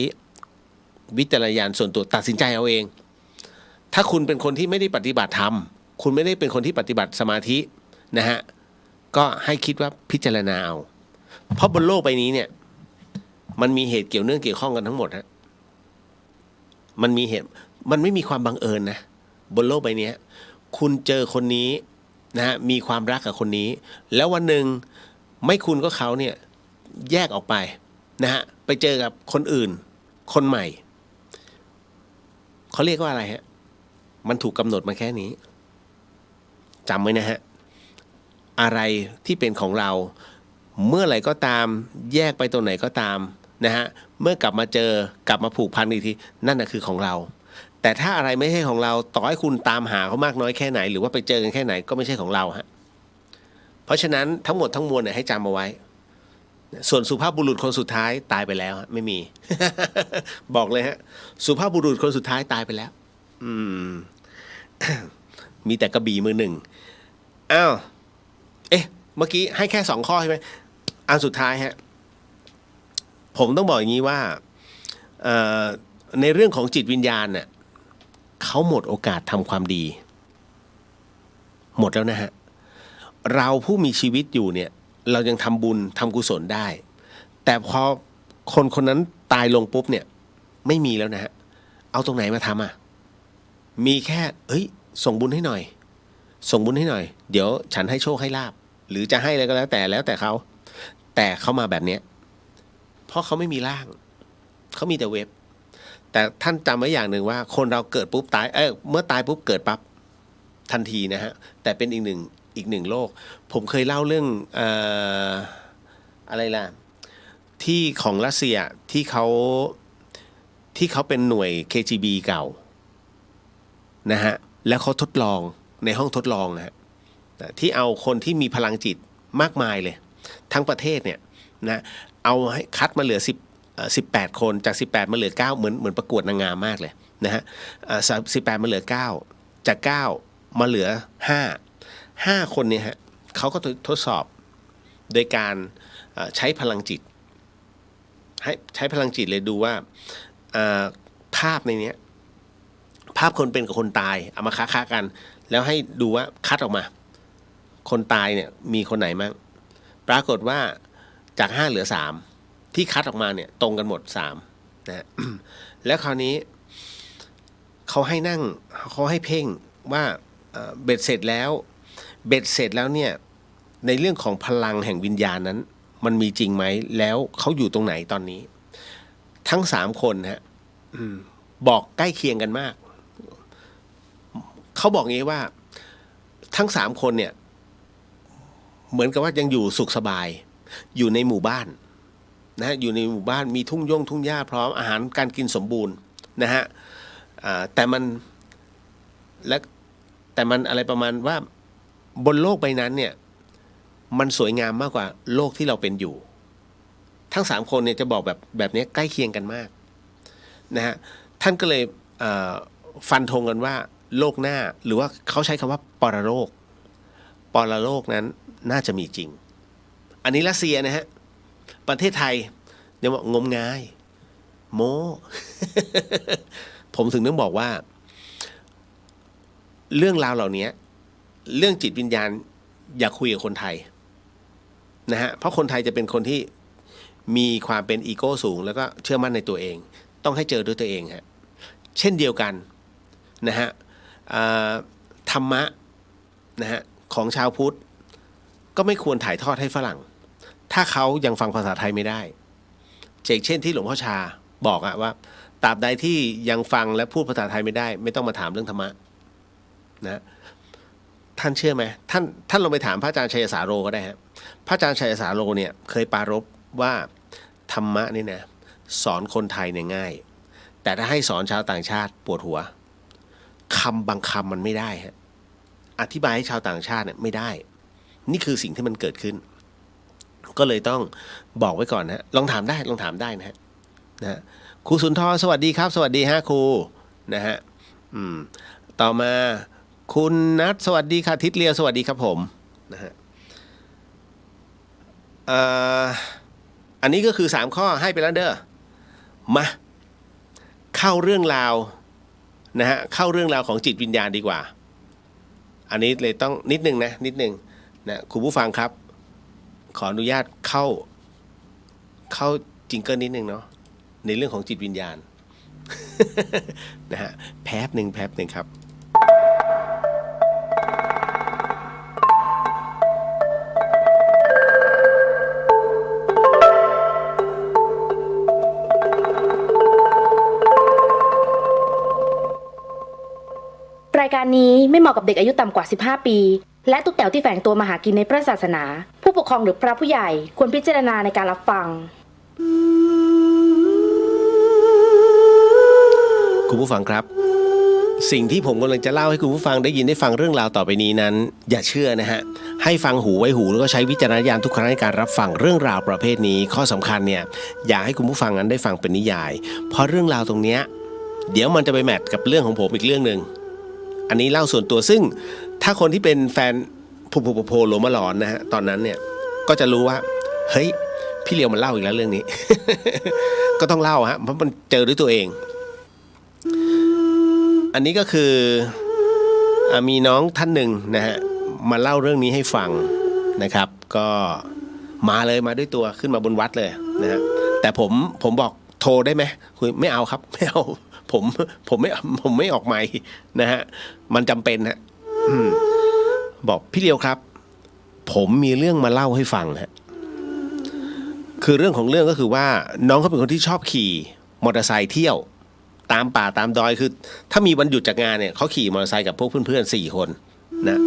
Speaker 9: วิจารณญาณส่วนตัวตัดสินใจเอาเองถ้าคุณเป็นคนที่ไม่ได้ปฏิบัติธรรมคุณไม่ได้เป็นคนที่ปฏิบัติสมาธินะฮะก็ให้คิดว่าพิจารณาเอาเพราะบนโลกใบนี้เนี่ยมันมีเหตุเกี่ยวเนื่องเกี่ยวข้องกันทั้งหมดฮะมันมีเหตุมันไม่มีความบังเอิญนะบนโลกใบนี้คุณเจอคนนี้นะฮะมีความรักกับคนนี้แล้ววันหนึ่งไม่คุณก็เขาเนี่ยแยกออกไปนะฮะไปเจอกับคนอื่นคนใหม่เขาเรียกว่าอะไรฮะมันถูกกำหนดมาแค่นี้จำไว้นะฮะอะไรที่เป็นของเราเมื่อไหร่ก็ตามแยกไปตรงไหนก็ตามนะฮะเมื่อกลับมาเจอกลับมาผูกพันอีกทีนั่นน่ะคือของเราแต่ถ้าอะไรไม่ใช่ของเราต่อให้คุณตามหาเขามากน้อยแค่ไหนหรือว่าไปเจอกันแค่ไหนก็ไม่ใช่ของเราฮะ เพราะฉะนั้นทั้งหมดทั้งมวลเนี่ยให้จำเอาไว้ ส่วนสุภาพบุรุษคนสุดท้ายตายไปแล้วฮะไม่มี บอกเลยฮะสุภาพบุรุษคนสุดท้ายตายไปแล้ว มีแต่กระบี่มือหนึ่งอ้าวเมื่อกี้ให้แค่2 ข้อใช่ไหมอันสุดท้ายฮะผมต้องบอกอย่างนี้ว่าในเรื่องของจิตวิญญาณเนี่ยเขาหมดโอกาสทำความดีหมดแล้วนะฮะเราผู้มีชีวิตอยู่เนี่ยเรายังทำบุญทำกุศลได้แต่พอคนคนนั้นตายลงปุ๊บเนี่ยไม่มีแล้วนะฮะเอาตรงไหนมาทำมีแค่ส่งบุญให้หน่อยส่งบุญให้หน่อยเดี๋ยวฉันให้โชคให้ลาบหรือจะให้อะไรก็แล้วแต่เขาแต่เขามาแบบเนี้ยเพราะเขาไม่มีร่างเขามีแต่เว็บแต่ท่านจำไว้อย่างหนึ่งว่าคนเราเกิดปุ๊บตายเมื่อตายปุ๊บเกิดปั๊บทันทีนะฮะแต่เป็นอีกหนึ่งโลกผมเคยเล่าเรื่องอะไรล่ะที่ของรัสเซียที่เขาเป็นหน่วย KGB เก่านะฮะแล้วเขาทดลองในห้องทดลองนะฮะที่เอาคนที่มีพลังจิตมากมายเลยทั้งประเทศเนี่ยนะเอาให้คัดมาเหลือ18 คนจาก18มาเหลือ9เหมือนประกวดนางงามมากเลยนะฮะ18มาเหลือ9จาก9มาเหลือ5คนเนี่ยฮะเขาก็ทดสอบโดยการใช้พลังจิตใช้พลังจิตเลยดูว่าภาพในนี้ภาพคนเป็นกับคนตายเอามาค้ากันแล้วให้ดูว่าคัดออกมาคนตายเนี่ยมีคนไหนมั้งปรากฏว่าจาก5เหลือ3ที่คัดออกมาเนี่ยตรงกันหมด3นะฮะ แล้วคราวนี้เขาให้เพ่งว่าเบ็ดเสร็จแล้วเนี่ยในเรื่องของพลังแห่งวิญญาณนั้นมันมีจริงไหมแล้วเขาอยู่ตรงไหนตอนนี้ทั้ง3คนฮะบอกใกล้เคียงกันมากเขาบอกงี้ว่าทั้ง3คนเนี่ยเหมือนกับว่ายังอยู่สุขสบายอยู่ในหมู่บ้านนะฮะอยู่ในหมู่บ้านมีทุ่งหญ้าพร้อมอาหารการกินสมบูรณ์นะฮะแต่มันอะไรประมาณว่าบนโลกใบนั้นเนี่ยมันสวยงามมากกว่าโลกที่เราเป็นอยู่ทั้ง3คนเนี่ยจะบอกแบบนี้ใกล้เคียงกันมากนะฮะท่านก็เลยฟันธงกันว่าโลกหน้าหรือว่าเขาใช้คำว่าปรโลกนั้นน่าจะมีจริงอันนี้รัสเซียนะฮะประเทศไทยเนี่ยว่างมงายโม ผมถึงต้องบอกว่าเรื่องราวเหล่านี้เรื่องจิตวิญญาณอย่าคุยกับคนไทยนะฮะเพราะคนไทยจะเป็นคนที่มีความเป็นอีโก้สูงแล้วก็เชื่อมั่นในตัวเองต้องให้เจอด้วยตัวเองฮะเช่นเดียวกันนะฮะธรรมะนะฮะของชาวพุทธก็ไม่ควรถ่ายทอดให้ฝรั่งถ้าเขายังฟังภาษาไทยไม่ได้เช่นที่หลวงพ่อชาบอกว่าตราบใดที่ยังฟังและพูดภาษาไทยไม่ได้ไม่ต้องมาถามเรื่องธรรมะนะท่านเชื่อไหมท่านลองไปถามพระอาจารย์ชัยสาโรก็ได้ฮะพระอาจารย์ชัยสาโรเนี่ยเคยปรารภว่าธรรมะนี่นะสอนคนไทยเนี่ยง่ายแต่ถ้าให้สอนชาวต่างชาติปวดหัวคำบางคำมันไม่ได้ฮะอธิบายให้ชาวต่างชาติเนี่ยไม่ได้นี่คือสิ่งที่มันเกิดขึ้นก็เลยต้องบอกไว้ก่อนนะลองถามได้นะฮะครูสุนทรสวัสดีครับสวัสดีฮะครูนะฮะต่อมาคุณนัทสวัสดีค่ะทิศเลียวสวัสดีครับผมนะฮะอันนี้ก็คือ3ข้อให้ไปแล้วเด้อมาเข้าเรื่องราวนะฮะเข้าเรื่องราวของจิตวิญญาณดีกว่าอันนี้เลยต้องนิดนึงนะคุณผู้ฟังครับขออนุญาตเข้าจิงเกิลนิดนึงเนาะในเรื่องของจิตวิญญาณ นะฮะแป๊บหนึ่งครับ
Speaker 8: รายการนี้ไม่เหมาะกับเด็กอายุต่ำกว่า15 ปีและตุ๊กแต๋วที่แฝงตัวมาหากินในพระศาสนาผู้ปกครองหรือพระผู้ใหญ่ควรพิจารณาในการรับฟัง
Speaker 9: คุณผู้ฟังครับ สิ่งที่ผมกำลังจะเล่าให้คุณผู้ฟังได้ยินได้ฟังเรื่องราวต่อไปนี้นั้น อย่าเชื่อนะฮะให้ฟังหูไว้หูแล้วก็ใช้วิจารณญาณทุกครั้งในการรับฟังเรื่องราวประเภทนี้ข้อสำคัญเนี่ยอยากให้คุณผู้ฟังนั้นได้ฟังเป็นนิยายเพราะเรื่องราวตรงเนี้ยเดี๋ยวมันจะไปแมทกับเรื่องของผมอีกเรื่องนึงอันนี้เล่าส่วนตัวซึ่งถ้าคนที่เป็นแฟนโพโลมาหลอนนะฮะตอนนั้นเนี่ยก็จะรู้ว่าเฮ้ยพี่เลียวมันเล่าอีกแล้วเรื่องนี้ ก็ต้องเล่าฮะเพราะมันเจอด้วยตัวเองอันนี้ก็คือมีน้องท่านหนึ่งนะฮะมาเล่าเรื่องนี้ให้ฟังนะครับก็มาเลยมาด้วยตัวขึ้นมาบนวัดเลยนะฮะแต่ผมบอกโทรได้ไหมคุยไม่เอาครับไม่เอาผมไม่ออกไมค์นะฮะมันจำเป็นฮะบอกพี่เลียวครับผมมีเรื่องมาเล่าให้ฟังฮะคือเรื่องของเรื่องก็คือว่าน้องเขาเป็นคนที่ชอบขี่มอเตอร์ไซค์เที่ยวตามป่าตามดอยคือถ้ามีวันหยุดจากงานเนี่ยเขาขี่มอเตอร์ไซค์กับพวกเพื่อนๆ4 คนนะ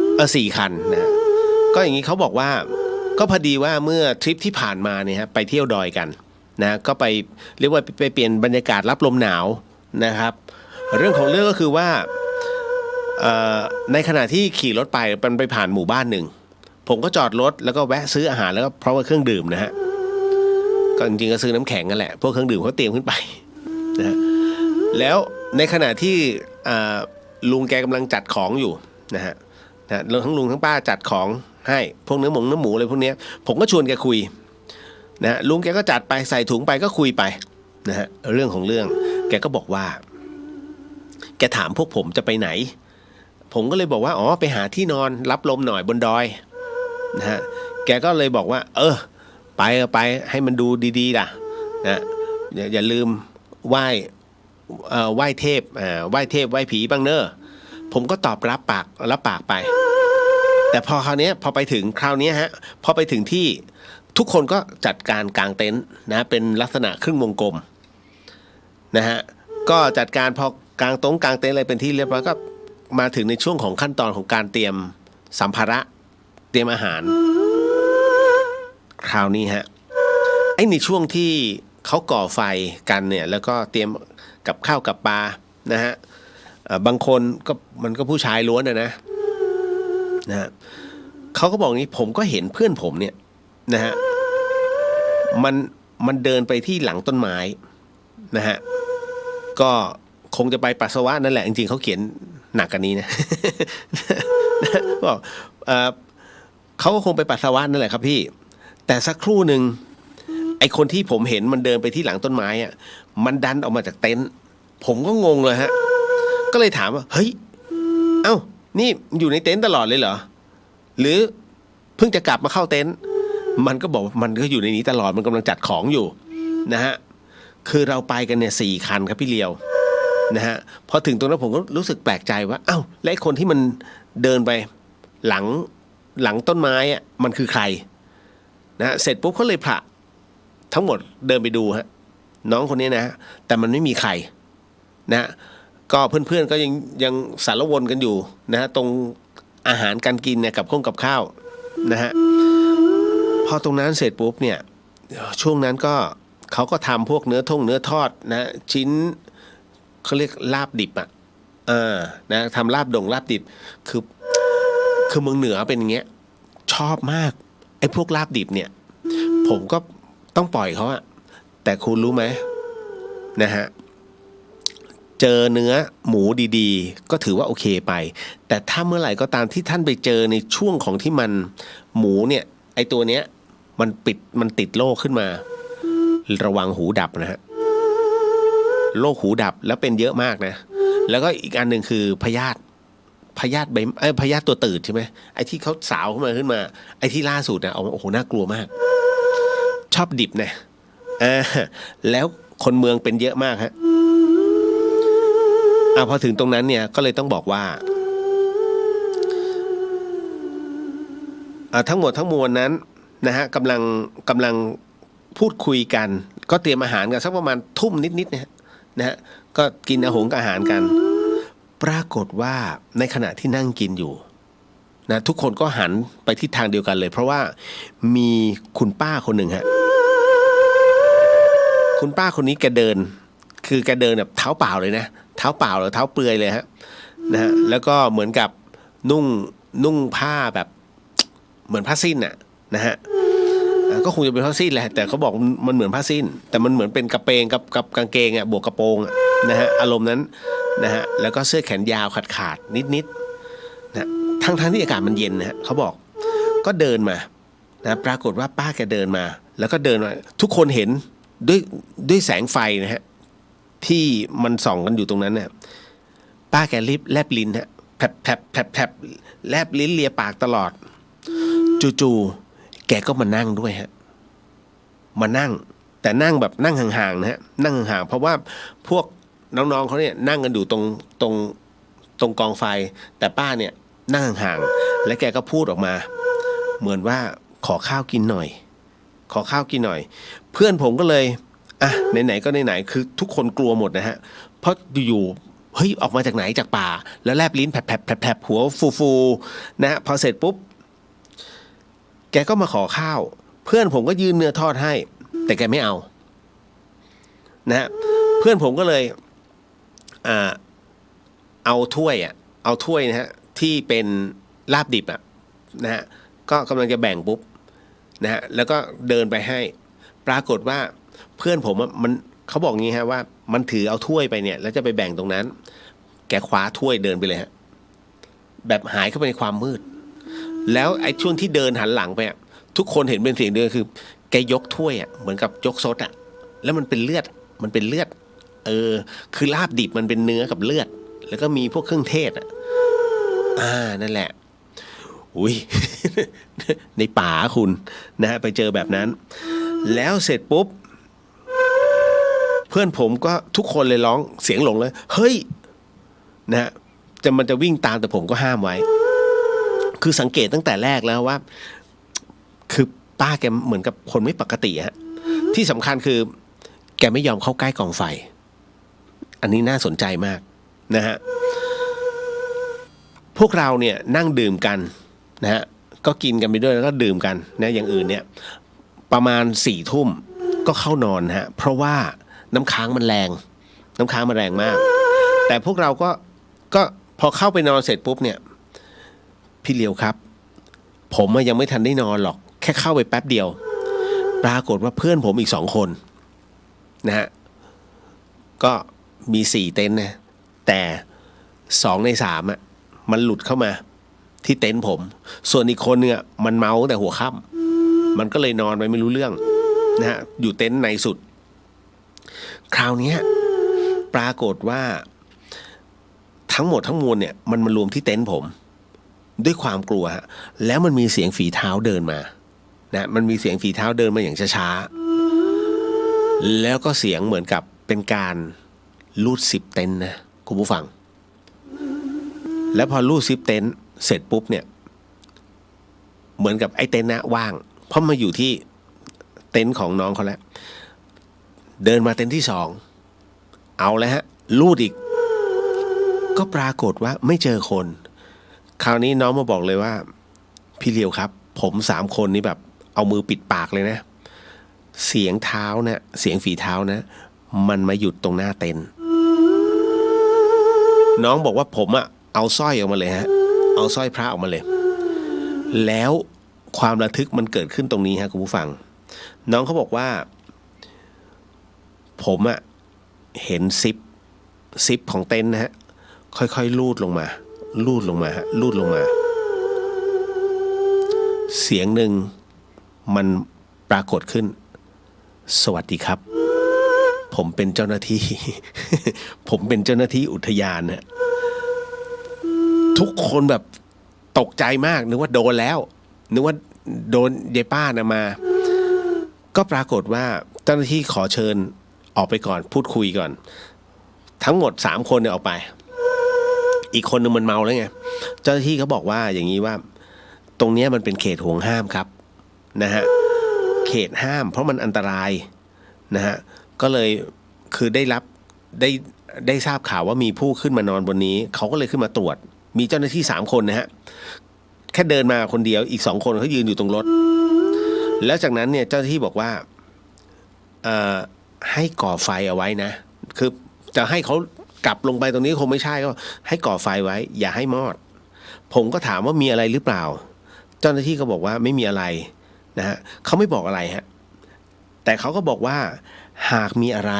Speaker 9: 4 คันนะก็อย่างนี้เขาบอกว่าก็พอดีว่าเมื่อทริปที่ผ่านมาเนี่ยฮะไปเที่ยวดอยกันนะก็ไปเรียกว่าไปเปลี่ยนบรรยากาศรับลมหนาวนะครับเรื่องของเรื่องก็คือว่าในขณะที่ขี่รถไปผ่านหมู่บ้านหนึ่งผมก็จอดรถแล้วก็แวะซื้ออาหารแล้วก็เพราะว่าเครื่องดื่มนะฮะก็จริงๆก็ซื้อน้ำแข็งกันแหละพวกเครื่องดื่มเขาเตรียมขึ้นไปนะแล้วในขณะที่ลุงแกกำลังจัดของอยู่นะฮะทั้งลุงทั้งป้าจัดของให้พวกเนื้อหมูอะไรพวกนี้ผมก็ชวนแกคุยนะลุงแกก็จัดไปใส่ถุงไปก็คุยไปนะฮะเรื่องของเรื่องแกก็บอกว่าแกถามพวกผมจะไปไหนผมก็เลยบอกว่าอ๋อไปหาที่นอนรับลมหน่อยบนดอยนะฮะแกก็เลยบอกว่าไปให้มันดูดีๆล่ะนะอย่าลืมไหว้เทพไหว้ผีบ้างเนอะผมก็ตอบรับปากไปแต่พอคราวนี้พอไปถึงคราวนี้ฮะพอไปถึงที่ทุกคนก็จัดการกางเต็นท์นะเป็นลักษณะครึ่งวงกลมนะฮะก็จัดการพอกางเต็นท์อะไรเป็นที่เรียบร้อยก็มาถึงในช่วงของขั้นตอนของการเตรียมสัมภาระเตรียมอาหารคราวนี้ฮะในช่วงที่เขาก่อไฟกันเนี่ยแล้วก็เตรียมกับข้าวกับปลานะฮะบางคนก็มันก็ผู้ชายล้วนนะเขาก็บอกนี้ผมก็เห็นเพื่อนผมเนี่ยนะฮะมันเดินไปที่หลังต้นไม้นะฮะก็คงจะไปปัสสาวะนั่นแหละจริงๆเขาเขียนหนักกันนี้นะบอกเขาก็คงไปปัสสาวะนั่นแหละครับพี่แต่สักครู่หนึ่งไอคนที่ผมเห็นมันเดินไปที่หลังต้นไม้อ่ะมันดันออกมาจากเต็นท์ผมก็งงเลยฮะก็เลยถามว่าเฮ้ยเอ้านี่อยู่ในเต็นท์ตลอดเลยเหรอหรือเพิ่งจะกลับมาเข้าเต็นท์มันก็บอกว่ามันก็อยู่ในนี้ตลอดมันกำลังจัดของอยู่นะฮะคือเราไปกันเนี่ย4 คันครับพี่เลียวนะฮะพอถึงตรงนั้นผมก็รู้สึกแปลกใจว่าเอ้าและไอ้คนที่มันเดินไปหลังต้นไม้อ่ะมันคือใครนะฮะเสร็จปุ๊บเขาเลยผละทั้งหมดเดินไปดูฮะน้องคนนี้นะแต่มันไม่มีใครนะก็เพื่อนๆก็ยังสารวนกันอยู่นะฮะตรงอาหารการกินเนี่ยกับข้าวนะฮะพอตรงนั้นเสร็จปุ๊บเนี่ยช่วงนั้นก็เขาก็ทำพวกเนื้อทอดนะชิ้นเขาเรียกลาบดิบอ่ะนะทำลาบดิบคือเมืองเหนือเป็นอย่างเงี้ยชอบมากไอ้พวกลาบดิบเนี่ยผมก็ต้องปล่อยเขาอะแต่คุณรู้ไหมนะฮะเจอเนื้อหมูดีๆก็ถือว่าโอเคไปแต่ถ้าเมื่อไหร่ก็ตามที่ท่านไปเจอในช่วงของที่มันหมูเนี่ยไอ้ตัวเนี้ยมันติดโรคขึ้นมาระวังหูดับนะฮะโรคหูดับแล้วเป็นเยอะมากนะแล้วก็อีกอันหนึ่งคือพยาธิพยาธิตัวตืดใช่ไหมไอ้ที่เขาสาวขึ้นมาไอ้ที่ล่าสุดนะโอ้โหน่ากลัวมากชอบดิบนะแล้วคนเมืองเป็นเยอะมากฮะพอถึงตรงนั้นเนี่ยก็เลยต้องบอกว่าทั้งหมดทั้งมวลนั้นนะฮะกำลังพูดคุยกันก็เตรียมอาหารกันสักประมาณทุ่มนิดๆนะฮะก็กินอาหารกันปรากฏว่าในขณะที่นั่งกินอยู่นะทุกคนก็หันไปทิศทางเดียวกันเลยเพราะว่ามีคุณป้าคนหนึ่งฮะคุณป้าคนนี้แกเดินแบบเท้าเปล่าเลยนะ เท้าเปล่าหรือเท้าเปลือยเลยฮะนะฮะแล้วก็เหมือนกับนุ่งผ้าแบบเหมือนผ้าสิ้นนะฮะก็คงจะเป็นผ้าสิ้นแหละแต่เขาบอกมันเหมือนผ้าสิ้นแต่มันเหมือนเป็นกระเปงกับกางเกงบวกกระโปรงนะฮะอารมณ์นั้นนะฮะแล้วก็เสื้อแขนยาวขาดนิดนะทั้งที่อากาศมันเย็นนะฮะเขาบอกก็เดินมานะปรากฏว่าป้าแกเดินมาแล้วก็เดินมาทุกคนเห็นด้วยแสงไฟนะฮะที่มันส่องกันอยู่ตรงนั้นเนี่ยป้าแกรีบแลบลิ้นฮะแผลบแลบลิ้นเลียปากตลอดจู่ๆแกก็มานั่งด้วยฮะมานั่งแต่นั่งแบบนั่งห่างๆนะฮะนั่งห่างๆเพราะว่าพวกน้องๆเขาเนี่ยนั่งกันอยู่ตรงกองไฟแต่ป้าเนี่ยนั่งห่างๆและแกก็พูดออกมาเหมือนว่าขอข้าวกินหน่อยขอข้าวกินหน่อยเพื่อนผมก็เลยไหนๆก็ไหนๆคือทุกคนกลัวหมดนะฮะเพราะอยู่เฮ้ยออกมาจากไหนจากป่าแล้วแลบลิ้นแผลบหัวฟูนะฮะพอเสร็จปุ๊บแกก็มาขอข้าวเพื่อนผมก็ยื่นเนื้อทอดให้แต่แกไม่เอานะฮะเพื่อนผมก็เลยเอาถ้วยนะฮะที่เป็นลาบดิบนะฮะก็กำลังจะแบ่งปุ๊บนะฮะแล้วก็เดินไปให้ปรากฏว่าเพื่อนผมมันเขาบอกงี้ฮะว่ามันถือเอาถ้วยไปเนี่ยแล้วจะไปแบ่งตรงนั้นแกคว้าถ้วยเดินไปเลยฮะแบบหายเข้าไปในความมืดแล้วไอ้ช่วงที่เดินหันหลังไปทุกคนเห็นเป็นเสียงเดียวคือแกยกถ้วยเหมือนกับยกซดแล้วมันเป็นเลือดคือลาบดิบมันเป็นเนื้อกับเลือดแล้วก็มีพวกเครื่องเทศนั่นแหละอุ้ย ในป่าคุณนะฮะไปเจอแบบนั้นแล้วเสร็จปุ๊บเพื่อนผมก็ทุกคนเลยร้องเสียงหลงเลยเฮ้ยนะฮะมันจะวิ่งตามแต่ผมก็ห้ามไว้คือสังเกตตั้งแต่แรกแล้วว่าคือป้าแกเหมือนกับคนไม่ปกติฮะที่สำคัญคือแกไม่ยอมเข้าใกล้กองไฟอันนี้น่าสนใจมากนะฮะพวกเราเนี่ยนั่งดื่มกันนะฮะก็กินกันไปด้วยแล้วก็ดื่มกันนะอย่างอื่นเนี่ยประมาณ4 ทุ่มก็เข้านอนฮะเพราะว่าน้ำค้างมันแรงมากแต่พวกเราก็พอเข้าไปนอนเสร็จปุ๊บเนี่ยพี่เลียวครับผมยังไม่ทันได้นอนหรอกแค่เข้าไปแป๊บเดียวปรากฏว่าเพื่อนผมอีก2 คนนะฮะก็มี4 เต็นท์นะแต่2 ใน 3มันหลุดเข้ามาที่เต็นท์ผมส่วนอีกคนเนี่ยมันเมาแต่หัวค่ำมันก็เลยนอนไปไม่รู้เรื่องนะฮะอยู่เต็นท์ในสุดคราวนี้ปรากฏว่าทั้งหมดทั้งมวลเนี่ยมันมารวมที่เต็นท์ผมด้วยความกลัวฮะแล้วมันมีเสียงฝีเท้าเดินมานะมันมีเสียงฝีเท้าเดินมาอย่างช้าๆแล้วก็เสียงเหมือนกับเป็นการลูดซิปเต็นท์นะคุณผู้ฟังแล้วพอลูดซิปเต็นท์เสร็จปุ๊บเนี่ยเหมือนกับไอ้เต็นท์นะว่างเพราะมาอยู่ที่เต็นท์ของน้องเขาแล้วเดินมาเต็นท์ที่2เอาแล้วฮะลูดอีกก็ปรากฏว่าไม่เจอคนคราวนี้น้องมาบอกเลยว่าพี่เลียวครับผม3 คนนี้แบบเอามือปิดปากเลยนะเสียงเท้านะเสียงฝีเท้านะมันมาหยุดตรงหน้าเต็นท์น้องบอกว่าผมเอาสร้อยออกมาเลยฮะเอาสร้อยพระออกมาเลยแล้วความระทึกมันเกิดขึ้นตรงนี้ฮะคุณผู้ฟังน้องเขาบอกว่าผมเห็นซิปของเต็นท์นะฮะค่อยๆลูดลงมาฮะลูดลงมาเสียงหนึ่งมันปรากฏขึ้นสวัสดีครับผมเป็นเจ้าหน้าที่ ผมเป็นเจ้าหน้าที่อุทยานฮะทุกคนแบบตกใจมากนึกว่าโดนแล้วนึกว่าโดนยายป้ามาก็ปรากฏว่าเจ้าหน้าที่ขอเชิญออกไปก่อนพูดคุยก่อนทั้งหมด3 คนเนี่ยออกไปอีกคนนึงมันเมาแล้วไงเจ้าหน้าที่เขาบอกว่าอย่างนี้ว่าตรงนี้มันเป็นเขตห่วงห้ามครับนะฮะเขตห้ามเพราะมันอันตรายนะฮะก็เลยคือได้ทราบข่าวว่ามีผู้ขึ้นมานอนบนนี้เขาก็เลยขึ้นมาตรวจมีเจ้าหน้าที่3 คนนะฮะแค่เดินมาคนเดียวอีก2 คนเขายืนอยู่ตรงรถแล้วจากนั้นเนี่ยเจ้าหน้าที่บอกว่าให้ก่อไฟเอาไว้นะคือจะให้เขา กลับลงไปตรงนี้คงไม่ใช่ก็ให้ก่อไฟไว้อย่าให้มอดผมก็ถามว่ามีอะไรหรือเปล่าเจ้าหน้าที่ก็บอกว่าไม่มีอะไรนะฮะเขาไม่บอกอะไรฮะแต่เขาก็บอกว่าหากมีอะไร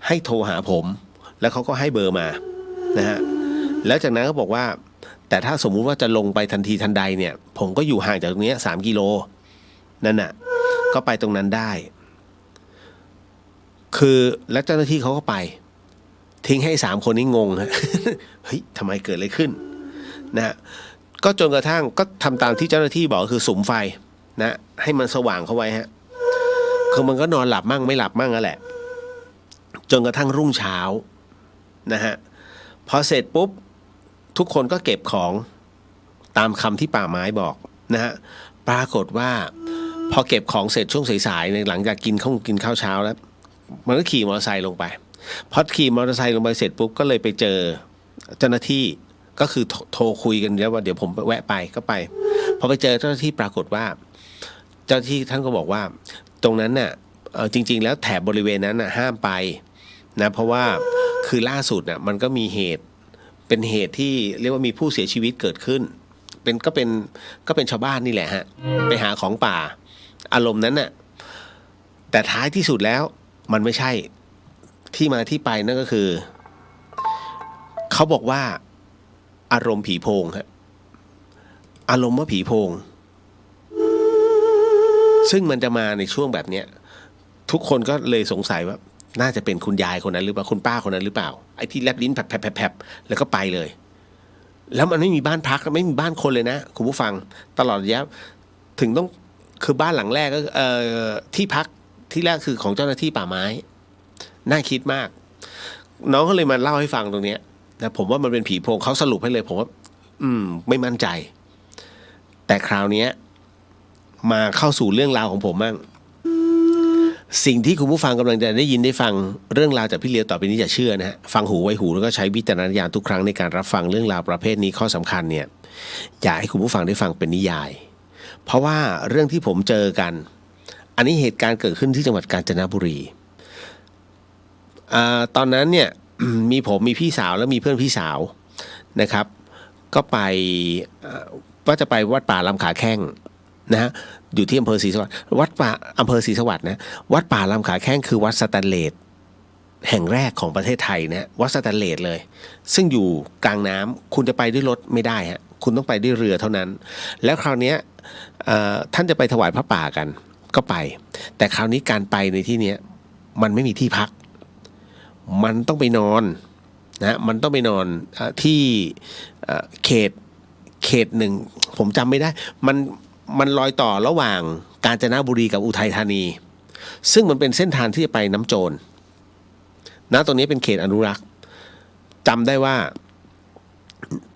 Speaker 9: ให้โทรหาผมแล้วเขาก็ให้เบอร์มานะฮะแล้วจากนั้นก็บอกว่าแต่ถ้าสมมุติว่าจะลงไปทันทีทันใดเนี่ยผมก็อยู่ห่างจากตรงนี้3 กิโลนั่นน่ะก็ไปตรงนั้นได้คือแล้วเจ้าหน้าที่เขาก็ไปทิ้งให้3 คนนี้งงฮะ เฮ้ยทำไมเกิดอะไรขึ้นนะฮะก็จนกระทั่งก็ทำตามที่เจ้าหน้าที่บอกคือสุมไฟนะให้มันสว่างเข้าไว้ฮะคือมันก็นอนหลับมั่งไม่หลับมั่งนั่นแหละจนกระทั่งรุ่งเช้านะฮะพอเสร็จปุ๊บทุกคนก็เก็บของตามคำที่ป่าไม้บอกนะฮะปรากฏว่าพอเก็บของเสร็จช่วงสายๆในหลังจากกินข้าวเช้าแล้วมันก็ขี่มอเตอร์ไซค์ลงไปพอขี่มอเตอร์ไซค์ลงไปเสร็จปุ๊บก็เลยไปเจอเจ้าหน้าที่ก็คือโทรคุยกันแล้วว่าเดี๋ยวผมแวะไปก็ไปพอไปเจอเจ้าหน้าที่ปรากฏว่าเจ้าหน้าที่ท่านก็บอกว่าตรงนั้นน่ะจริงๆแล้วแถบบริเวณนั้นน่ะห้ามไปนะเพราะว่าคือล่าสุดน่ะมันก็มีเหตุเป็นเหตุที่เรียกว่ามีผู้เสียชีวิตเกิดขึ้นก็เป็นชาวบ้านนี่แหละฮะไปหาของป่าอารมณ์นั้นน่ะแต่ท้ายที่สุดแล้วมันไม่ใช่ที่มาที่ไปนั่นก็คือเขาบอกว่าอารมณ์ผีโพงฮะอารมณ์ว่าผีโพงซึ่งมันจะมาในช่วงแบบเนี้ยทุกคนก็เลยสงสัยว่าน่าจะเป็นคุณยายคนนั้นหรือเปล่าคุณป้าคนนั้นหรือเปล่าไอ้ที่แลบลิ้นแผลบๆแล้วก็ไปเลยแล้วมันไม่มีบ้านพักไม่มีบ้านคนเลยนะคุณผู้ฟังตลอดระยะถึงต้องคือบ้านหลังแรกก็ที่พักที่แรกคือของเจ้าหน้าที่ป่าไม้น่าคิดมากน้องก็เลยมาเล่าให้ฟังตรงเนี้ยแต่ผมว่ามันเป็นผีโพงเขาสรุปให้เลยผมว่าไม่มั่นใจแต่คราวนี้มาเข้าสู่เรื่องราวของผมบ้างสิ่งที่คุณผู้ฟังกำลังจะได้ยินได้ฟังเรื่องราวจากพี่เลียวต่อไปนี้อย่าเชื่อนะฮะฟังหูไว้หูแล้วก็ใช้วิจารณญาณทุกครั้งในการรับฟังเรื่องราวประเภทนี้ข้อสำคัญเนี่ยอยากให้คุณผู้ฟังได้ฟังเป็นนิยายเพราะว่าเรื่องที่ผมเจอกันอันนี้เหตุการณ์เกิดขึ้นที่จังหวัดกาญจนบุรีตอนนั้นเนี่ย มีผมมีพี่สาวแล้วมีเพื่อนพี่สาวนะครับก็ไปว่าจะไปวัดป่าลำขาแข้งนะฮะอยู่ที่อำเภอศรีสวัสดิ์วัดป่าอำเภอศรีสวัสดิ์นะวัดป่าลำขาแข้งคือวัดสแตนเลสแห่งแรกของประเทศไทยนะวัดสแตนเลสเลยซึ่งอยู่กลางน้ำคุณจะไปด้วยรถไม่ได้ฮะคุณต้องไปด้วยเรือเท่านั้นแล้วคราวนี้ท่านจะไปถวายพระป่ากันก็ไปแต่คราวนี้การไปในที่นี้มันไม่มีที่พักมันต้องไปนอนนะมันต้องไปนอนที่เขตหนึ่งผมจำไม่ได้มันรอยต่อระหว่างกาญจนบุรีกับอุทัยธานีซึ่งมันเป็นเส้นทางที่จะไปน้ำโจรนะตรงนี้เป็นเขตอนุรักษ์จำได้ว่า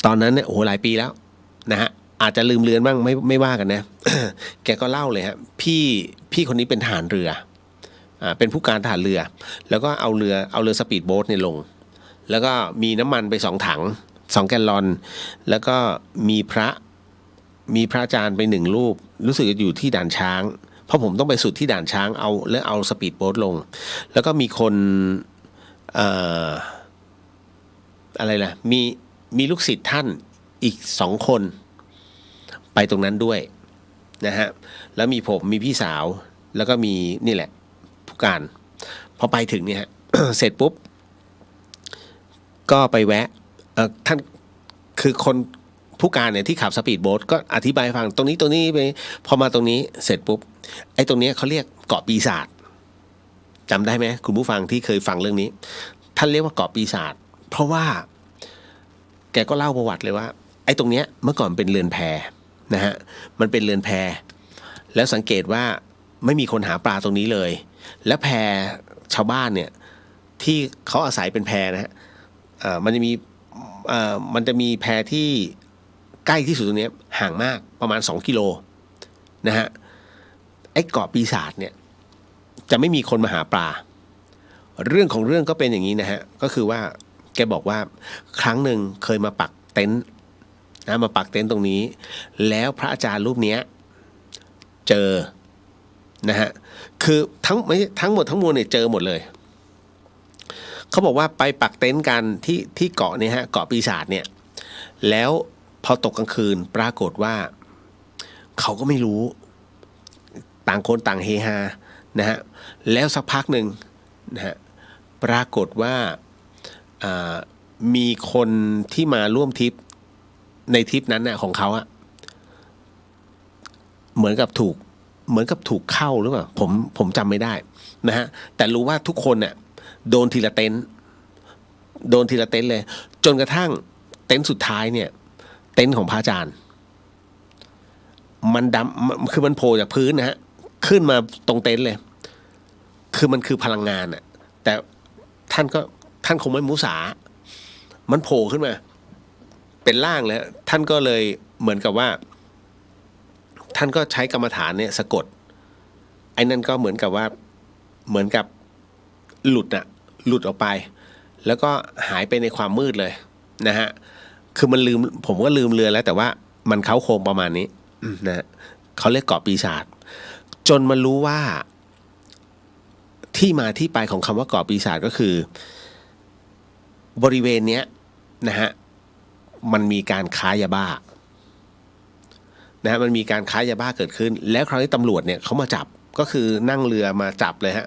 Speaker 9: ตอนนั้นเนี่ยโอ้โหหลายปีแล้วนะฮะอาจจะลืมเลือนบ้างไม่ว่ากันนะ แกก็เล่าเลยฮะพี่คนนี้เป็นทหารเรือเป็นผู้การทหารเรือแล้วก็เอาเรือสปีดโบ๊ทเนี่ยลงแล้วก็มีน้ำมันไป2 ถัง2 แกลลอนแล้วก็มีพระอาจารย์ไป1 รูปรู้สึกจะอยู่ที่ด่านช้างเพราะผมต้องไปสุดที่ด่านช้างเอาสปีดโบ๊ทลงแล้วก็มีคนอะไรล่ะมีลูกศิษย์ท่านอีก2 คนไปตรงนั้นด้วยนะฮะแล้วมีผมมีพี่สาวแล้วก็มีนี่แหละผู้การพอไปถึงเนี่ยฮะ เสร็จปุ๊บก็ไปแวะท่านคือคนผู้การเนี่ยที่ขับสปีดโบ๊ทก็อธิบายฟังตรงนี้ไปพอมาตรงนี้เสร็จปุ๊บไอ้ตรงนี้เขาเรียกเกาะปีศาจจำได้ไหมคุณผู้ฟังที่เคยฟังเรื่องนี้ท่านเรียกว่าเกาะปีศาจเพราะว่าแกก็เล่าประวัติเลยว่าไอ้ตรงเนี้ยเมื่อก่อนเป็นเรือนแพนะฮะมันเป็นเรือนแพแล้วสังเกตว่าไม่มีคนหาปลาตรงนี้เลยและแพชาวบ้านเนี่ยที่เขาอาศัยเป็นแพนะฮะมันจะมีแพที่ใกล้ที่สุดตรงนี้ห่างมากประมาณ2 กิโลนะฮะไอ้เกาะปีศาจเนี่ยจะไม่มีคนมาหาปลาเรื่องของเรื่องก็เป็นอย่างนี้นะฮะก็คือว่าแกบอกว่าครั้งหนึ่งเคยมาปักเต็นท์นะมาปักเต็นท์ตรงนี้แล้วพระอาจารย์รูปนี้เจอนะฮะคือทั้งหมดทั้งมวลเนี่ยเจอหมดเลย เขาบอกว่าไปปักเต็นท์กันที่เกาะเนี่ยฮะเกาะปีศาจเนี่ยแล้วพอตกกลางคืนปรากฏว่าเขาก็ไม่รู้ต่างคนต่างเฮฮานะฮะแล้วสักพักหนึ่งนะฮะปรากฏว่ามีคนที่มาร่วมทริปในทริปนั้นน่ะของเขาอะเหมือนกับถูกเข้าหรือเปล่าผมจำไม่ได้นะฮะแต่รู้ว่าทุกคนเนี่ยโดนทีละเต็นท์เลยจนกระทั่งเต็นท์สุดท้ายเนี่ยเต็นท์ของพระอาจารย์มันดำคือมันโผล่จากพื้นนะฮะขึ้นมาตรงเต็นท์เลยคือมันคือพลังงานอะแต่ท่านคงไม่มุสามันโผล่ขึ้นมาเป็นร่างแล้วท่านก็เลยเหมือนกับว่าท่านก็ใช้กรรมฐานเนี่ยสะกดไอ้นั่นก็เหมือนกับหลุดออกไปแล้วก็หายไปในความมืดเลยนะฮะคือมันลืมผมก็ลืมเรือแล้วแต่ว่ามันเค้าโครงประมาณนี้นะฮะเขาเรียกเกาะปีศาจจนมารู้ว่าที่มาที่ไปของคำว่าเกาะปีศาจก็คือบริเวณเนี้ยนะฮะมันมีการค้ายาบ้านะฮะมันมีการค้ายาบ้าเกิดขึ้นแล้วคราวนี้ตำรวจเนี่ยเขามาจับก็คือนั่งเรือมาจับเลยฮะ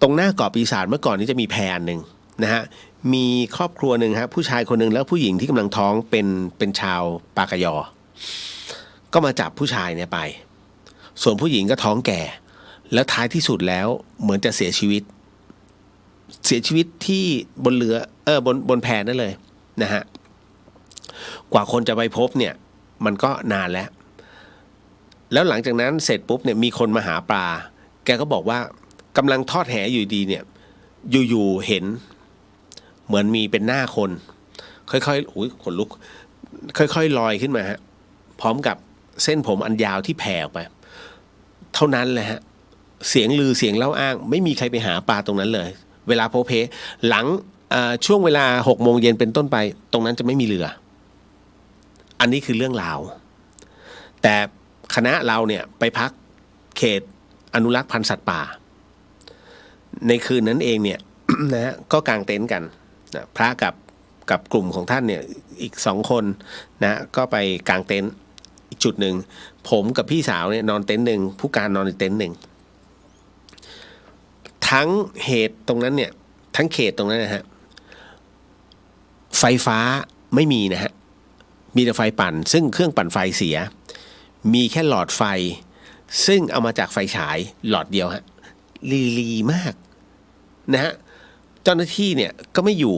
Speaker 9: ตรงหน้าเกาะปีศาจเมื่อก่อนนี้จะมีแพหนึ่งนะฮะมีครอบครัวหนึ่งฮะผู้ชายคนหนึ่งแล้วผู้หญิงที่กำลังท้องเป็นชาวปากยอก็มาจับผู้ชายเนี่ยไปส่วนผู้หญิงก็ท้องแก่แล้วท้ายที่สุดแล้วเหมือนจะเสียชีวิตที่บนเรือบนแพนั่นเลยนะฮะกว่าคนจะไปพบเนี่ยมันก็นานแล้วหลังจากนั้นเสร็จปุ๊บเนี่ยมีคนมาหาปลาแกก็บอกว่ากำลังทอดแหอยู่ดีเนี่ยอยู่ๆเห็นเหมือนมีเป็นหน้าคนค่อยๆอุ้ยขนลุกค่อยๆลอยขึ้นมาฮะพร้อมกับเส้นผมอันยาวที่แผ่ออกไปเท่านั้นแหละฮะเสียงลือเสียงเล่าอ้างไม่มีใครไปหาปลาตรงนั้นเลยเวลาโพเพหลังช่วงเวลา 6 โมงเย็นเป็นต้นไปตรงนั้นจะไม่มีเรืออันนี้คือเรื่องราวแต่คณะเราเนี่ยไปพักเขตอนุรักษ์พันธุ์สัตว์ป่าในคืนนั้นเองเนี่ย นะฮะก็กางเต็นท์กันนะพระกับกลุ่มของท่านเนี่ยอีก2 คนนะก็ไปกางเต็นท์อีกจุดหนึ่งผมกับพี่สาวเนี่ยนอนเต็นท์หนึ่งผู้การนอนอีกเต็นท์หนึ่งทั้งเหตุตรงนั้นเนี่ยทั้งเขตตรงนั้นนะฮะไฟฟ้าไม่มีนะฮะมีแต่ไฟปั่นซึ่งเครื่องปั่นไฟเสียมีแค่หลอดไฟซึ่งเอามาจากไฟฉายหลอดเดียวฮะลีมากนะฮะเจ้าหน้าที่เนี่ยก็ไม่อยู่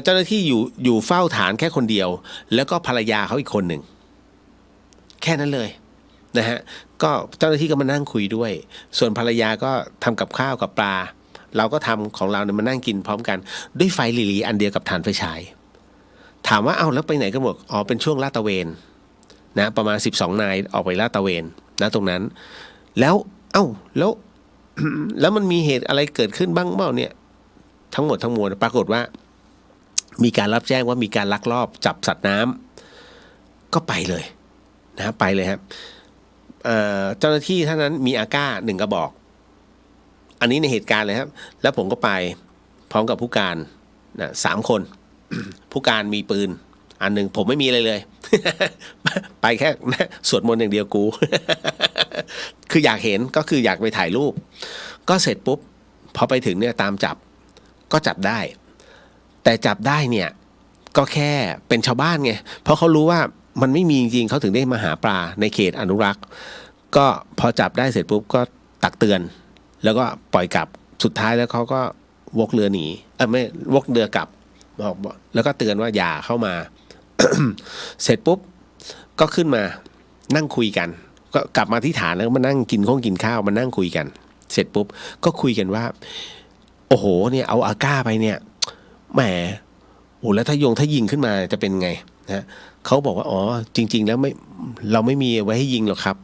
Speaker 9: เจ้าหน้าที่อยู่เฝ้าฐานแค่คนเดียวแล้วก็ภรรยาเขาอีกคนหนึ่งแค่นั้นเลยนะฮะก็เจ้าหน้าที่ก็มานั่งคุยด้วยส่วนภรรยาก็ทำกับข้าวกับปลาเราก็ทำของเราเนี่ยมานั่งกินพร้อมกันด้วยไฟหลีๆอันเดียวกับฐานไฟฉายถามว่าเอาแล้วไปไหนกันหมดอ๋อเป็นช่วงลาดตระเวนนะประมาณ12 นายออกไปลาดตระเวนนะตรงนั้นแล้วแล้วมันมีเหตุอะไรเกิดขึ้นบ้างเปล่าเนี่ยทั้งหมดทั้งมวลปรากฏว่ามีการรับแจ้งว่ามีการลักลอบจับสัตว์น้ำก็ไปเลยนะไปเลยครับเจ้าหน้าที่ท่านนั้นมีอาก้า1 กระบอกอันนี้ในเหตุการณ์เลยครับแล้วผมก็ไปพร้อมกับผู้การนะ3 คน ผู้การมีปืนอันหนึ่งผมไม่มีอะไรเลย ไปแค่สวดมนต์อย่างเดียวกู คืออยากเห็นก็คืออยากไปถ่ายรูปก็เสร็จปุ๊บพอไปถึงเนี่ยตามจับก็จับได้แต่จับได้เนี่ยก็แค่เป็นชาวบ้านไงเพราะเขารู้ว่ามันไม่มีจริงๆเขาถึงได้มาหาปลาในเขตอนุรักษ์ก็พอจับได้เสร็จปุ๊บก็ตักเตือนแล้วก็ปล่อยกลับสุดท้ายแล้วเขาก็วกเรือหนีไม่วกเรือกลับบอกแล้วก็เตือนว่าอย่าเข้ามา เสร็จปุ๊บก็ขึ้นมานั่งคุยกันก็กลับมาที่ฐานแล้วมานั่งกินข้าวมานั่งคุยกันเสร็จปุ๊บก็คุยกันว่าโอ้โหเนี่ยเอาอาก้าไปเนี่ยแหมโอ้แล้วถ้ายิงขึ้นมาจะเป็นไงนะเขาบอกว่าอ๋อจริงๆแล้วเราไม่มีไว้ให้ยิงหรอกครับ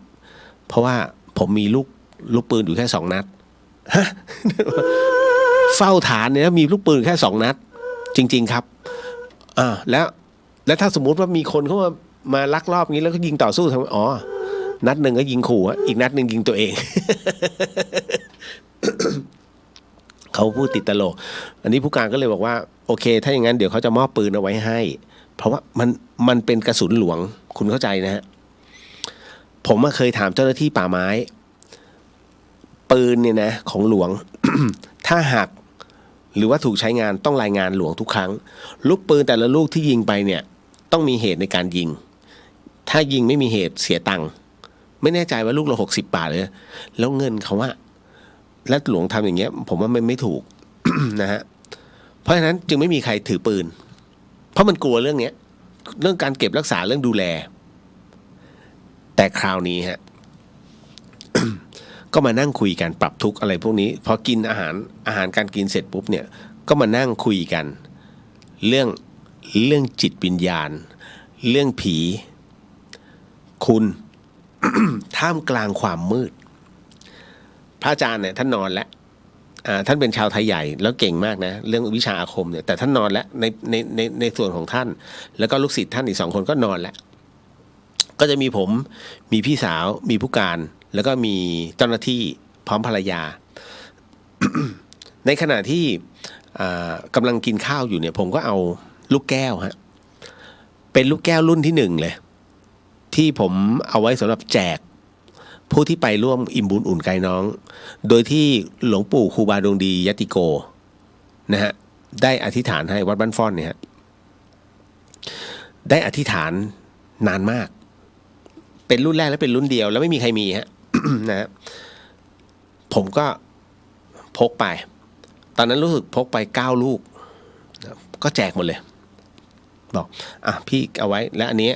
Speaker 9: เพราะว่าผมมีลูกปืนอยู่แค่2 นัดฮะ เฝ้าฐานเนี่ยมีลูกปืนแค่2 นัดจริงๆครับแล้วถ้าสมมุติว่ามีคนเข้ามาลักลอบงี้แล้วก็ยิงต่อสู้ทำอ๋อนัดหนึ่งก็ยิงขู่อีกนัดหนึ่งยิงตัวเอง เขาพูดติดตลก อันนี้ผู้การก็เลยบอกว่าโอเคถ้าอย่างนั้นเดี๋ยวเขาจะมอบปืนเอาไว้ให้เพราะว่ามันเป็นกระสุนหลวงคุณเข้าใจนะฮะผมเคยถามเจ้าหน้าที่ป่าไม้ปืนเนี่ยนะของหลวง ถ้าหักหรือว่าถูกใช้งานต้องรายงานหลวงทุกครั้งลูกปืนแต่ละลูกที่ยิงไปเนี่ยต้องมีเหตุในการยิงถ้ายิงไม่มีเหตุเสียตังค์ไม่แน่ใจว่าลูกละ60 บาทเลยแล้วเงินเขาว่าและหลวงทำอย่างเงี้ยผมว่ามันไม่ถูก นะฮะเพราะฉะนั้นจึงไม่มีใครถือปืนเพราะมันกลัวเรื่องเนี้ยเรื่องการเก็บรักษาเรื่องดูแลแต่คราวนี้ฮะ ก็มานั่งคุยกันปรับทุกข์อะไรพวกนี้พอกินอาหารการกินเสร็จปุ๊บเนี่ยก็มานั่งคุยกันเรื่องจิตวิญญาณเรื่องผีคุณ ท่ามกลางความมืดพระอาจารย์เนี่ยท่านนอนแล้วท่านเป็นชาวไทยใหญ่แล้วเก่งมากนะเรื่องวิชาอาคมเนี่ยแต่ท่านนอนแล้วในส่วนของท่านแล้วก็ลูกศิษย์ท่านอีก2 คนก็นอนแล้วก็จะมีผมมีพี่สาวมีผู้การแล้วก็มีเจ้าหน้าที่พร้อมภรรยา ในขณะที่กำลังกินข้าวอยู่เนี่ยผมก็เอาลูกแก้วฮะเป็นลูกแก้วรุ่นที่1เลยที่ผมเอาไว้สำหรับแจกผู้ที่ไปร่วมอิ่มบุญอุ่นไกลน้องโดยที่หลวงปู่ครูบาดวงดียติโกนะฮะได้อธิษฐานให้วัดบ้านฟ้อนเนี่ยฮะได้อธิษฐานนานมากเป็นรุ่นแรกและเป็นรุ่นเดียวแล้วไม่มีใครมีฮะ นะฮะผมก็พกไปตอนนั้นรู้สึกพกไป9 ลูกก็แจกหมดเลยบอกพี่เอาไว้และอันนี้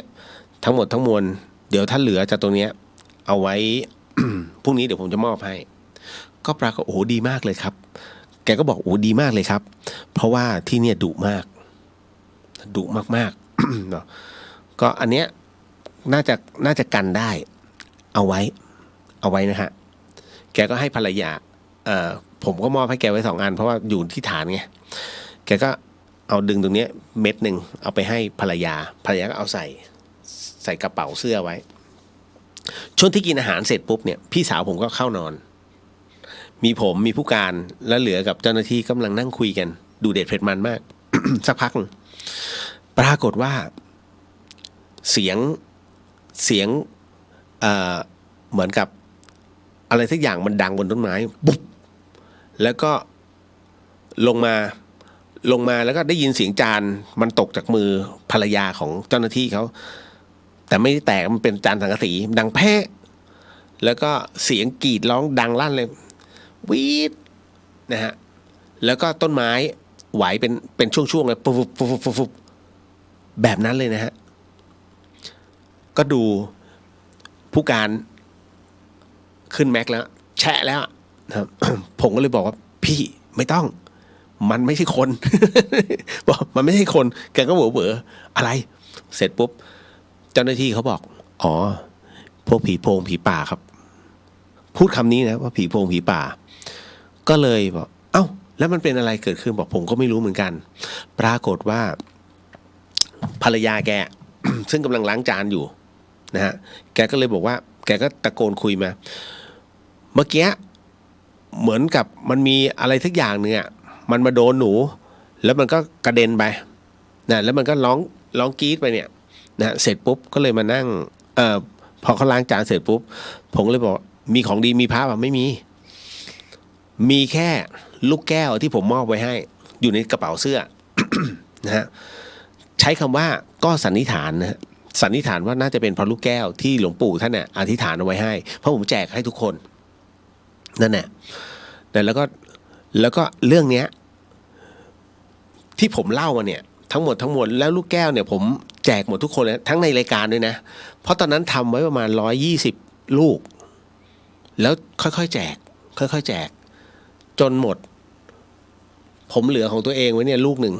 Speaker 9: ทั้งหมดทั้งมวลเดี๋ยวถ้าเหลือจากตรงเนี้ยเอาไว้ พรุ่งนี้เดี๋ยวผมจะมอบให้ก็ปรากฏโอ้ดีมากเลยครับแกก็บอกโอ้ดีมากเลยครับเพราะว่าที่เนี่ยดุมากๆ เนาะก็อันเนี้ยน่าจะกันได้เอาไว้นะฮะแกก็ให้ภรรยาผมก็มอบให้แกไว้2 อันเพราะว่าอยู่ที่ฐานไงแกก็เอาดึงตรงเนี้ยเม็ดหนึ่งเอาไปให้ภรรยาก็เอาใส่กระเป๋าเสื้อไว้ช่วงที่กินอาหารเสร็จปุ๊บเนี่ยพี่สาวผมก็เข้านอนมีผมมีผู้การแล้วเหลือกับเจ้าหน้าที่กำลังนั่งคุยกันดูเด็ดเผ็ดมันมาก สักพักปรากฏว่าเสียงเหมือนกับอะไรสักอย่างมันดังบนต้นไม้ปุ๊บแล้วก็ลงมาแล้วก็ได้ยินเสียงจานมันตกจากมือภรรยาของเจ้าหน้าที่เขาแต่ไม่ได้แตกมันเป็นจานสังกะสีดังแพ้แล้วก็เสียงกรีดร้องดังลั่นเลยวีดนะฮะแล้วก็ต้นไม้ไหวเป็นช่วงๆเลยปุ๊บแบบนั้นเลยนะฮะก็ดูผู้การขึ้นแม็กแล้วแชะแล้วนะครับ ผมก็เลยบอกว่าพี่ไม่ต้องมันไม่ใช่คน บอกมันไม่ใช่คนแกก็เบออะไรเสร็จปุ๊บเจ้าหน้าที่เขาบอกอ๋อพวกผีโพงผีป่าครับพูดคำนี้นะว่าผีโพงผีป่าก็เลยบอกเอ้าแล้วมันเป็นอะไรเกิดขึ้นบอกผมก็ไม่รู้เหมือนกันปรากฏว่าภรรยาแก ซึ่งกำลังล้างจานอยู่นะฮะแกก็เลยบอกว่าแกก็ตะโกนคุยมาเมื่อกี้เหมือนกับมันมีอะไรสักอย่างนึงมันมาโดนหนูแล้วมันก็กระเด็นไปนะแล้วมันก็ร้องกรี๊ดไปเนี่ยนะเสร็จปุ๊บก็เลยมานั่งพอเขาล้างจานเสร็จปุ๊บผมก็เลยบอกมีของดีมีพระป่ะไม่มีแค่ลูกแก้วที่ผมมอบไว้ให้อยู่ในกระเป๋าเสื้อ นะฮะใช้คำว่าก็สันนิษฐานนะฮะสันนิษฐานว่าน่าจะเป็นเพราะลูกแก้วที่หลวงปู่ท่านเนี่ยอธิษฐานเอาไว้ให้เพราะผมแจกให้ทุกคนนั่นแหละแต่แล้วก็เรื่องเนี้ยที่ผมเล่ามาเนี่ยทั้งหมดแล้วลูกแก้วเนี่ยผมแจกหมดทุกคนเลยทั้งในรายการด้วยนะเพราะตอนนั้นทำไว้ประมาณ120 ลูกแล้วค่อยๆแจกจนหมดผมเหลือของตัวเองไว้เนี่ยลูกหนึ่ง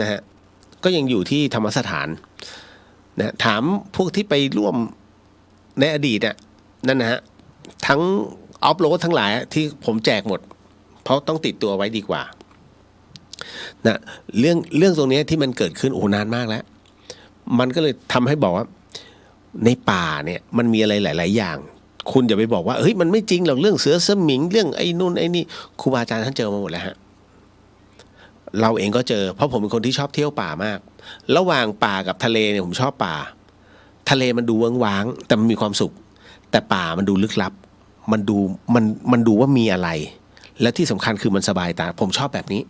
Speaker 9: นะฮะก็ยังอยู่ที่ธรรมสถานนะถามพวกที่ไปร่วมในอดีตน่ะนั่นนะฮะทั้งออฟโหลดทั้งหลายที่ผมแจกหมดเพราะต้องติดตัวไว้ดีกว่านะเรื่องตรงนี้ที่มันเกิดขึ้นโอ้นานมากแล้วมันก็เลยทำให้บอกว่าในป่าเนี่ยมันมีอะไรหลายๆอย่าง คุณอย่าไปบอกว่าเฮ้ยมันไม่จริงหรอกเรื่องเสือสมิงเรื่องไอ้นู่นไอ้นี่ครูบาอาจารย์ท่านเจอมาหมดแล้วฮะเราเองก็เจอเพราะผมเป็นคนที่ชอบเที่ยวป่ามากระหว่างป่ากับทะเลเนี่ยผมชอบป่าทะเลมันดูเวิ้งว้างแต่มันมีความสุขแต่ป่ามันดูลึกลับมันดูว่ามีอะไรและที่สำคัญคือมันสบายตาผมชอบแบบนี้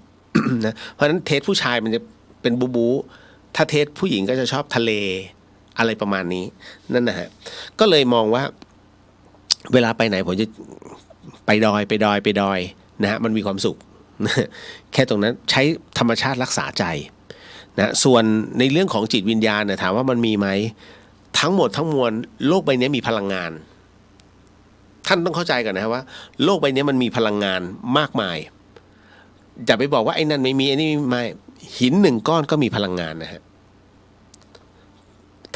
Speaker 9: นะเพราะฉะนั้นเทสผู้ชายมันจะเป็นบูถ้าเทสผู้หญิงก็จะชอบทะเลอะไรประมาณนี้นั่นนะฮะก็เลยมองว่าเวลาไปไหนผมจะไปดอยนะฮะมันมีความสุข แค่ตรงนั้นใช้ธรรมชาติรักษาใจนะส่วนในเรื่องของจิตวิญญาณเนี่ยถามว่ามันมีไหมทั้งหมดทั้งมวลโลกใบนี้มีพลังงานท่านต้องเข้าใจก่อนนะว่าโลกใบนี้มันมีพลังงานมากมายอย่าไปบอกว่าไอ้นั่นไม่มีไอ้นี่ไม่หินหนึ่งก้อนก็มีพลังงานนะฮะ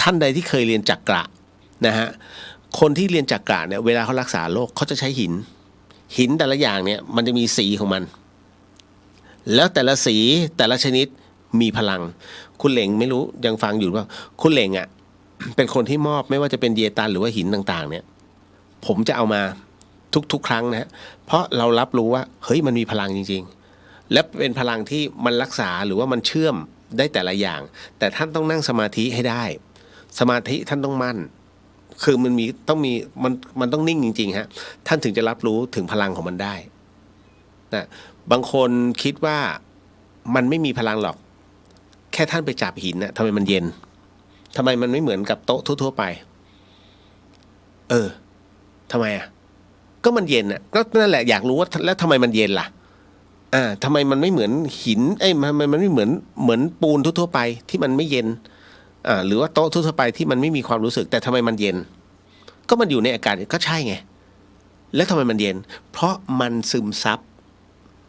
Speaker 9: ท่านใดที่เคยเรียนจักระนะฮะคนที่เรียนจักระเนี่ยเวลาเขารักษาโรคเขาจะใช้หินแต่ละอย่างเนี่ยมันจะมีสีของมันแล้วแต่ละสีแต่ละชนิดมีพลังคุณเหล่งไม่รู้ยังฟังอยู่ว่าคุณเหล่งอ่ะ เป็นคนที่มอบไม่ว่าจะเป็นเยตันหรือว่าหินต่างๆเนี่ยผมจะเอามาทุกครั้งนะฮะเพราะเรารับรู้ว่าเฮ้ยมันมีพลังจริงๆและเป็นพลังที่มันรักษาหรือว่ามันเชื่อมได้แต่ละอย่างแต่ท่านต้องนั่งสมาธิให้ได้สมาธิท่านต้องมั่นคือมันต้องนิ่งจริงๆฮะท่านถึงจะรับรู้ถึงพลังของมันได้นะบางคนคิดว่ามันไม่มีพลังหรอกแค่ท่านไปจับหินนะทำไมมันเย็นทำไมมันไม่เหมือนกับโต๊ะทั่วๆไปทำไมอ่ะก็มันเย็นอ่ะก็นั่นแหละอยากรู้ว่าแล้วทำไมมันเย็นล่ะทำไมมันไม่เหมือนหินมันไม่เหมือนปูนทั่วๆไปที่มันไม่เย็นหรือว่าโต๊ะทั่วๆไปที่มันไม่มีความรู้สึกแต่ทำไมมันเย็นก็มันอยู่ในอากาศก็ใช่ไงแล้วทำไมมันเย็นเพราะมันซึมซับ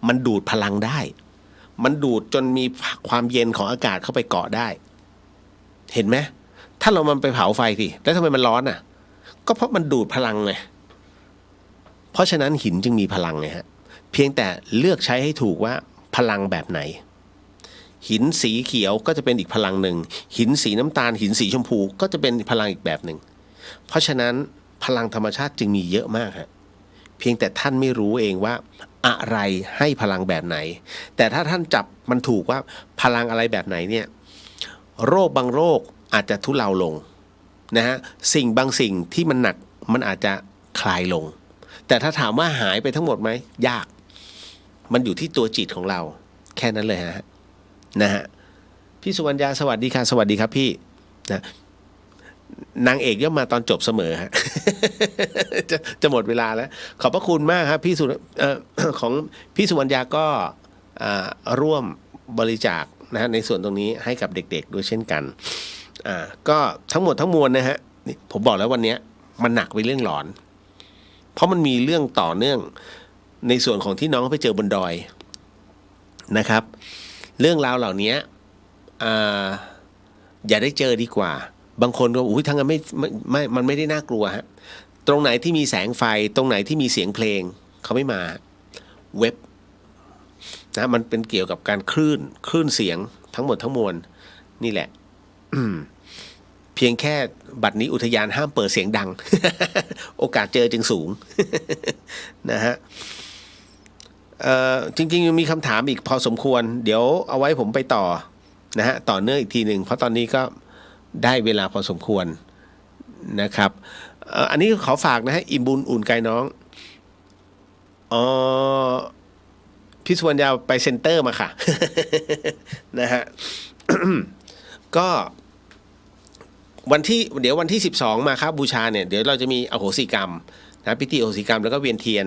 Speaker 9: มันดูดพลังได้มันดูดจนมีความเย็นของอากาศเข้าไปเกาะได้เห็นไหมถ้าเรามันไปเผาไฟสิแล้วทำไมมันร้อนอ่ะก็เพราะมันดูดพลังไงเพราะฉะนั้นหินจึงมีพลังไงฮะเพียงแต่เลือกใช้ให้ถูกว่าพลังแบบไหนหินสีเขียวก็จะเป็นอีกพลังหนึ่งหินสีน้ำตาลหินสีชมพูก็จะเป็นพลังอีกแบบหนึ่งเพราะฉะนั้นพลังธรรมชาติจึงมีเยอะมากฮะเพียงแต่ท่านไม่รู้เองว่าอะไรให้พลังแบบไหนแต่ถ้าท่านจับมันถูกว่าพลังอะไรแบบไหนเนี่ยโรคบางโรคอาจจะทุเลาลงนะฮะสิ่งบางสิ่งที่มันหนักมันอาจจะคลายลงแต่ถ้าถามว่าหายไปทั้งหมดไหมยากมันอยู่ที่ตัวจิตของเราแค่นั้นเลยฮะนะฮะพี่สุวรรณยาสวัสดีค่ะสวัสดีครับพี่นะนางเอกย่อมมาตอนจบเสมอฮะ จะหมดเวลาแล้วขอบพระคุณมากครับพี่ของพี่สุวรรณยาก็ร่วมบริจาคนะฮะในส่วนตรงนี้ให้กับเด็กๆด้วยเช่นกันก็ทั้งหมดทั้งมวลนะฮะผมบอกแล้ววันนี้มันหนักไปเรื่องหลอนเพราะมันมีเรื่องต่อเนื่องในส่วนของที่น้องไปเจอบนดอยนะครับเรื่องราวเหล่านี้อย่าได้เจอดีกว่าบางคนก็อุ้ยทั้งนั้นไม่มันไม่ได้น่ากลัวฮะตรงไหนที่มีแสงไฟตรงไหนที่มีเสียงเพลงเขาไม่มาเว็บนะมันเป็นเกี่ยวกับการคลื่นเสียงทั้งหมดทั้งมวลนี่แหละเพียงแค่บัดนี้อุทยานห้ามเปิดเสียงดัง โอกาสเจอจึงสูง นะฮะจริงๆมีคำถามอีกพอสมควรเดี๋ยวเอาไว้ผมไปต่อนะฮะต่อเนื่องอีกทีหนึ่งเพราะตอนนี้ก็ได้เวลาพอสมควรนะครับอันนี้ขอฝากนะฮะอิ่มบุญอุ่นกายน้องพี่สุวรรณยาไปเซ็นเตอร์มาค่ะ นะฮะ ก็เดี๋ยววันที่12มาครับบูชาเนี่ยเดี๋ยวเราจะมีอโหสิกรรมนะพิธีอโหสิกรรมแล้วก็เวียนเทียน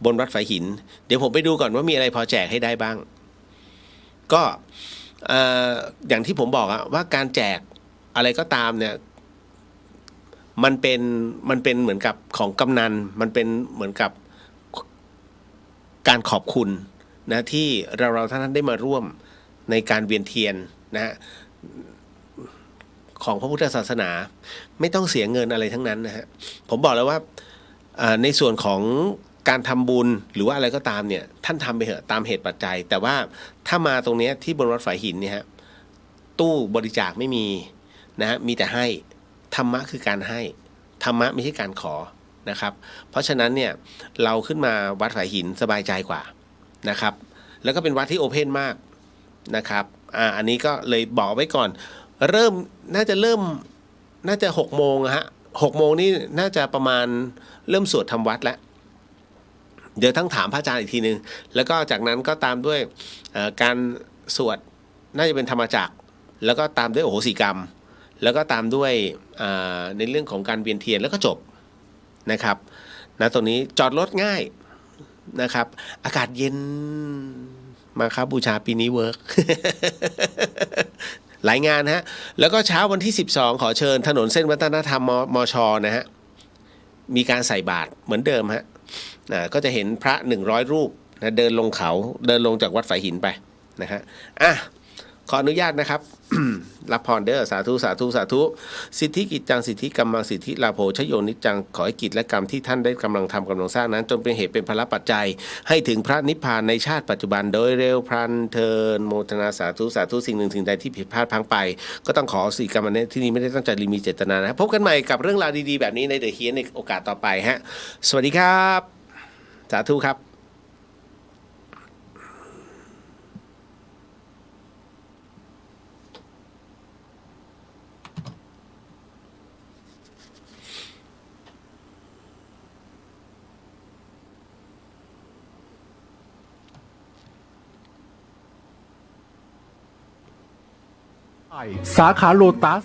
Speaker 9: บนวัดฝายหินเดี๋ยวผมไปดูก่อนว่ามีอะไรพอแจกให้ได้บ้างก็อย่างที่ผมบอกอะว่าการแจกอะไรก็ตามเนี่ยมันเป็นเหมือนกับของกำนันมันเป็นเหมือนกับการขอบคุณนะที่เราท่านได้มาร่วมในการเวียนเทียนนะฮะของพระพุทธศาสนาไม่ต้องเสียเงินอะไรทั้งนั้นนะฮะผมบอกแล้วว่าในส่วนของการทำบุญหรือว่าอะไรก็ตามเนี่ยท่านทำไปเถอะตามเหตุปัจจัยแต่ว่าถ้ามาตรงนี้ที่บนวัดฝายหินเนี่ยฮะตู้บริจาคไม่มีนะฮะมีแต่ให้ธรรมะคือการให้ธรรมะไม่ใช่การขอ นะครับ เพราะฉะนั้นเนี่ยเราขึ้นมาวัดสายหินสบายใจกว่านะครับแล้วก็เป็นวัดที่โอเพนมากนะครับอันนี้ก็เลยบอกไว้ก่อนน่าจะ6 โมงฮะ6 โมงนี่น่าจะประมาณเริ่มสวดทำวัดแล้วเดี๋ยวทั้งถามพระอาจารย์อีกทีนึงแล้วก็จากนั้นก็ตามด้วยการสวดน่าจะเป็นธรรมจักรแล้วก็ตามด้วยโอโหสิกรรมแล้วก็ตามด้วยในเรื่องของการเวียนเทียนแล้วก็จบนะครับนะตรงนี้จอดรถง่ายนะครับอากาศเย็นมาครับบูชาปีนี้เวิร์ก หลายงานฮะแล้วก็เช้าวันที่12ขอเชิญถนนเส้นวัฒนธรรมมชนะฮะมีการใส่บาตรเหมือนเดิมฮะก็จะเห็นพระ100 รูปนะเดินลงเขาเดินลงจากวัดฝายหินไปนะฮะขออนุญาตนะครับ รับพรเด้อสาธุสาธุสาธุสิทธิกิจจังสิทธิกรรมังสิทธิลาโภชโยนิจจังขอให้กิจและกรรมที่ท่านได้กำลังทำกำลังสร้างนั้นจนเป็นเหตุเป็นพลปัจจัยให้ถึงพระนิพพานในชาติปัจจุบันโดยเร็วพลันเทินโมทนาสาธุสาธุสิ่งหนึ่งสิ่งใดที่ผิดพลาดพลั้งไปก็ต้องขอสิ่งกรรมนี้ที่นี้ไม่ได้ตั้งใจหรือมีเจตนานะพบกันใหม่กับเรื่องราวดีๆแบบนี้ในเดอะเฮียนในโอกาสต่อไปฮะสวัสดีครับสาธุครับ
Speaker 2: สาขาโลตัส